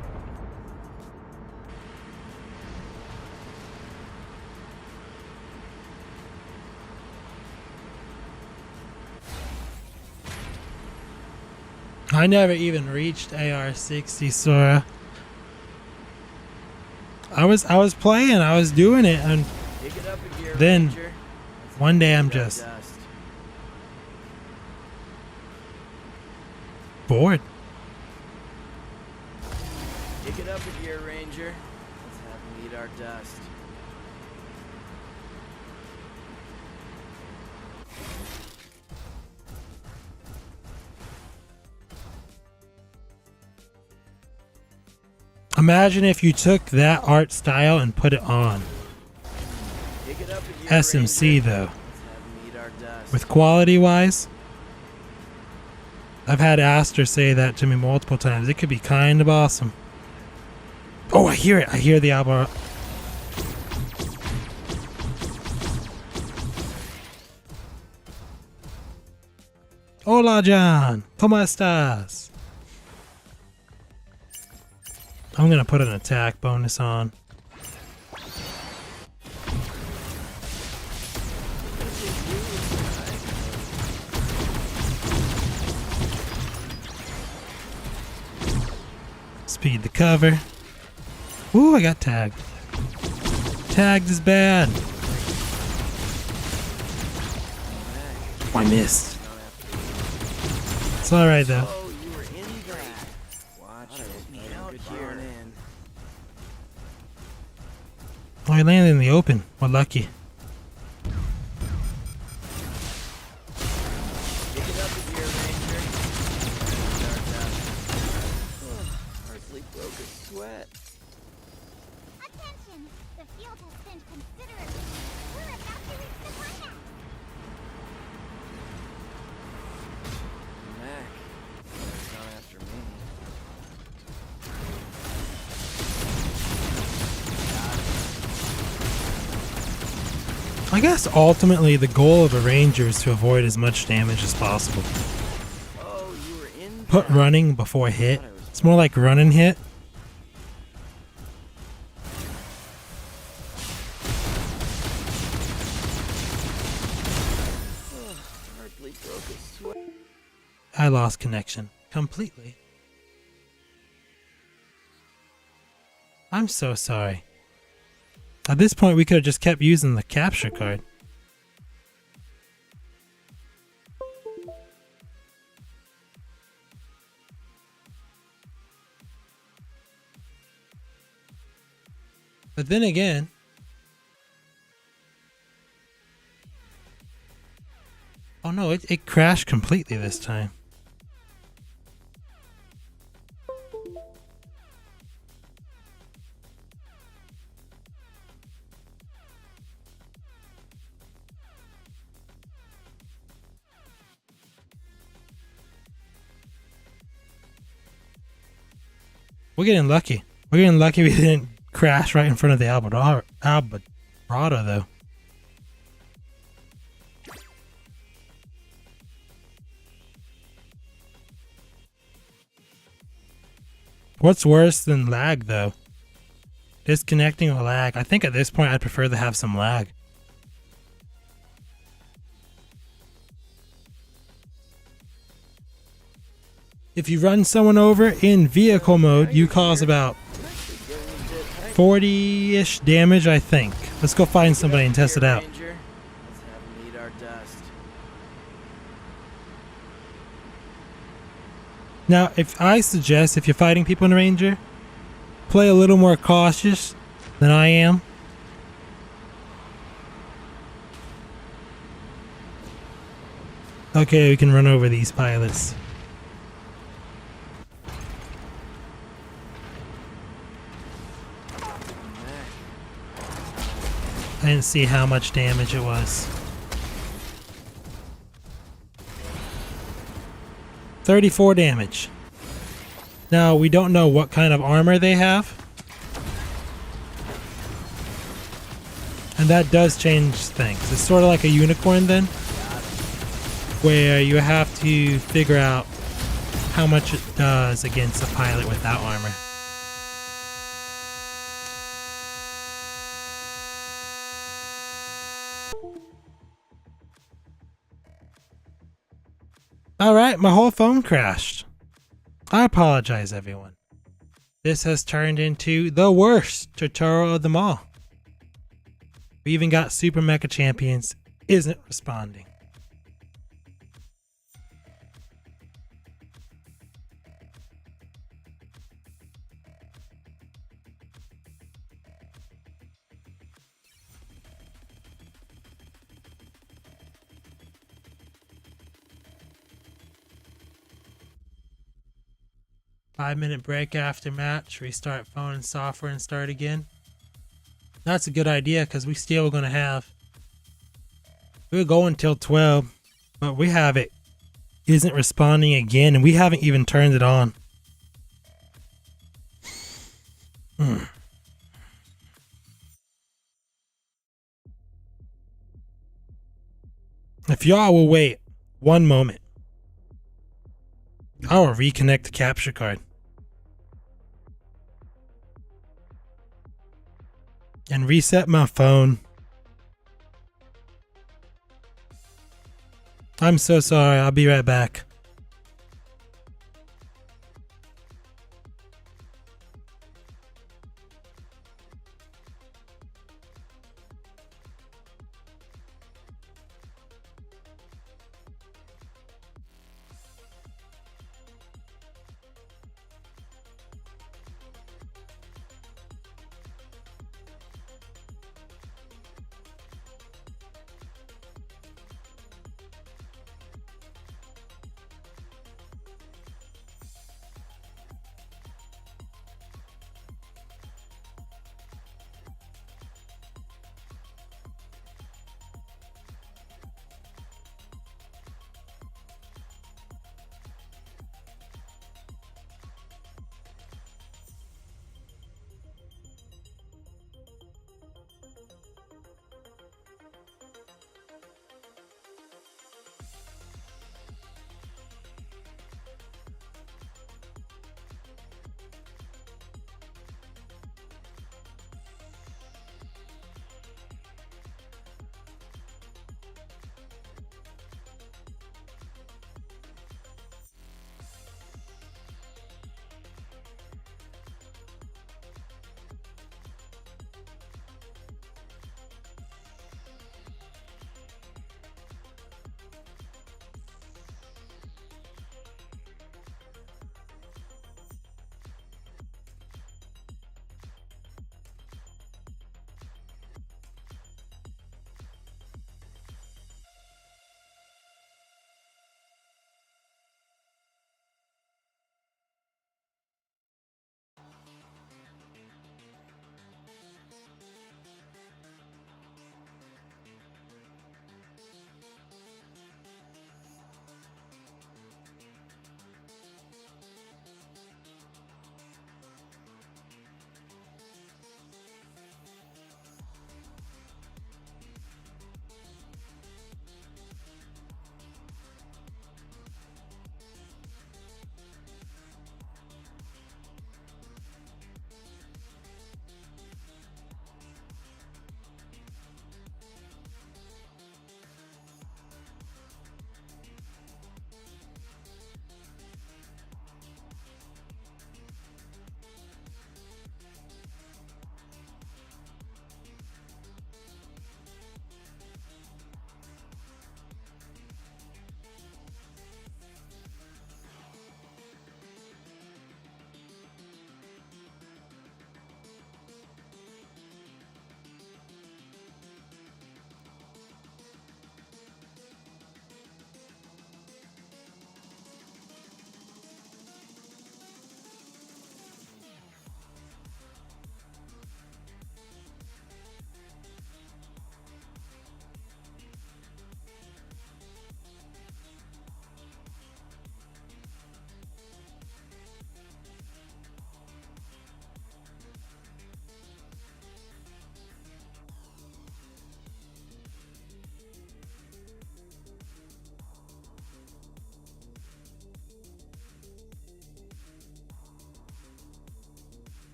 I never even reached AR-60, Sora. I was playing, I was doing it, and Pick it up a gear, then Ranger. one day I'm Pick up just dust. bored. Pick it up a gear, Ranger. Let's have them eat our dust. Imagine if you took that art style and put it on. Pick it up a gear, SMC Ranger. though. Let's have them eat our dust. With quality wise, I've had Aster say that to me multiple times. It could be kind of awesome. Oh, I hear it. I hear the album. Hola, John. ¿Cómo estás? I'm going to put an attack bonus on. Speed the cover. Ooh, I got tagged. Tagged is bad. I missed. It's alright though. Oh, you were in that. Watch it. Good gear in. Oh, I landed in the open. We're lucky. Pick it up a gear, Ranger. Hardly broke a sweat. attention. The field has thinned considerably. We're about to reach the climax. Mac, come after me. I guess ultimately the goal of a ranger is to avoid as much damage as possible. Oh, you were in Put that. running before hit. It's more like run and hit. Hardly broke a sweat. I lost connection completely. I'm so sorry. At this point, we could have just kept using the capture card. But then again, oh no, it crashed completely this time. We're getting lucky. We're getting lucky we didn't crash right in front of the Alberado though. What's worse than lag though? Disconnecting or lag? I think at this point I'd prefer to have some lag. If you run someone over in vehicle mode, you cause about 40-ish damage, I think. Let's go find somebody and test it out. Ranger. Let's have them Now, if you're fighting people in Ranger, play a little more cautious than I am. Okay, we can run over these pilots. I didn't see how much damage it was. 34 damage. Now, we don't know what kind of armor they have. And that does change things. It's sort of like a unicorn then, where you have to figure out how much it does against a pilot without armor. Alright, my whole phone crashed. I apologize, everyone. This has turned into the worst tutorial of them all. We even got Super Mecha Champions isn't responding. Five-minute break after match, restart phone and software and start again. That's a good idea because we still going to have... We'll go until 12, but we have it isn't responding again and we haven't even turned it on. If y'all will wait one moment, I will reconnect the capture card. And reset my phone. I'm so sorry, I'll be right back.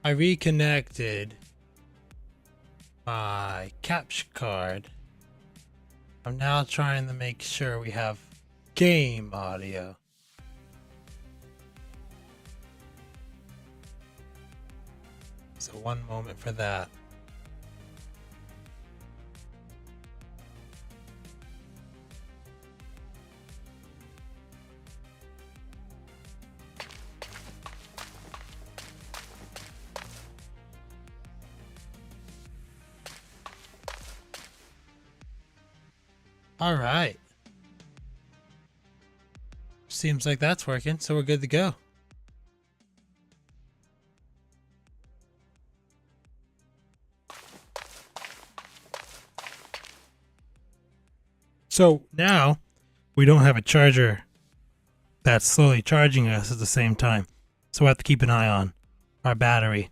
I reconnected my capture card. I'm now trying to make sure we have game audio. So one moment for that. All right. Seems like that's working, so we're good to go. So now we don't have a charger that's slowly charging us at the same time. So we'll have to keep an eye on our battery.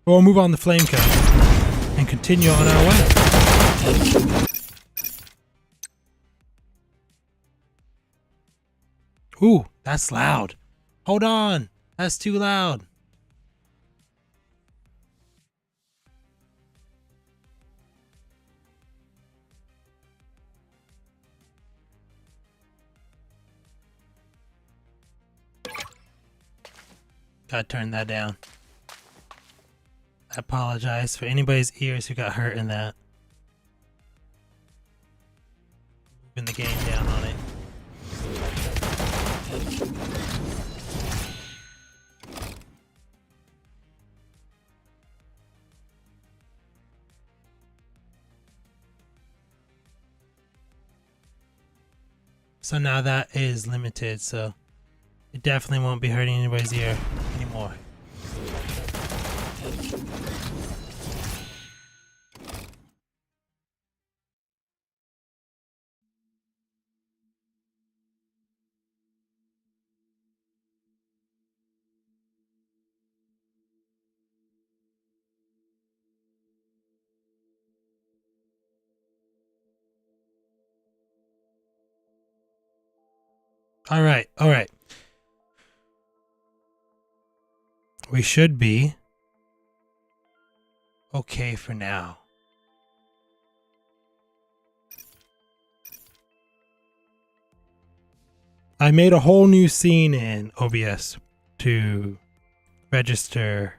We'll move on to flame code and continue on our way. Ooh, that's loud. Hold on. That's too loud. Gotta turn that down. I apologize for anybody's ears who got hurt in that. Moving the gain down on it. So now that is limited, so it definitely won't be hurting anybody's ear anymore. All right. We should be okay for now. I made a whole new scene in OBS to register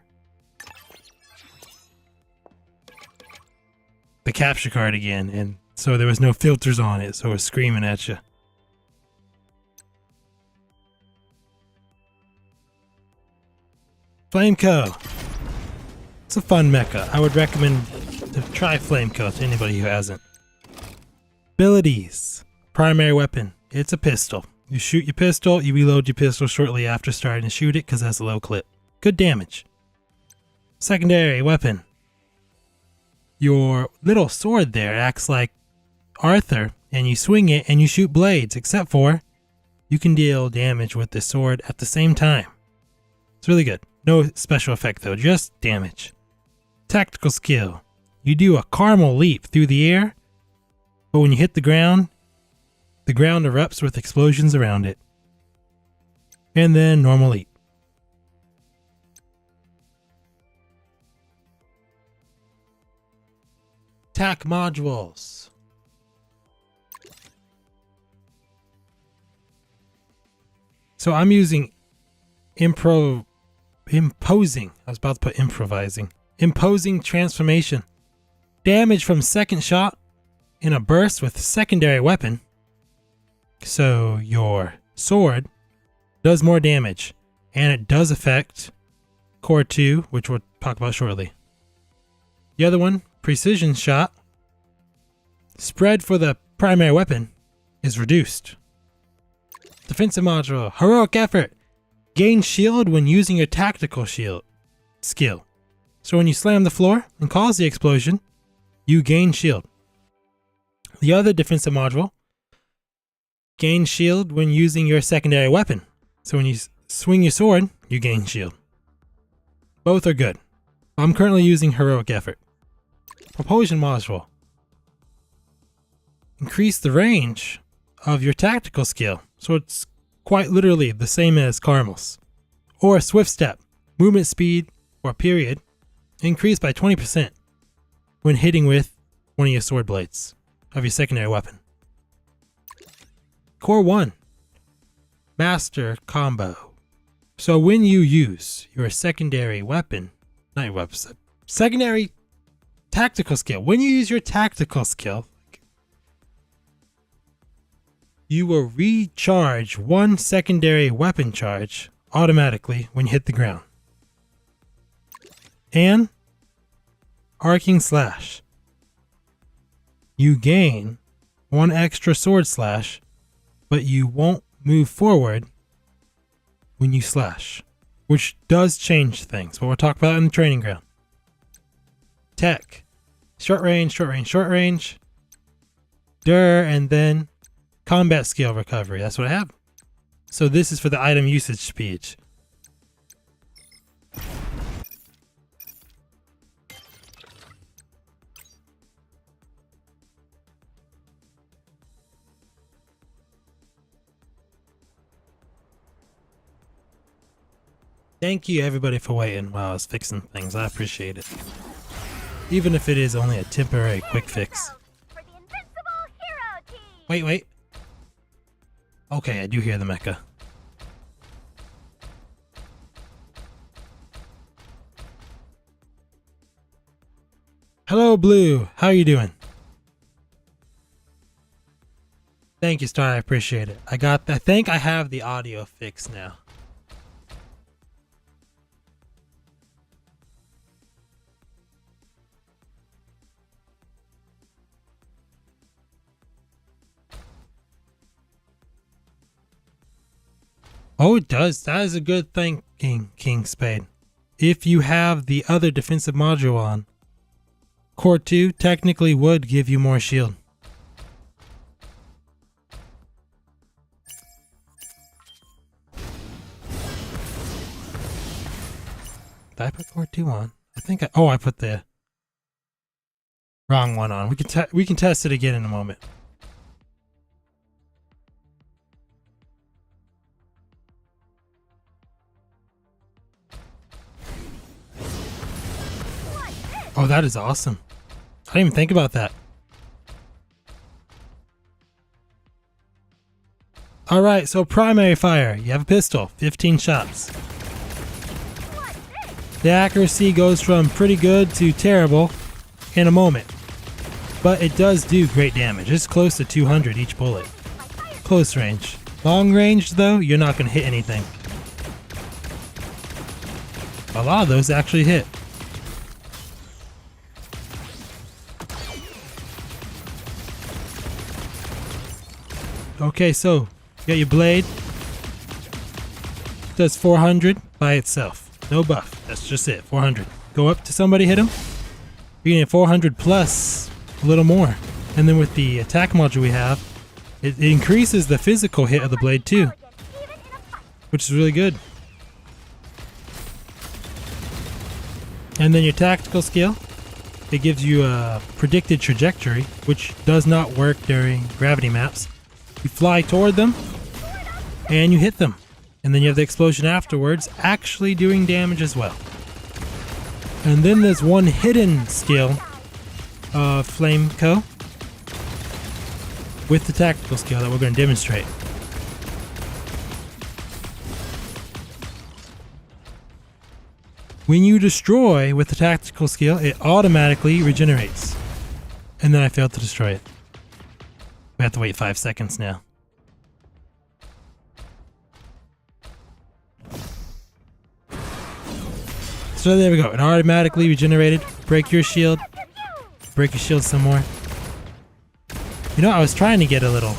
the capture card again, and so there was no filters on it, so it was screaming at you. Flameco. It's a fun mecha. I would recommend to try Flameco to anybody who hasn't. Abilities. Primary weapon. It's a pistol. You shoot your pistol, you reload your pistol shortly after starting to shoot it because that's a low clip. Good damage. Secondary weapon. Your little sword there acts like Arthur, and you swing it and you shoot blades, except for you can deal damage with the sword at the same time. It's really good. No special effect though, just damage. Tactical skill. You do a caramel leap through the air, but when you hit the ground erupts with explosions around it. And then normal leap. Attack modules. So I'm using imposing. I was about to put improvising. Imposing transformation. Damage from second shot in a burst with secondary weapon. So your sword does more damage, and it does affect core 2, which we'll talk about shortly. The other one, precision shot. Spread for the primary weapon is reduced. Defensive module, heroic effort. Gain shield when using your tactical shield skill. So when you slam the floor and cause the explosion, you gain shield. The other defensive module, gain shield when using your secondary weapon. So when you swing your sword, you gain shield. Both are good. I'm currently using heroic effort. Propulsion module. Increase the range of your tactical skill. So it's quite literally the same as Carmel's. Or swift step, movement speed, for a period increase by 20% when hitting with one of your sword blades of your secondary weapon. Core 1. Master Combo. So when you use your secondary weapon, not your weapon, secondary tactical skill. When you use your tactical skill, you will recharge one secondary weapon charge automatically when you hit the ground. And Arcing Slash. You gain one extra sword slash, but you won't move forward when you slash, which does change things, but we'll talk about it in the training ground. Tech. Short range, short range, short range. And then combat skill recovery. That's what I have. So this is for the item usage speed. Thank you everybody for waiting while I was fixing things. I appreciate it. Even if it is only a temporary quick fix. For the Invincible Hero Team! Wait. Okay, I do hear the mecha. Hello, Blue. How are you doing? Thank you, Star. I appreciate it. I think I have the audio fixed now. Oh, it does. That is a good thing, King Spade. If you have the other defensive module on, Core 2 technically would give you more shield. Did I put Core 2 on? I think I put the wrong one on. We can test it again in a moment. Oh, that is awesome. I didn't even think about that. Alright, so primary fire. You have a pistol, 15 shots. The accuracy goes from pretty good to terrible in a moment. But it does do great damage. It's close to 200 each bullet. Close range. Long range, though, you're not going to hit anything. A lot of those actually hit. Okay, so you got your blade. Does 400 by itself. No buff. That's just it. 400. Go up to somebody, hit him. You're gonna get 400 plus a little more. And then with the attack module we have, it increases the physical hit of the blade too, which is really good. And then your tactical skill, it gives you a predicted trajectory, which does not work during gravity maps. You fly toward them, and you hit them. And then you have the explosion afterwards, actually doing damage as well. And then there's one hidden skill of Flame Co. with the tactical skill that we're going to demonstrate. When you destroy with the tactical skill, it automatically regenerates. And then I failed to destroy it. We have to wait 5 seconds now. So there we go. It automatically regenerated. Break your shield. Break your shield some more. You know, I was trying to get a little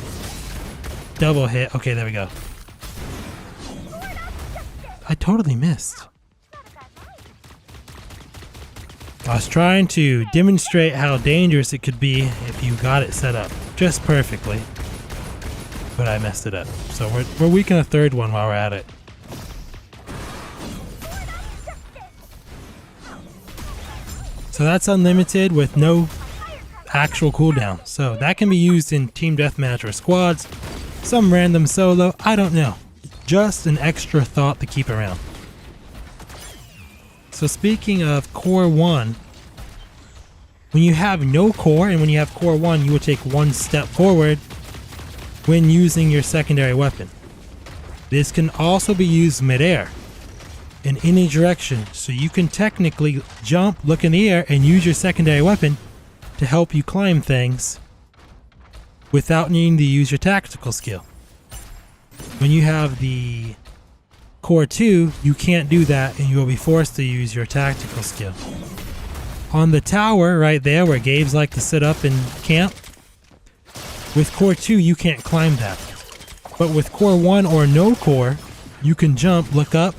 double hit. Okay, there we go. I totally missed. I was trying to demonstrate how dangerous it could be if you got it set up just perfectly, but I messed it up. So we're weak in a third one while we're at it. So that's unlimited with no actual cooldown. So that can be used in team deathmatch or squads, some random solo, I don't know. Just an extra thought to keep around. So speaking of core 1, when you have no core and when you have core 1, you will take one step forward when using your secondary weapon. This can also be used midair in any direction, so you can technically jump, look in the air, and use your secondary weapon to help you climb things without needing to use your tactical skill. When you have the core 2, you can't do that and you will be forced to use your tactical skill. On the tower right there where Gabe's like to sit up and camp, with core 2 you can't climb that. But with core 1 or no core, you can jump, look up,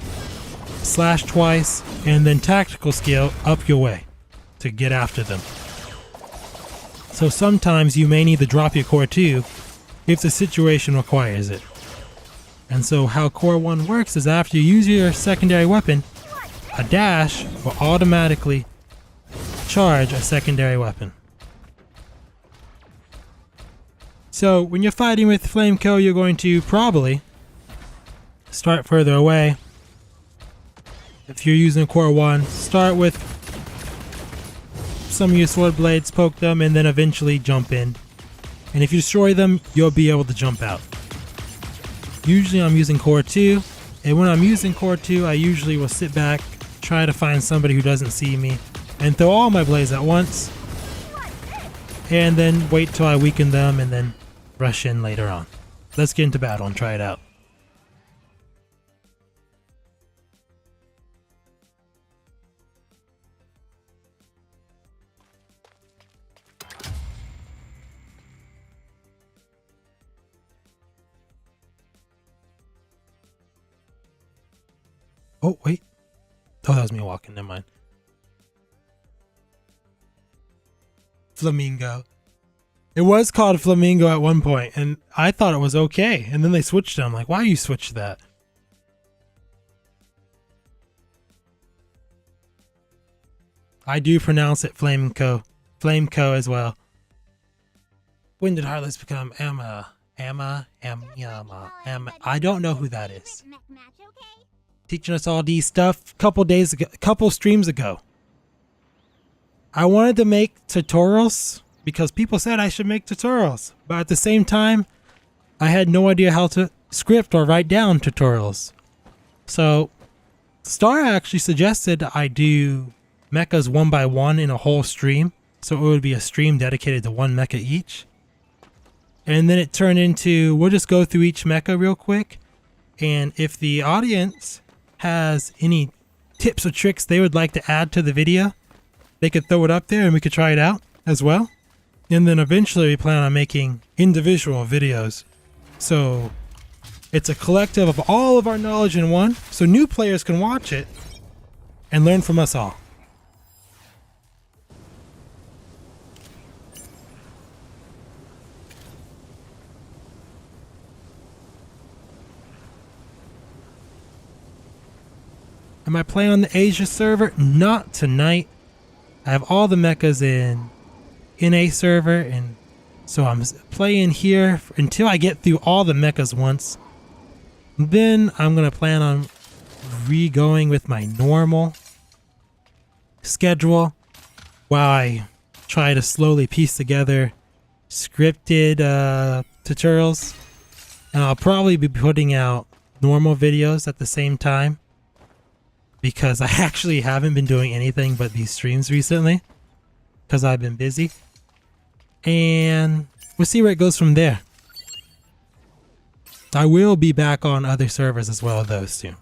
slash twice, and then tactical skill up your way to get after them. So sometimes you may need to drop your core 2 if the situation requires it. And so how core 1 works is after you use your secondary weapon, a dash will automatically charge a secondary weapon. So when you're fighting with Flameco, you're going to probably start further away. If you're using core 1, start with some of your sword blades, poke them, and then eventually jump in. And if you destroy them, you'll be able to jump out. Usually I'm using core 2, and when I'm using core 2, I usually will sit back, try to find somebody who doesn't see me, and throw all my blades at once, and then wait till I weaken them, and then rush in later on. Let's get into battle and try it out. Oh, wait. Oh, that was me walking. Never mind. Flamingo. It was called Flamingo at one point, and I thought it was okay. And then they switched it. I'm like, why you switch that? I do pronounce it Flameco. Flameco as well. When did Heartless become Emma? Emma? I don't know who that is. Teaching us all these stuff couple streams ago. I wanted to make tutorials because people said I should make tutorials, but at the same time I had no idea how to script or write down tutorials. So Star actually suggested I do mechas one by one in a whole stream, so it would be a stream dedicated to one mecha each. And then it turned into, we'll just go through each mecha real quick, and if the audience has any tips or tricks they would like to add to the video, they could throw it up there and we could try it out as well. And then eventually we plan on making individual videos. So it's a collective of all of our knowledge in one, so new players can watch it and learn from us all. Am I playing on the Asia server? Not tonight. I have all the mechas in NA server, and so I'm playing here until I get through all the mechas once. Then I'm going to plan on re-going with my normal schedule while I try to slowly piece together scripted tutorials. And I'll probably be putting out normal videos at the same time, because I actually haven't been doing anything but these streams recently because I've been busy. And we'll see where it goes from there. I will be back on other servers as well though soon.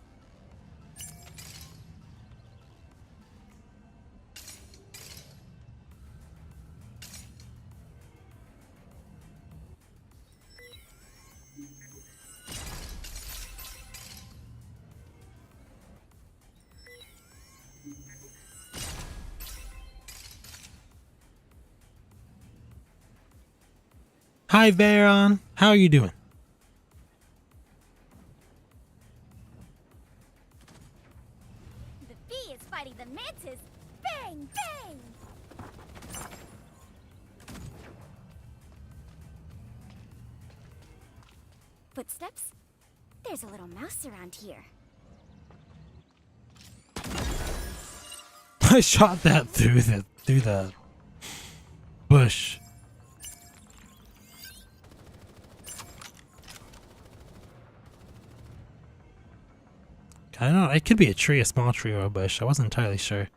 Hi Veron, how are you doing? The bee is fighting the mantis. Bang, bang! Footsteps? There's a little mouse around here. I shot that through the bush. I don't know. It could be a tree, a small tree, or a bush. I wasn't entirely sure.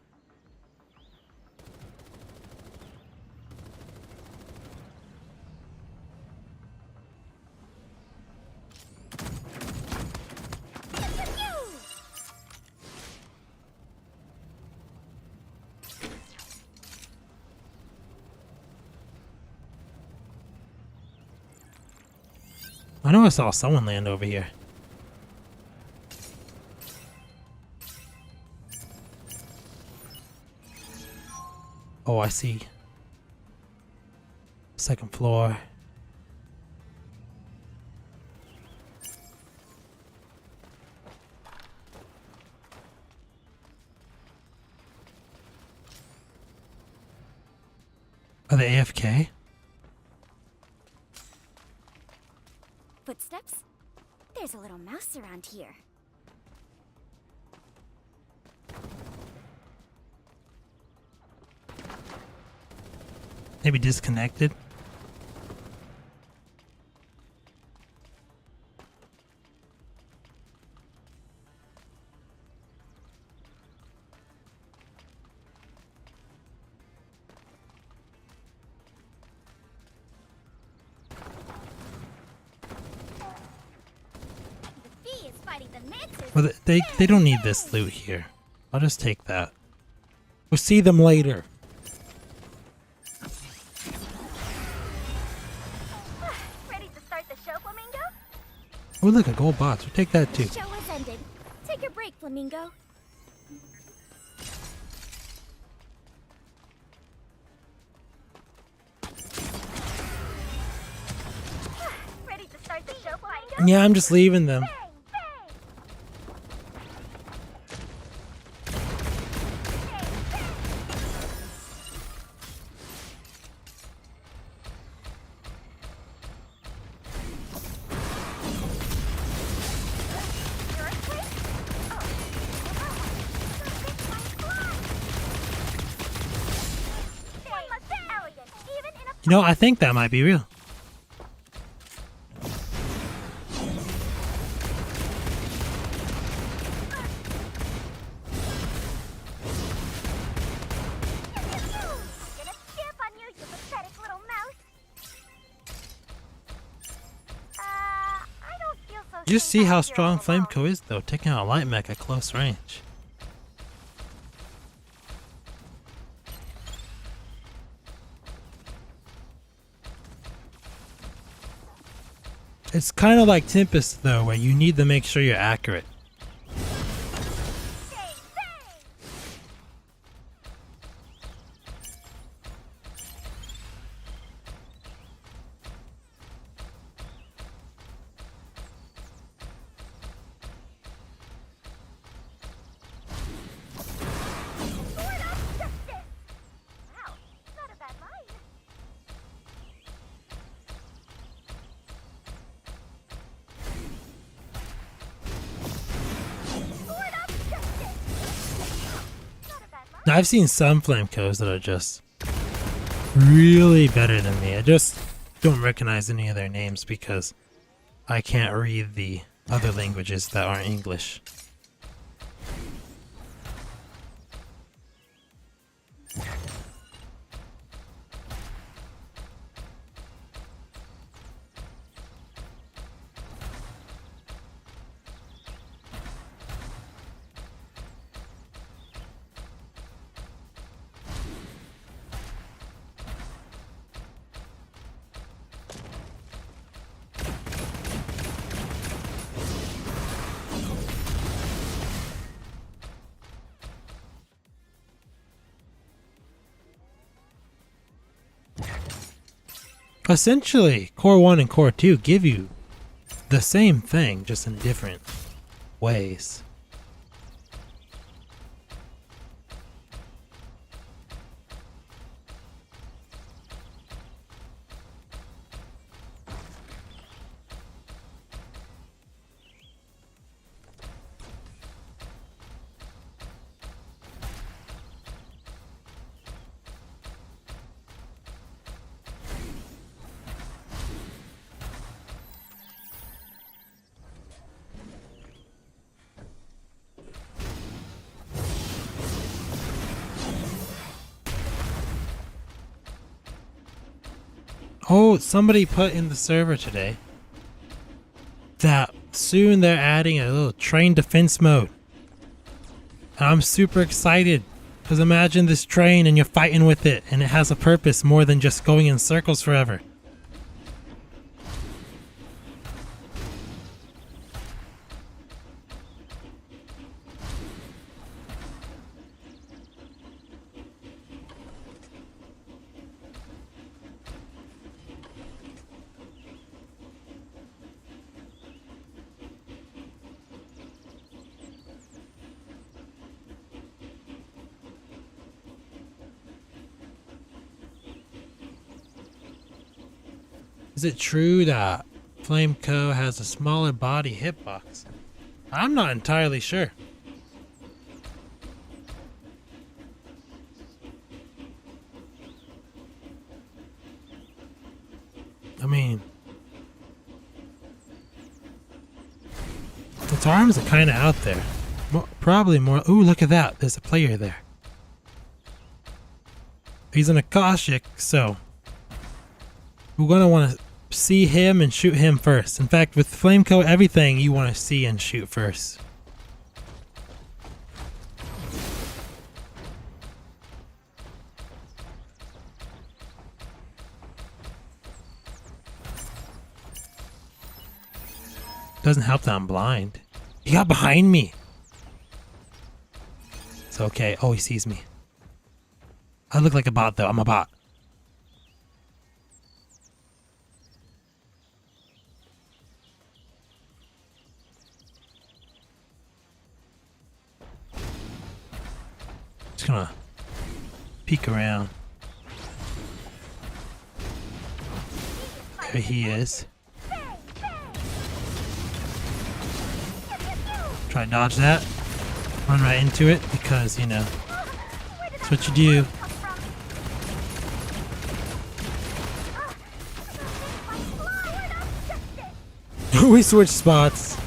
I know I saw someone land over here. Oh, I see. Second floor. Are they AFK? Footsteps? There's a little mouse around here. Maybe disconnected? The bee is fighting the mantis. Well, they don't need this loot here. I'll just take that. We'll see them later. Ready to start the show, Flamingo? Oh, look, a gold box. We'll take that too. Show has ended. Take your break, Flamingo. Ready to start the show, Flamingo? Yeah, I'm just leaving them. Bang, bang. Bang, bang. Your earthquake? Oh, the big one flies. One must be elegant, even in a You know, I think that might be real. I'm gonna skip on you, you pathetic little mouse. I don't feel so. You just see safe how out here strong all alone. Flameco is, though, taking out a light mech at close range. It's kind of like Tempest, though, where you need to make sure you're accurate. Bang, bang. Sword of justice. Wow, not a bad line. Sword of justice. Not a bad line. Now, I've seen some Flamecos that are just really better than me. I just don't recognize any of their names because I can't read the other languages that aren't English. Essentially, Core 1 and Core 2 give you the same thing, just in different ways. Oh, somebody put in the server today that soon they're adding a little train defense mode. And I'm super excited. Because imagine this train and you're fighting with it and it has a purpose more than just going in circles forever. Is it true that Flameco has a smaller body hitbox? I'm not entirely sure. I mean, its arms are kind of out there. Probably more. Ooh, look at that. There's a player there. He's an Akashic, so we're going to want to see him and shoot him first. In fact, with Flameco, everything you want to see and shoot first. Doesn't help that I'm blind. He got behind me. It's okay. Oh, he sees me. I look like a bot though. I'm a bot. Just gonna peek around. There he is. Try to dodge that. Run right into it because, you know, that's what you do. We switched spots.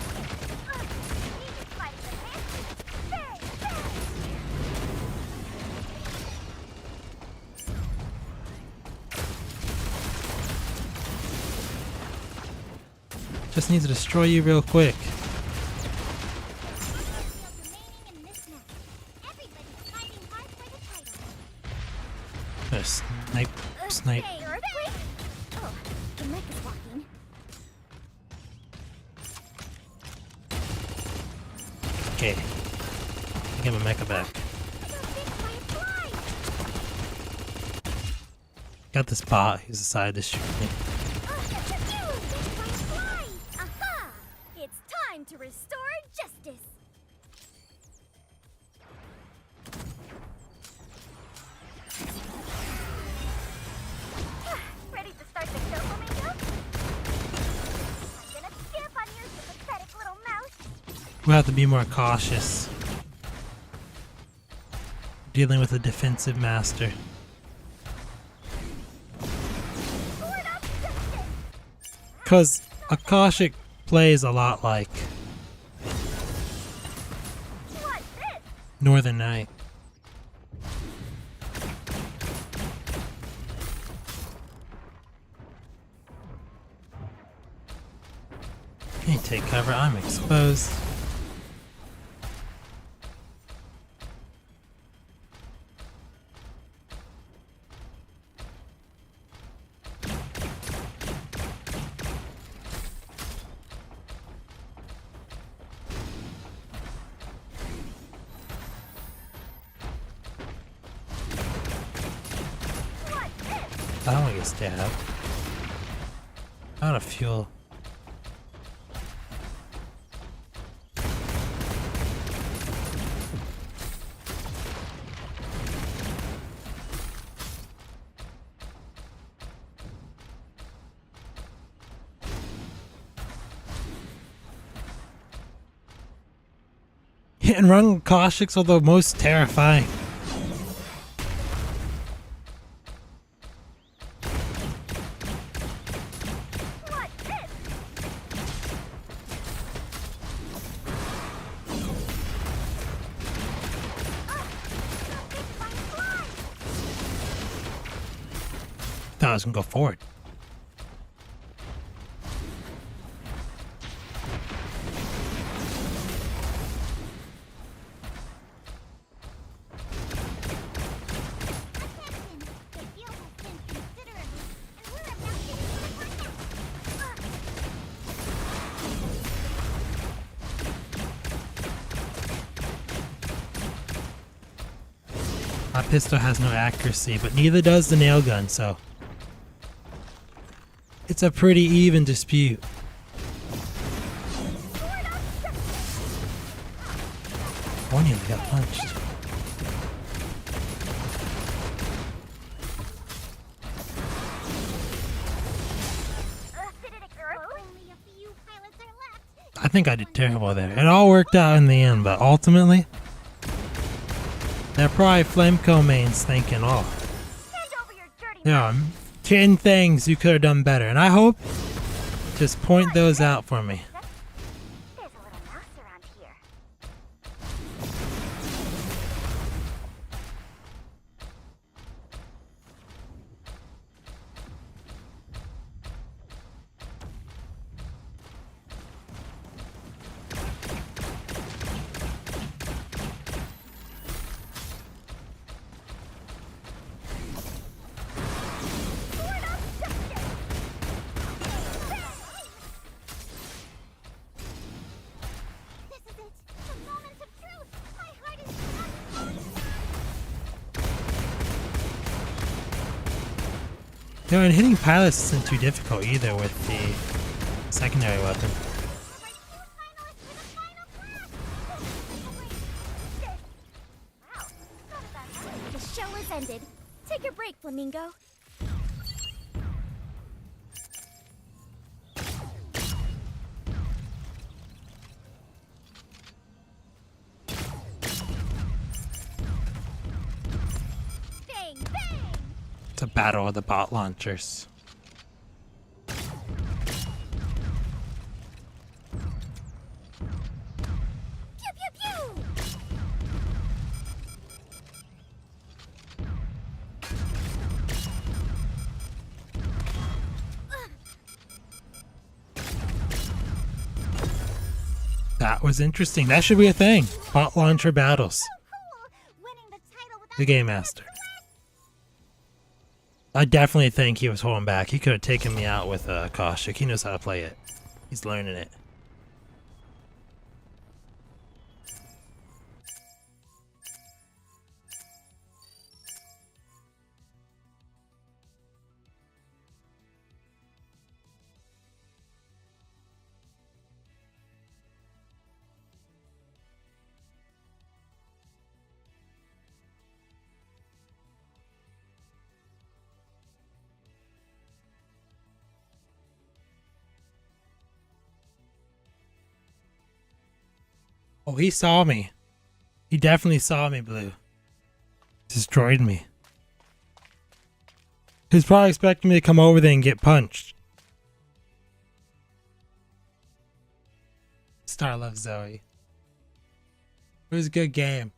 Just need to destroy you real quick. Snipe. Oh, the Mecha's walking. Okay. Give him a Mecha back. Got this bot. He's decided to shoot me. Aha! It's time to restore justice. Ready to start the show, Flamingo? I'm gonna stamp on you, you pathetic little mouse. We'll have to be more cautious. Dealing with a defensive master. Because Akashic plays a lot like Northern Knight. Can't take cover, I'm exposed. I don't want to get stabbed. Out of fuel. Hit and run Akashics are the most terrifying. Thought I was gonna go forward. My pistol has no accuracy, but neither does the nail gun, so it's a pretty even dispute. One of them got punched. Only a few pilots are left. I think I did terrible there. It all worked out in the end, but ultimately, they're probably Flameco mains thinking, oh, Hand over your dirty there are 10 things you could have done better. And I hope, just point those out for me. There's a little mouse around here. This is it. The moment of truth. My heart is You know, and hitting pilots isn't too difficult either with the secondary weapon. my two finalists for the final class. Wow. Not about that. The show has ended. Take your break, Flamingo. Bang, bang! It's a battle of the bot launchers. Pew, pew, pew! That was interesting. That should be a thing. Bot launcher battles. Cool! Winning the title without The Game Master. I definitely think he was holding back. He could have taken me out with Kaushik. He knows how to play it. He's learning it. Oh, he saw me. He definitely saw me, Blue. Destroyed me. He's probably expecting me to come over there and get punched. Star loves Zoe. It was a good game.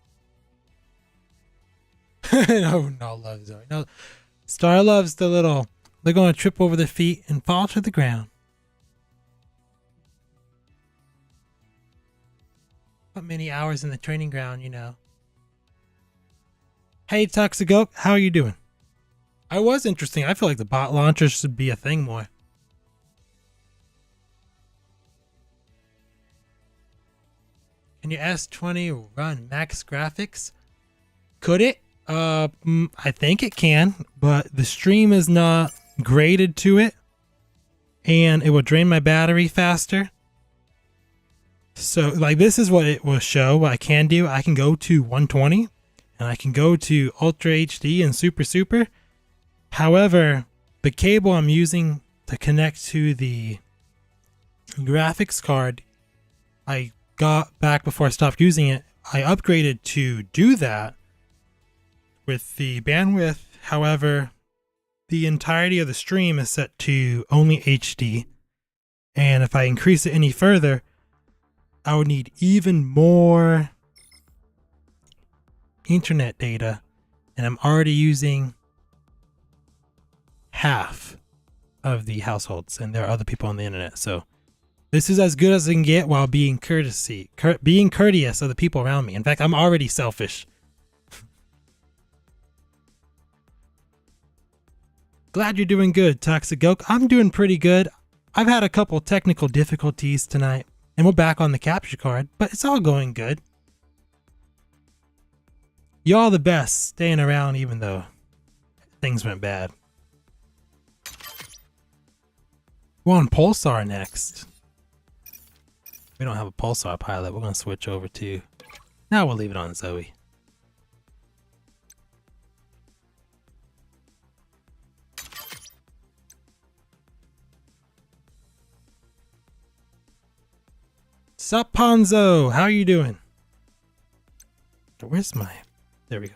No, love Zoe. No, Star loves the little. They're going to trip over their feet and fall to the ground. Put many hours in the training ground, you know. Hey, Toxic, how are you doing? I was interesting. I feel like the bot launcher should be a thing more. Can your S20 run max graphics? Could it? I think it can, but the stream is not graded to it, and it will drain my battery faster. So, like, this is what it will show. What I can do, I can go to 120, and I can go to Ultra HD and Super. However, the cable I'm using to connect to the graphics card, I got back before I stopped using it. I upgraded to do that with the bandwidth. However, the entirety of the stream is set to only HD. And if I increase it any further, I would need even more internet data, and I'm already using half of the households, and there are other people on the internet. So this is as good as I can get while being being courteous of the people around me. In fact, I'm already selfish. Glad you're doing good, Toxic Goak. I'm doing pretty good. I've had a couple technical difficulties tonight, and we're back on the capture card, but it's all going good. Y'all the best, staying around even though things went bad. We're on Pulsar next. We don't have a Pulsar pilot. We're going to switch over to... Now we'll leave it on Zoe. Sup, Ponzo? How are you doing? Where's my... There we go.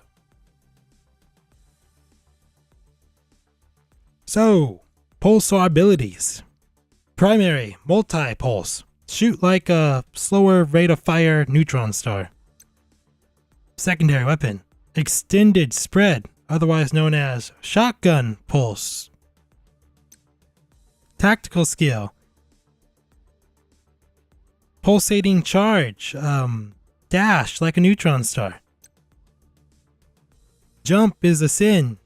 So, Pulsar abilities. Primary, multi-pulse. Shoot like a slower rate of fire neutron star. Secondary weapon, extended spread, otherwise known as shotgun pulse. Tactical skill, pulsating charge, dash like a neutron star. Jump is a sin.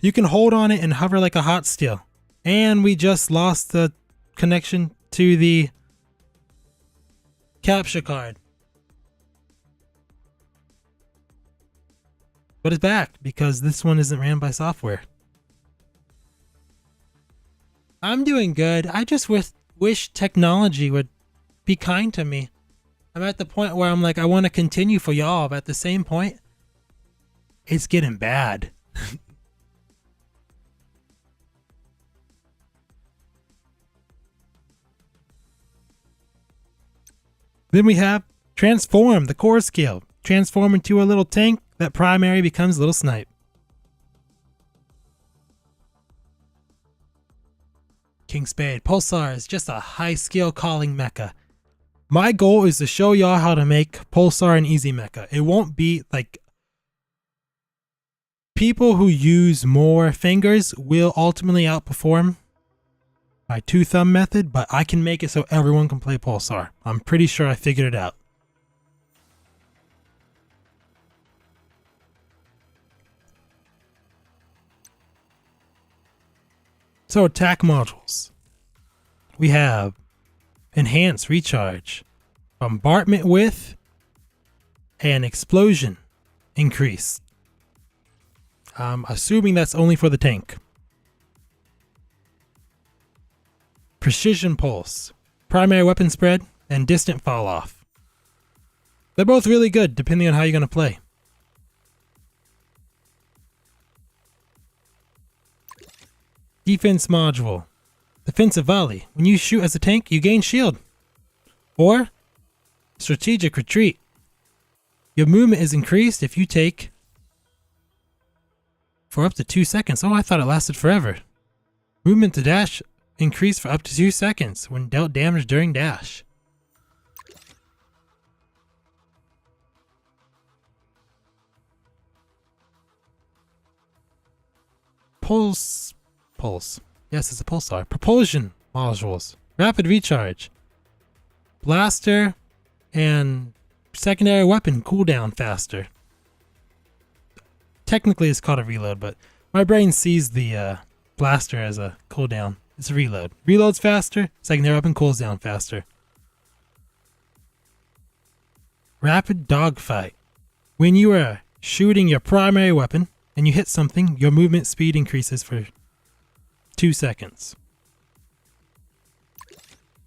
You can hold on it and hover like a hot steel. And we just lost the connection to the capture card. But it's back because this one isn't ran by software. I'm doing good. I just wish technology would be kind to me. I'm at the point where I'm like, I want to continue for y'all, but at the same point, it's getting bad. Then we have transform, the core skill. Transform into a little tank. That primary becomes little snipe. King Spade. Pulsar is just a high skill calling mecha. My goal is to show y'all how to make Pulsar an easy mecha. It won't be like... People who use more fingers will ultimately outperform my two thumb method, but I can make it so everyone can play Pulsar. I'm pretty sure I figured it out. So attack modules. We have enhance recharge, bombardment width, and explosion increase. I'm assuming that's only for the tank. Precision pulse, primary weapon spread, and distant fall off. They're both really good depending on how you're going to play. Defense module. Defensive volley. When you shoot as a tank, you gain shield. Or strategic retreat. Your movement is increased if you take for up to 2 seconds. Oh, I thought it lasted forever. Movement to dash increased for up to 2 seconds when dealt damage during dash. Pulse. Yes, it's a pulsar. Propulsion modules. Rapid recharge. Blaster and secondary weapon cooldown faster. Technically it's called a reload, but my brain sees the blaster as a cooldown. It's a reload. Reloads faster, secondary weapon cools down faster. Rapid dogfight. When you are shooting your primary weapon and you hit something, your movement speed increases for 2 seconds.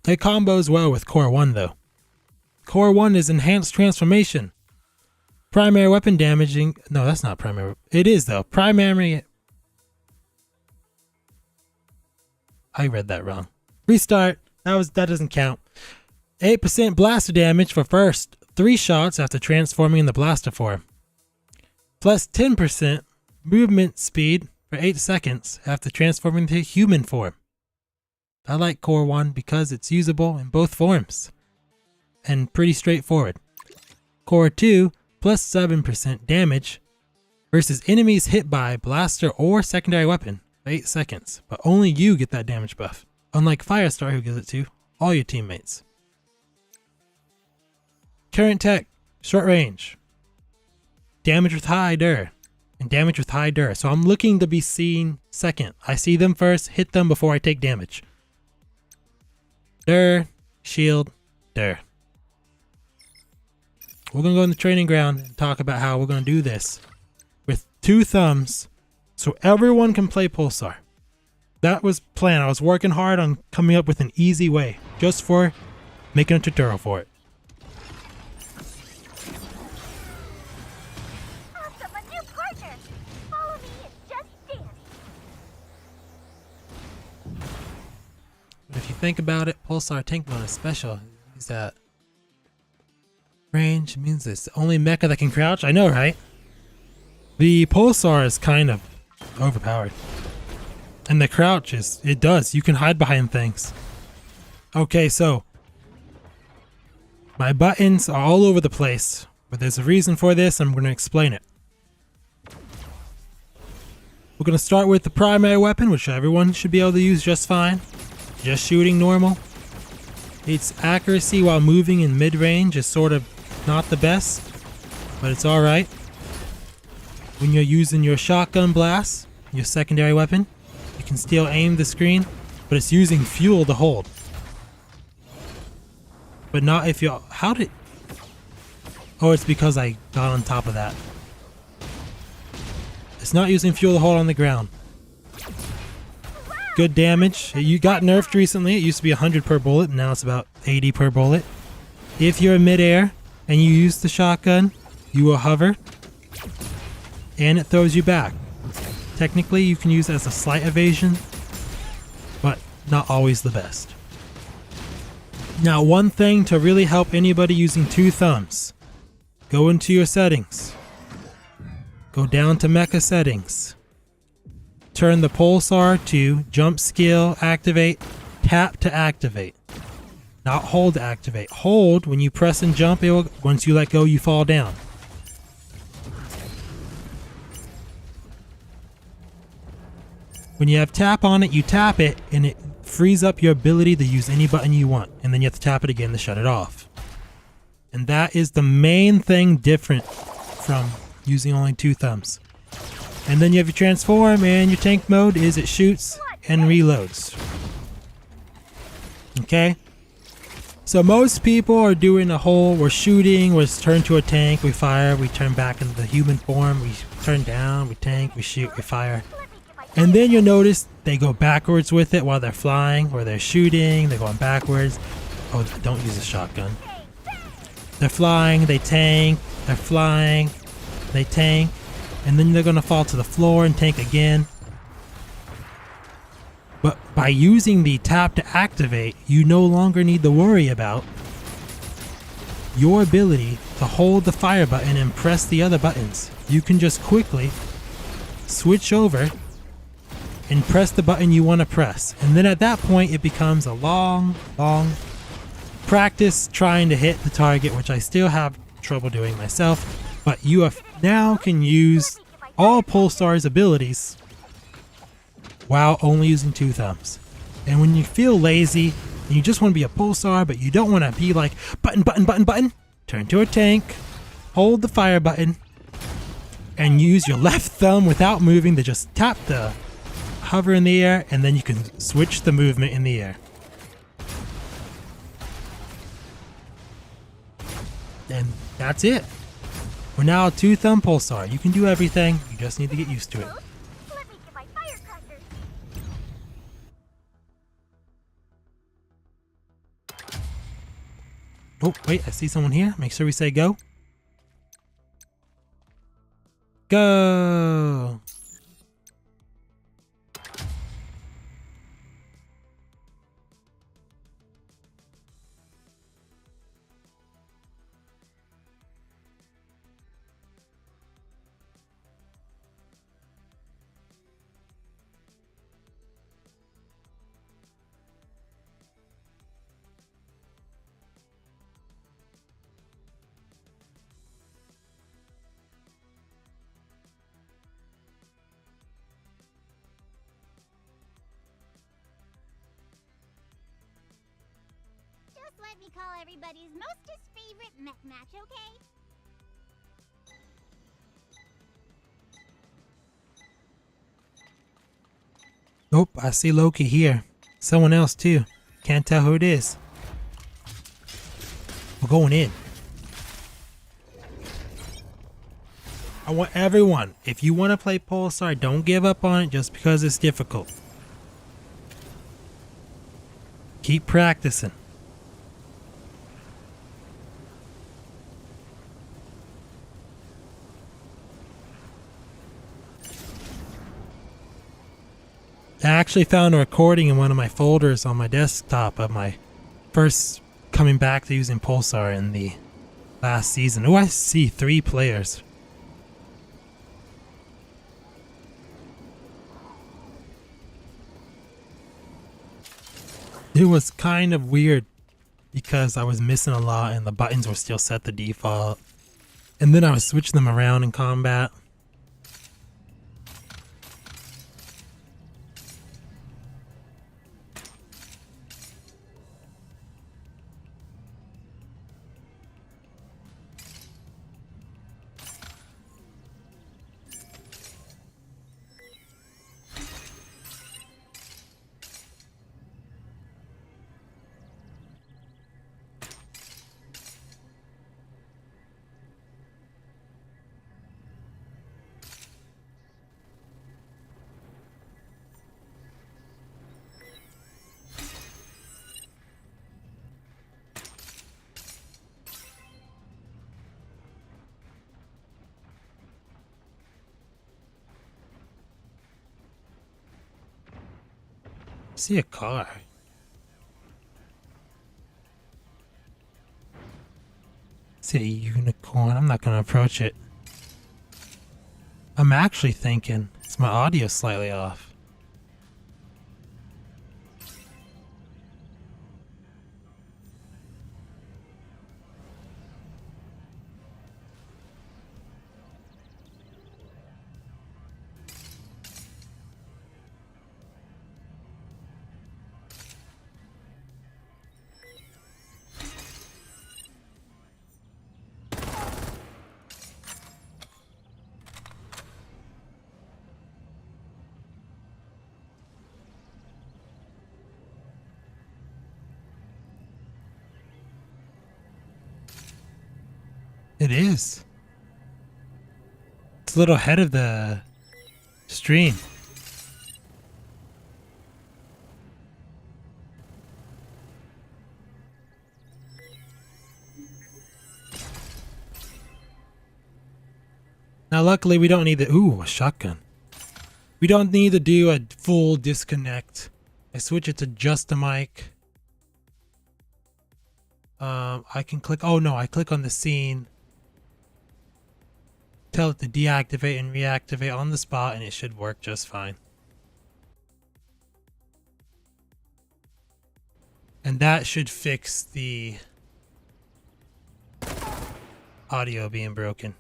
It combos well with Core 1 though. Core 1 is enhanced transformation. Primary weapon damaging. No, that's not primary. It is though. Primary. I read that wrong. Restart. That doesn't count. 8% blaster damage for first 3 shots after transforming in the blaster form. Plus 10% movement speed for 8 seconds after transforming to human form. I like Core 1 because it's usable in both forms and pretty straightforward. Core 2 plus 7% damage versus enemies hit by blaster or secondary weapon for 8 seconds, but only you get that damage buff, unlike Firestar who gives it to all your teammates. Current tech, short range, damage with high dur, and damage with high dur. So I'm looking to be seen second. I see them first, hit them before I take damage. Dur, shield, dur. we're gonna go in the training ground and talk about how we're gonna do this with 2 thumbs so everyone can play Pulsar. That was plan. I was working hard on coming up with an easy way just for making a tutorial for it. Awesome, a new partner! Follow me and just dance! But if you think about it, Pulsar tank mode is special. Is that range means it's the only mecha that can crouch? I know, right? The Pulsar is kind of overpowered. And the crouch is, it does. You can hide behind things. Okay, so my buttons are all over the place, but there's a reason for this. I'm going to explain it. We're going to start with the primary weapon, which everyone should be able to use just fine. Just shooting normal. Its accuracy while moving in mid-range is sort of not the best, but it's alright. When you're using your shotgun blast, your secondary weapon, you can still aim the screen, but it's using fuel to hold. But not if you... How did... Oh, it's because I got on top of that. It's not using fuel to hold on the ground. Good damage. You got nerfed recently. It used to be 100 per bullet, and now it's about 80 per bullet. If you're in midair and you use the shotgun, you will hover, and it throws you back. Technically, you can use it as a slight evasion, but not always the best. Now, one thing to really help anybody using 2 thumbs. Go into your settings. Go down to Mecha settings. Turn the Pulsar to jump skill, activate, tap to activate. Not hold to activate. Hold when you press and jump, it will, once you let go, you fall down. When you have tap on it, you tap it, and it frees up your ability to use any button you want. And then you have to tap it again to shut it off. And that is the main thing different from using only 2 thumbs. And then you have your transform, and your tank mode is it shoots and reloads. Okay? So most people are doing a whole, we're shooting, we turn to a tank, we fire, we turn back into the human form, we turn down, we tank, we shoot, we fire. And then you'll notice they go backwards with it while they're flying, or they're shooting, they're going backwards. Oh, don't use a shotgun. They're flying, they tank, they're flying, they tank, and then they're gonna fall to the floor and tank again. But by using the tap to activate, you no longer need to worry about your ability to hold the fire button and press the other buttons. You can just quickly switch over and press the button you want to press. And then at that point, it becomes a long practice trying to hit the target, which I still have trouble doing myself. But you have now can use all Pulsar's abilities while only using 2 thumbs. And when you feel lazy and you just want to be a Pulsar, but you don't want to be like button, turn to a tank, hold the fire button, and use your left thumb without moving to just tap the hover in the air, and then you can switch the movement in the air. And that's it. We're now a 2 thumb Pulsar. You can do everything, you just need to get used to it. Let me get my firecrackers! Oh, wait, I see someone here. Make sure we say go. Go! Just let me call everybody's mostest favorite mech match, okay? Nope, I see Loki here. Someone else too. Can't tell who it is. We're going in. I want everyone, if you want to play Pulsar, don't give up on it just because it's difficult. Keep practicing. I actually found a recording in one of my folders on my desktop of my first coming back to using Pulsar in the last season. Oh, I see 3 players. It was kind of weird because I was missing a lot and the buttons were still set to default. And then I was switching them around in combat. See a car. See a unicorn. I'm not gonna approach it. I'm actually thinking it's my audio slightly off. It is. It's a little ahead of the stream. Now luckily we don't need the a shotgun. We don't need to do a full disconnect. I switch it to just a mic. I can click, I click on the scene. Tell it to deactivate and reactivate on the spot and it should work just fine. And that should fix the audio being broken.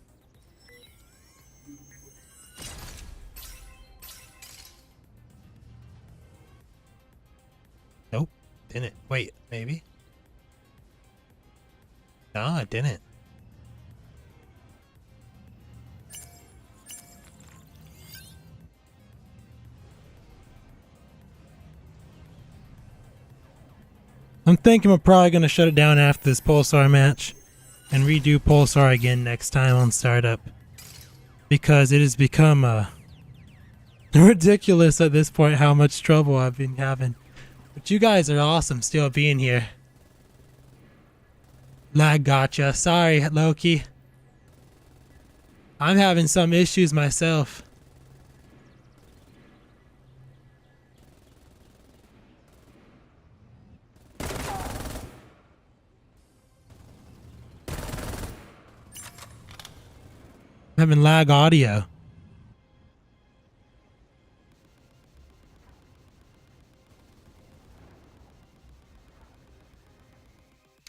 Nope, didn't. Wait, maybe? No, it didn't. I'm thinking we're probably going to shut it down after this Pulsar match and redo Pulsar again next time on startup, because it has become ridiculous at this point how much trouble I've been having. But you guys are awesome still being here. Lag gotcha. Sorry, Loki. I'm having some issues myself. I'm having lag audio.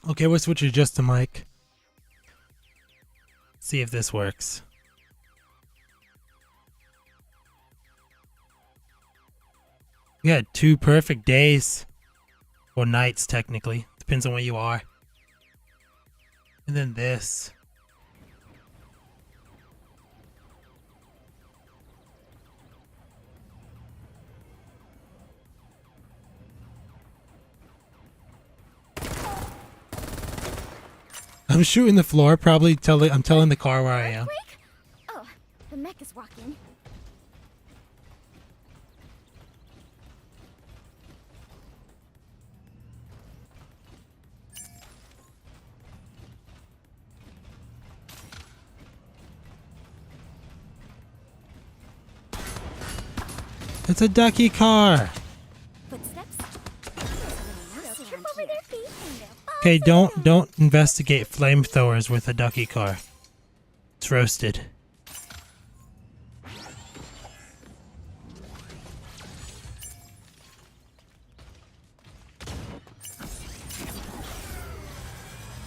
Okay, we'll switch it just to mic. See if this works. We had 2 perfect days. Or nights, technically. Depends on where you are. And then this. I'm shooting the floor, probably I'm telling the car where I am. Oh, The Mecha's walking. It's a ducky car. Footsteps. They'll trip over their feet and they'll fall Okay, down. don't investigate flamethrowers with a ducky car. It's roasted.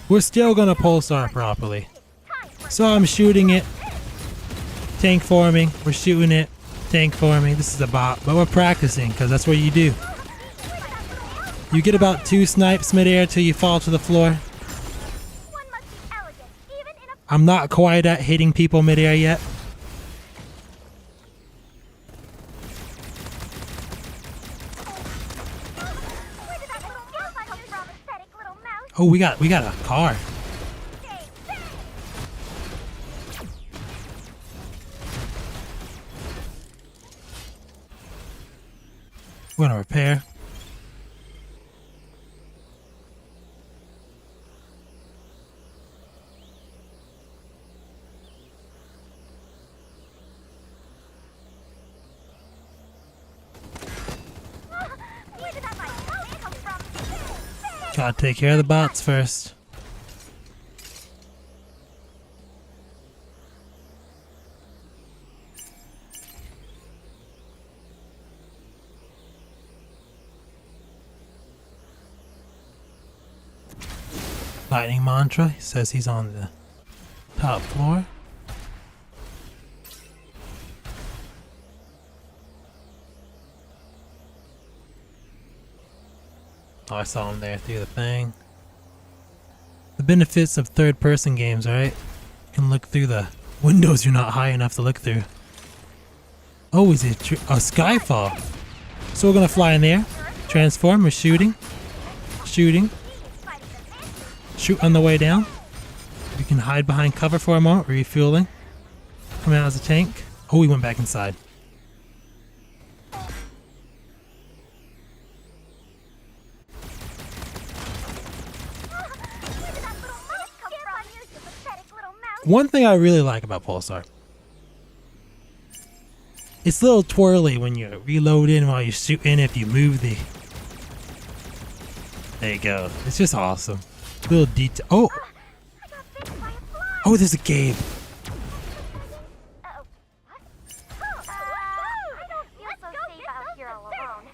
We're still gonna pulsar properly. So I'm shooting it. Tank forming. We're shooting it. Tank forming. This is a bot, but we're practicing because that's what you do. You get about 2 snipes midair till you fall to the floor. One must be elegant, even in a I'm not quite at hitting people midair yet. Where did that little mouse come from, pathetic little mouse? Oh, we got a car. Bang, bang. We're gonna repair. Where did that mouse come from? Bang, bang. Gotta take care of the bots first. Lightning mantra. He says he's on the top floor. Oh, I saw him there through the thing. The benefits of third-person games, right? You can look through the windows you're not high enough to look through. Oh, is it a Skyfall? So we're gonna fly in there. Transform. We're shooting. Shooting. Shoot on the way down. We can hide behind cover for a moment. Refueling. Coming out as a tank. Oh, we went back inside. Where did that little mouse come from? You pathetic little mouse. One thing I really like about Pulsar. It's a little twirly when you reload in while you're shooting if you move the... There you go. It's just awesome. Little detail. Oh! I got bitten by a fly. Oh, there's a cave. Uh-oh. What? I don't feel so safe out here all alone.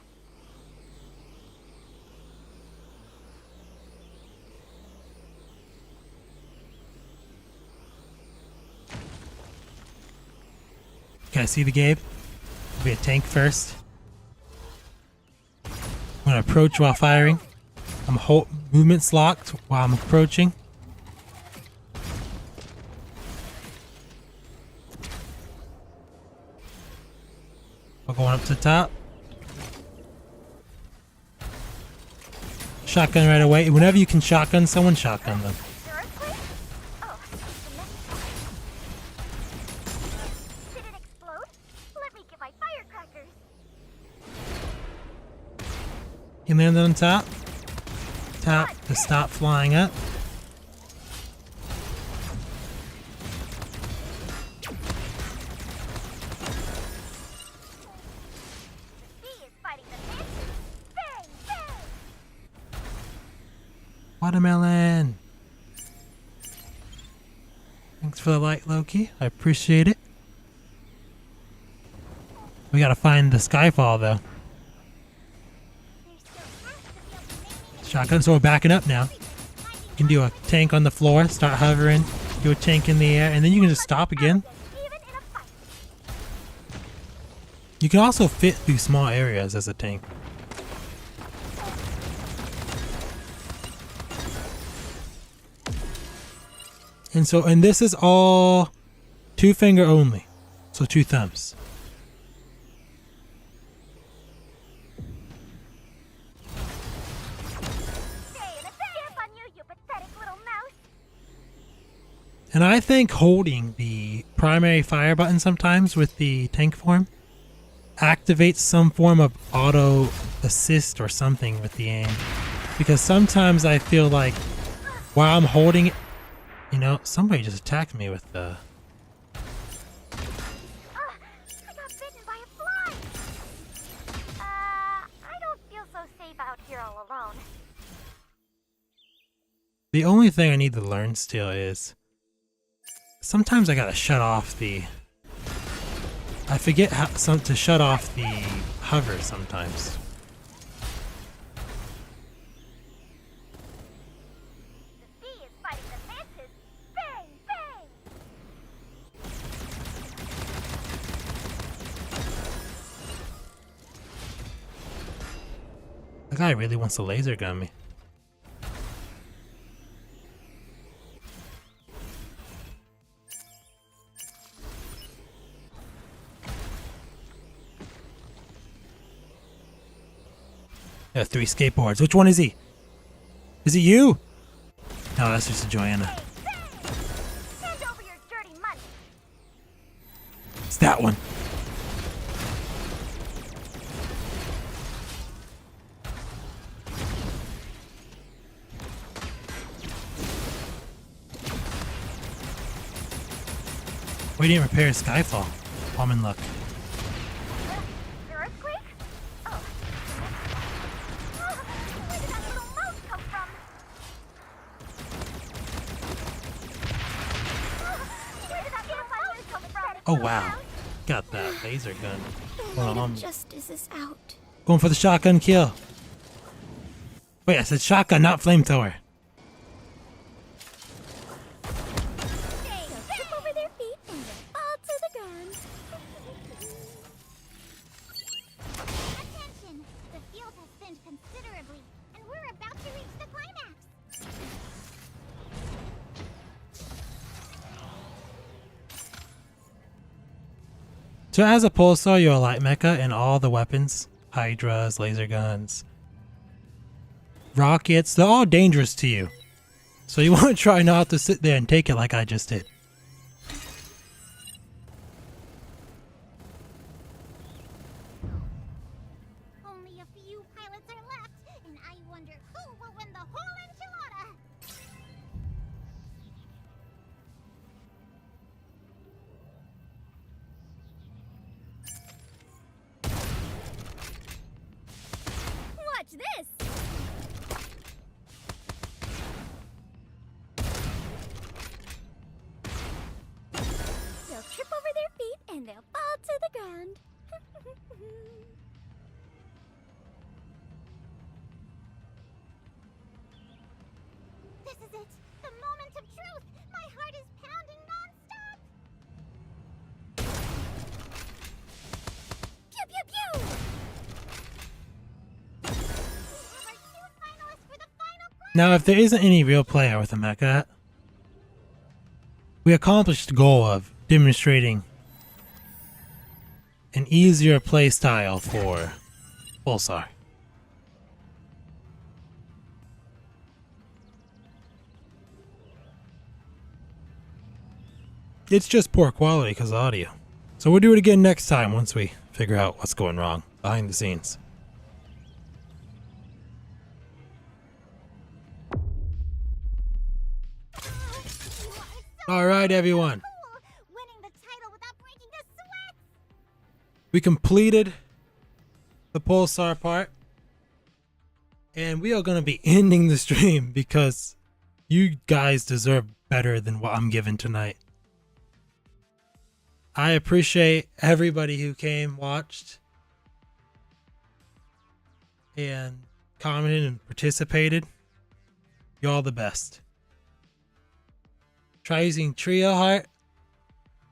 Okay, see the cave? Be a tank first. I'm gonna approach while firing. I'm movements locked while I'm approaching. We're going up to the top. Shotgun right away. Whenever you can shotgun someone, shotgun them. Earthquake? Oh, did it explode? Let me get my firecrackers. You land on top. Tap to stop flying up. Bee is fighting the man. Bang, bang. Watermelon. Thanks for the light, Loki. I appreciate it. We gotta find the Skyfall, though. There still has to be a remaining Shotgun, so we're backing up now. You can do a tank on the floor, start hovering, do a tank in the air, and then you can just stop again. even in a fight. You can also fit through small areas as a tank. And this is all 2-finger only. So 2 thumbs. Stay in a stamp on you, you pathetic little mouse. And I think holding the primary fire button sometimes with the tank form activates some form of auto assist or something with the aim. Because sometimes I feel like while I'm holding it, you know, somebody just attacked me with the... I got bitten by a fly! I don't feel so safe out here all alone. The only thing I need to learn still is sometimes I gotta shut off the... I forget how to shut off the hover sometimes. The bee is fighting the mantis. Bang, bang! The guy really wants to laser gun me. There are 3 skateboards. Which one is he? Is it you? No, that's just a Joanna. Hey, bang! Hand over your dirty money! It's that one. We didn't repair Skyfall. I'm in luck. The earthquake? Oh. Where did that little mouse come from? Where did that little mouse come from? Oh wow. Got that laser gun. Hold on, I'm Justice is out. going for the shotgun kill. Wait, I said shotgun, not flamethrower. They'll trip over their feet and then fall to the ground. Attention! The field has thinned considerably, and we're about to reach the climax. So as a pulsar, you're a light mecha and all the weapons, hydras, laser guns, rockets, they're all dangerous to you. So you want to try not to sit there and take it like I just did. Only a few pilots are left, and I wonder who will win the whole enchilada. Watch this! They'll trip over their feet and they'll fall to the ground. This is it! The moment of truth! My heart is pounding non-stop! Pew pew pew! We have our 2 finalists for the final class! Now if there isn't any real player with a mecha, we accomplished the goal of demonstrating an easier play style for Pulsar. It's just poor quality because of audio. So we'll do it again next time once we figure out what's going wrong behind the scenes. All right, everyone. Cool! Winning the title without breaking a sweat! We completed the Pulsar part. And we are going to be ending the stream because you guys deserve better than what I'm giving tonight. I appreciate everybody who came, watched, and commented and participated. You're all the best. Try using Trio Heart.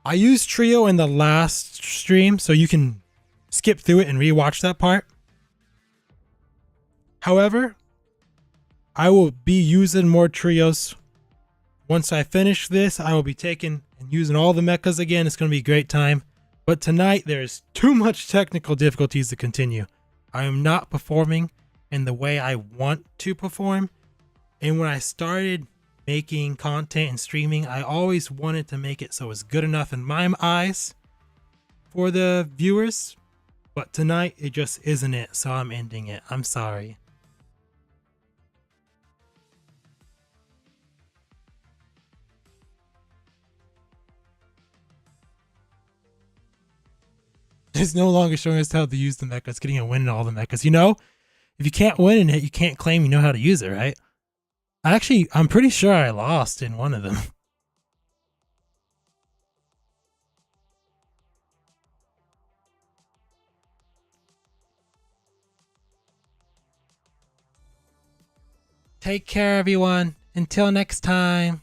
I used Trio in the last stream, so you can skip through it and rewatch that part. However, I will be using more Trios. Once I finish this, I will be taking and using all the mechas again. It's going to be a great time. But tonight, there's too much technical difficulties to continue. I am not performing in the way I want to perform. And when I started making content and streaming, I always wanted to make it so it was good enough in my eyes for the viewers. But tonight, it just isn't it, so I'm ending it. I'm sorry. It's no longer showing us how to use the mecha. It's getting a win in all the mechas. You know, if you can't win in it, you can't claim you know how to use it, right? I'm pretty sure I lost in one of them. Take care, everyone. Until next time.